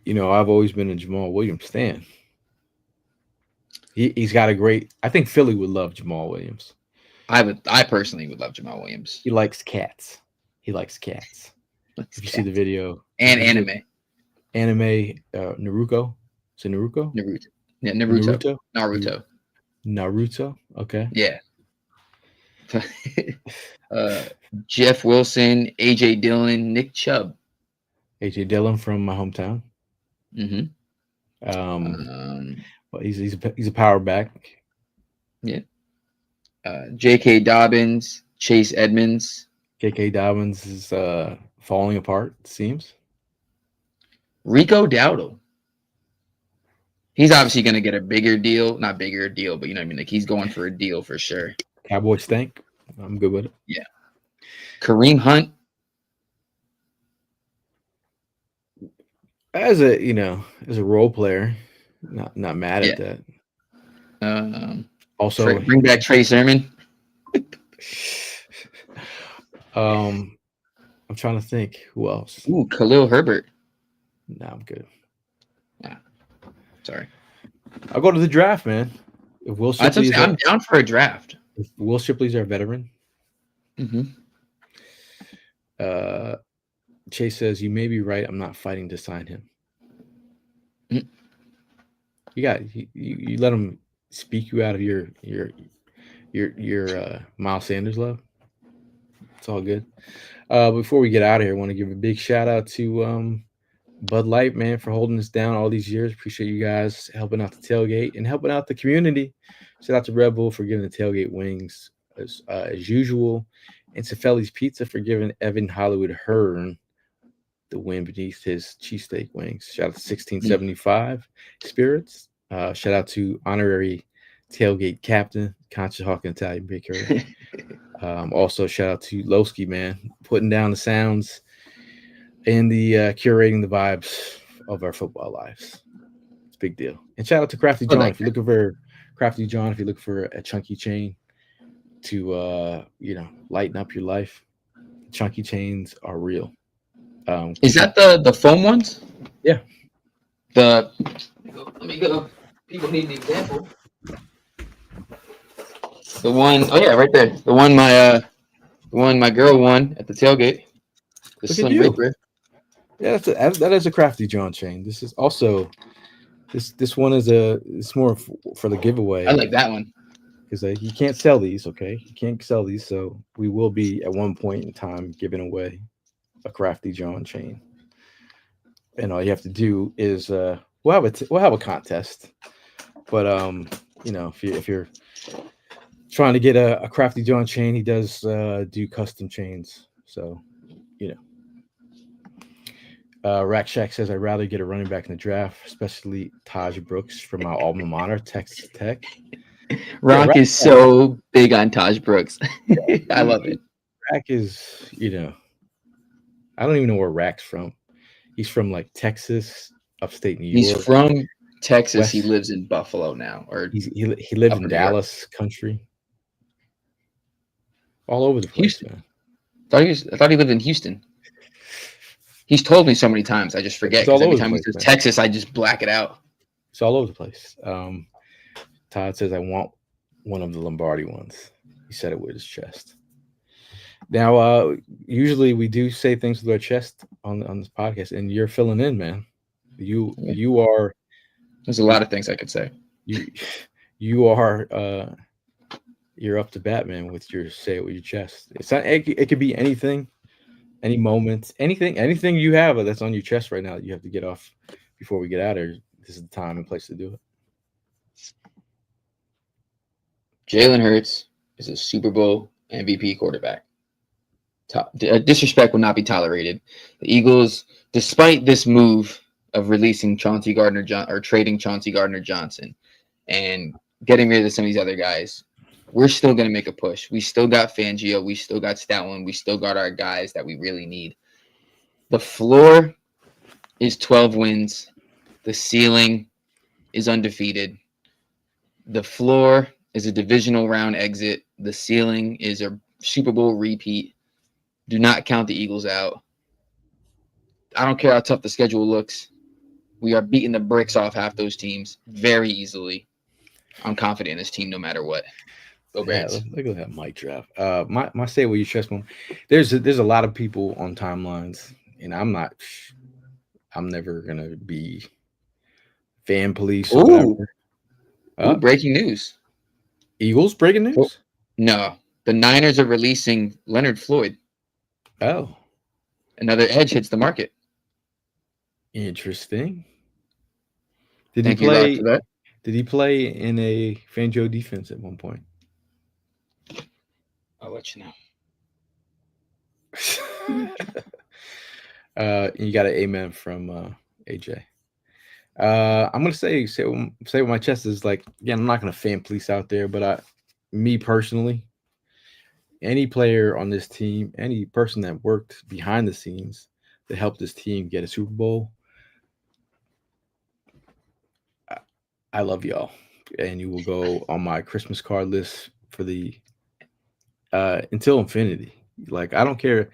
You know, I've always been a Jamal Williams fan. He's got a great. I think Philly would love Jamal Williams. I personally would love Jamal Williams. He likes cats. If you see the video. And anime. Naruto. Is it Naruto? Naruto. Yeah, Naruto. Naruto. Okay. Yeah. Jeff Wilson, AJ Dillon, Nick Chubb. AJ Dillon from my hometown. Mm-hmm. Well, he's a power back. Yeah. J.K. Dobbins, Chase Edmonds. J.K. Dobbins is falling apart, it seems. Rico Dowdle. He's obviously going to get a bigger deal. Not bigger deal, but you know what I mean? Like, he's going for a deal for sure. Cowboys stink. I'm good with it. Yeah. Kareem Hunt. As a role player, not mad at that. Also, bring back Trey Sermon. I'm trying to think who else. Ooh, Khalil Herbert. No, I'm good. Yeah. Sorry. I'll go to the draft, man. If Will Shipley I'm down for a draft. If Will Shipley's our veteran. Mm-hmm. Chase says, "You may be right. I'm not fighting to sign him." Mm-hmm. You let him speak you out of your Miles Sanders love. It's all good. Before we get out of here, I want to give a big shout out to Bud Light, man, for holding us down all these years. Appreciate you guys helping out the tailgate and helping out the community. Shout out to Red Bull for giving the tailgate wings as usual, and Cifelli's Pizza for giving Evan Hollywood Hearn the win beneath his cheesesteak wings. Shout out to 1675 Spirits. Shout out to honorary tailgate captain, Concha Hawk and Italian Bakery. Also, shout out to Lowski, man, putting down the sounds and the curating the vibes of our football lives. It's a big deal. And shout out to Crafty Jawn. If you're looking for Crafty Jawn, if you're looking for a chunky chain to lighten up your life, chunky chains are real. Is that the foam ones? Yeah. Let me go. People need an example. The one, right there. The one my girl won at the tailgate. The Look at Slim you. Reaper. Yeah, that is a crafty Jawn chain. This is also this one is it's more for the giveaway. I like that one. Because you can't sell these, okay? You can't sell these, so we will be at one point in time giving away a crafty Jawn chain. And all you have to do is we'll have a contest, but if you're trying to get a crafty Jawn chain, he does do custom chains, so Rack Shack says I'd rather get a running back in the draft, especially Taj Brooks from my alma mater, Texas Tech. Rock is so big on Taj Brooks. I love it. Rack is, I don't even know where Rack's from. He's from like Texas, upstate New York. He's from Texas. West. He lives in Buffalo now, or he lived in Dallas country. All over the place, Houston. man. I thought he lived in Houston. He's told me so many times, I just forget. Because every time he says Texas, I just black it out. It's all over the place. Todd says I want one of the Lombardi ones. He said it with his chest. Now, usually we do say things with our chest on this podcast, and you're filling in, man. You are. There's a lot of things I could say. You are. You're up to bat, man. With your say it with your chest. It's not. It could be anything, any moment, anything you have that's on your chest right now that you have to get off before we get out of here. This is the time and place to do it. Jalen Hurts is a Super Bowl MVP quarterback. Disrespect will not be tolerated. The Eagles, despite this move of releasing Chauncey Gardner-Johnson or trading Chauncey Gardner-Johnson and getting rid of some of these other guys, we're still going to make a push. We still got Fangio. We still got Stoutland. We still got our guys that we really need. The floor is 12 wins. The ceiling is undefeated. The floor is a divisional round exit. The ceiling is a Super Bowl repeat. Do not count the Eagles out. I don't care how tough the schedule looks. We are beating the bricks off half those teams very easily. I'm confident in this team no matter what. Go Bears. Yeah, look at that mic drop. My say what you trust me. There's a lot of people on timelines, and I'm never gonna be fan police or whatever. Ooh, breaking news. Eagles breaking news? Oh, no. The Niners are releasing Leonard Floyd. Oh. Another edge hits the market. Interesting. Did he play in a Fangio defense at one point? I'll let you know. You got an amen from AJ. I'm gonna say what my chest is like. Again, I'm not gonna fan police out there, but me personally, any player on this team, any person that worked behind the scenes that helped this team get a Super Bowl, I love y'all, and you will go on my Christmas card list for the until infinity. Like, I don't care.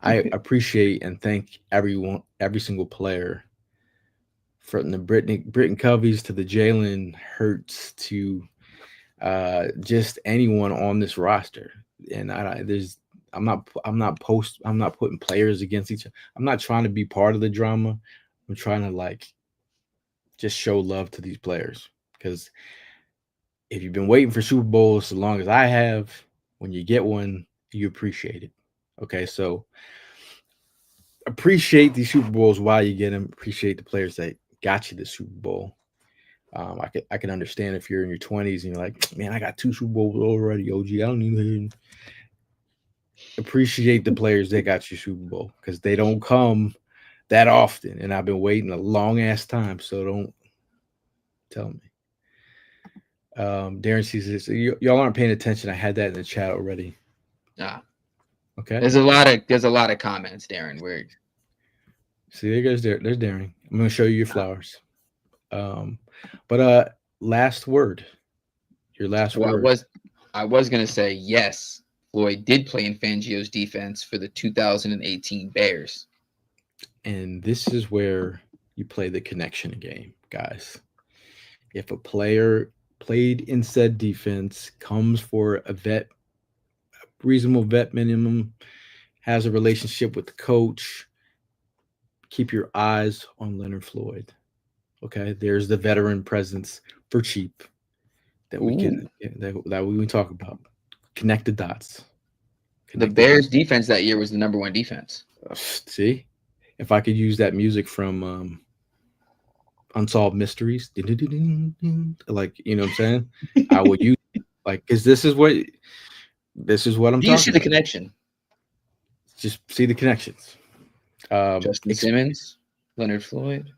I appreciate and thank everyone, every single player, from the Britton Coveys to the Jalen Hurts to just anyone on this roster. And I'm not putting players against each other. I'm not trying to be part of the drama. I'm trying to just show love to these players, because if you've been waiting for Super Bowls as long as I have, when you get one, you appreciate it. Okay, so appreciate these Super Bowls while you get them. Appreciate the players that got you the Super Bowl. I can understand if you're in your 20s and you're like, man, I got 2 Super Bowls already, OG. I don't even appreciate the players that got you Super Bowl, because they don't come that often, and I've been waiting a long ass time. So don't tell me. Darren sees this. Y'all aren't paying attention. I had that in the chat already. Okay. There's a lot of comments, Darren. Weird. See, there's Darren. I'm gonna show you your flowers. But last word. Your last word. I was gonna say yes. Floyd did play in Fangio's defense for the 2018 Bears. And this is where you play the connection game, guys. If a player played in said defense, comes for a reasonable vet minimum, has a relationship with the coach. Keep your eyes on Leonard Floyd. Okay, there's the veteran presence for cheap that we Ooh. can that we talk about. Connect the dots. The Connect Bears' defense that year was the number 1 defense. See, if I could use that music from Unsolved Mysteries, like you know what I'm saying, I would use like because this is what I'm Do you see talking the about. connection? Just see the connections. Justin Simmons, Leonard Floyd.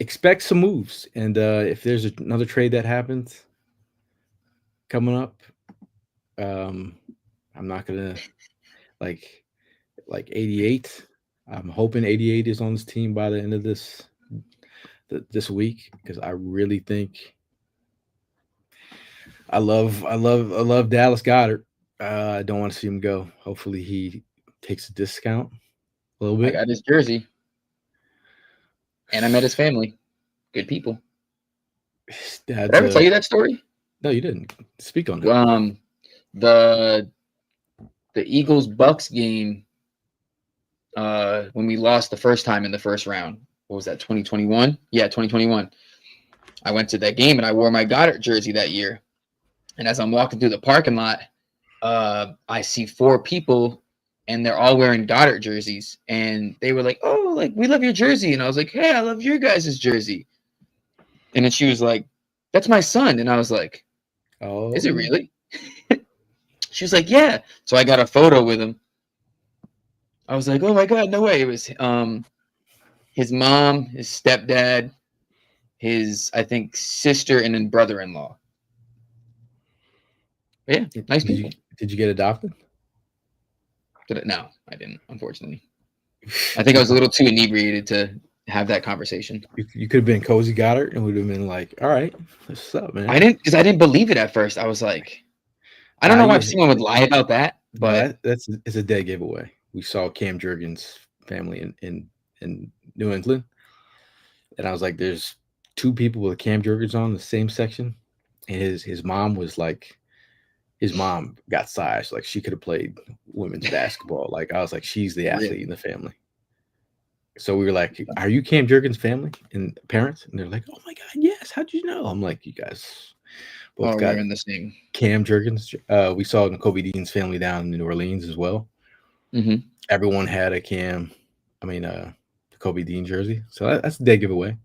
Expect some moves, and if there's another trade that happens coming up, I'm not gonna like 88. I'm hoping 88 is on this team by the end of this week because I really think I love Dallas Goedert. I don't want to see him go. Hopefully he takes a discount a little I bit. got his jersey. And I met his family. Good people. Did I ever tell you that story? No, you didn't. Speak on it. The Eagles Bucks game when we lost the first time in the first round. What was that? 2021? Yeah, 2021. I went to that game and I wore my Goddard jersey that year. And as I'm walking through the parking lot, I see 4 people and they're all wearing Goddard jerseys. And they were like, "Oh, like we love your jersey." And I was like, "Hey, I love your guys' jersey." And then she was like, "That's my son." And I was like, "Oh, is it really?" She was like, "Yeah." So I got a photo with him. I was like, "Oh my God, no way." It was his mom, his stepdad, his, I think, sister, and then brother-in-law. Yeah, nice people. Did you get adopted? No, I didn't, unfortunately. I think I was a little too inebriated to have that conversation. You could have been Cozy Goddard and would have been like, "All right, what's up, man?" I didn't believe it at first. I was like, I don't know why someone would lie about that, but it's a dead giveaway. We saw Cam Jurgens' family in New England, and I was like, "There's 2 people with Cam Jurgens on the same section," and his mom was like, his mom got sized, like she could have played women's basketball. Like I was like, she's the athlete in the family. So we were like, "Are you Cam Jurgens' family and parents?" And they're like, "Oh my God, yes. How'd you know?" I'm like, "You guys both got we're in the same. Cam Jurgens." We saw Kobe Dean's family down in New Orleans as well. Mm-hmm. Everyone had a Kobe Dean jersey. So that's a dead giveaway.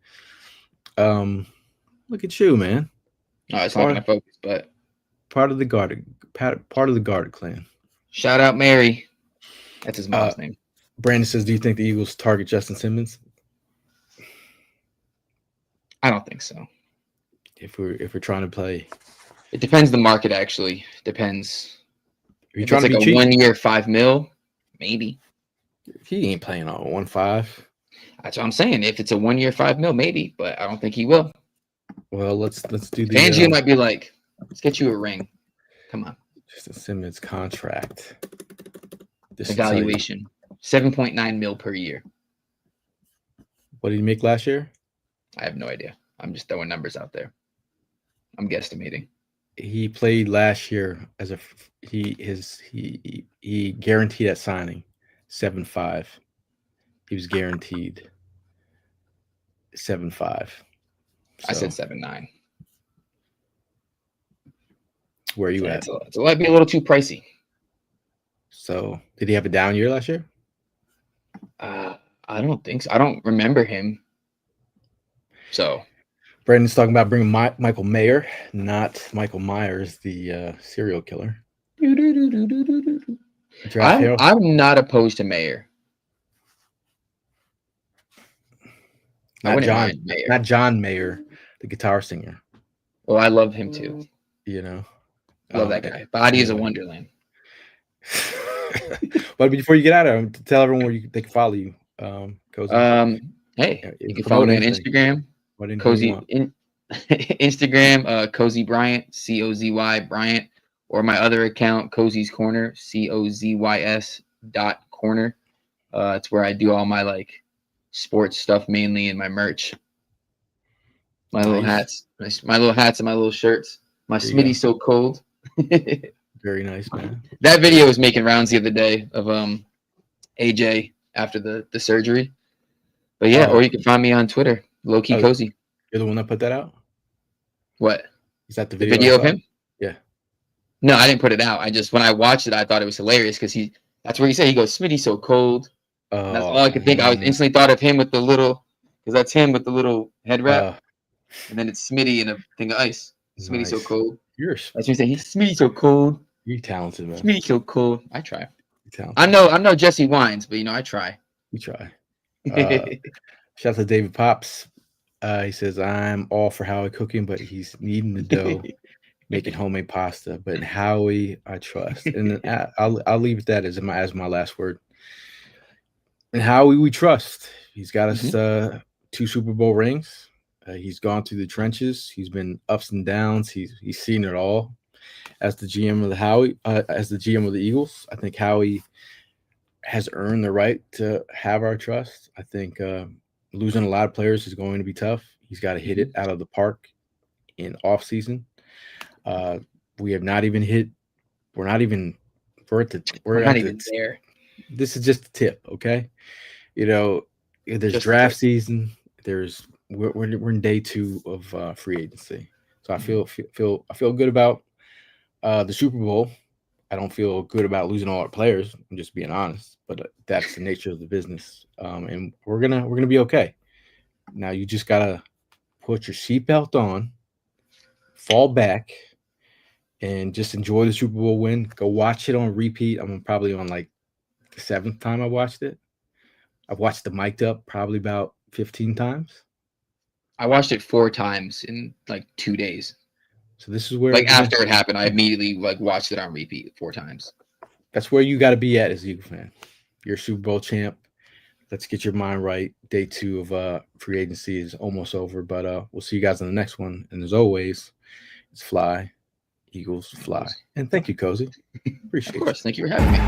Look at you, man. Oh, it's not gonna focus, but part of the Goddard clan. Shout out Mary. That's his mom's name. Brandon says, "Do you think the Eagles target Justin Simmons?" I don't think so. If we're trying to play, it depends. The market actually depends. Are you trying to be cheap? 1 year, $5 million, maybe. He ain't playing on 1.5. That's what I'm saying. If it's a 1 year, $5 million, maybe, but I don't think he will. Well, let's do the. Fangio might be like, "Let's get you a ring." Come on. Justin Simmons contract. Evaluation. 7.9 million per year. What did he make last year? I have no idea. I'm just throwing numbers out there. I'm guesstimating. He played last year as he guaranteed at signing 7.5. He was guaranteed 7.5. So, I said 7.9. Where are you at? So it might be a little too pricey. So did he have a down year last year? I don't think so. I don't remember him. So Brandon's talking about bringing Michael Mayer, not Michael Myers, the serial killer. I'm not opposed to Mayer. Not John Mayer, the guitar singer. Well, I love him too. You know, love that guy. Body is a wonderland. But before you get out of it, tell everyone where they can follow you. Cozy. Hey, you can follow me on Instagram. Cozy Instagram, Cozy Bryant, COZY Bryant, or my other account, Cozy's Corner, COZYS.corner. It's where I do all my like sports stuff mainly, and my merch. My little hats, my little hats and my little shirts. My Smitty's so cold. Very nice, man. That video was making rounds the other day of AJ after the surgery. But yeah, Oh. or you can find me on Twitter, low key Oh. cozy. You're the one that put that out? What? Is that the The video? video I of saw? him? Yeah. No, I didn't put it out. I just when I watched it, I thought it was hilarious because that's where he said he goes, Smitty's so cold. And that's all I could think. I was instantly thought of him with the little, because that's him with the little head wrap, and then it's Smitty in a thing of ice. Smitty's so nice. cold. That's what he said. He's Smitty's so cold. You're talented, man. Smitty's so cold. I try. You're talented. I'm no Jesse Wines, but I try. You try. Shout out to David Pops. He says, I'm all for Howie cooking, but he's kneading the dough, making homemade pasta. But in Howie, I trust. And then I'll leave it that as my last word. And Howie, we trust. He's got us 2 Super Bowl rings. He's gone through the trenches. He's been ups and downs. He's seen it all. As the GM of as the GM of the Eagles, I think Howie has earned the right to have our trust. I think losing a lot of players is going to be tough. He's got to hit it out of the park in off season. We have not even hit. We're not even there. This is just a tip, okay? There's just draft season. We're in day 2 of free agency, so I feel good about the Super Bowl. I don't feel good about losing all our players. I'm just being honest, but that's the nature of the business, and we're gonna be okay. Now you just gotta put your seatbelt on, fall back, and just enjoy the Super Bowl win. Go watch it on repeat. I'm probably on like the 7th time I watched it. I've watched the mic'd up probably about 15 times. I watched it 4 times in like 2 days. So this is where after it happened, I immediately watched it on repeat 4 times. That's where you got to be at as a Eagle fan. You're a Super Bowl champ. Let's get your mind right. Day 2 of free agency is almost over, but we'll see you guys in the next one. And as always, it's fly, Eagles fly. And thank you, Cozy. Appreciate it. Of course. Thank you for having me.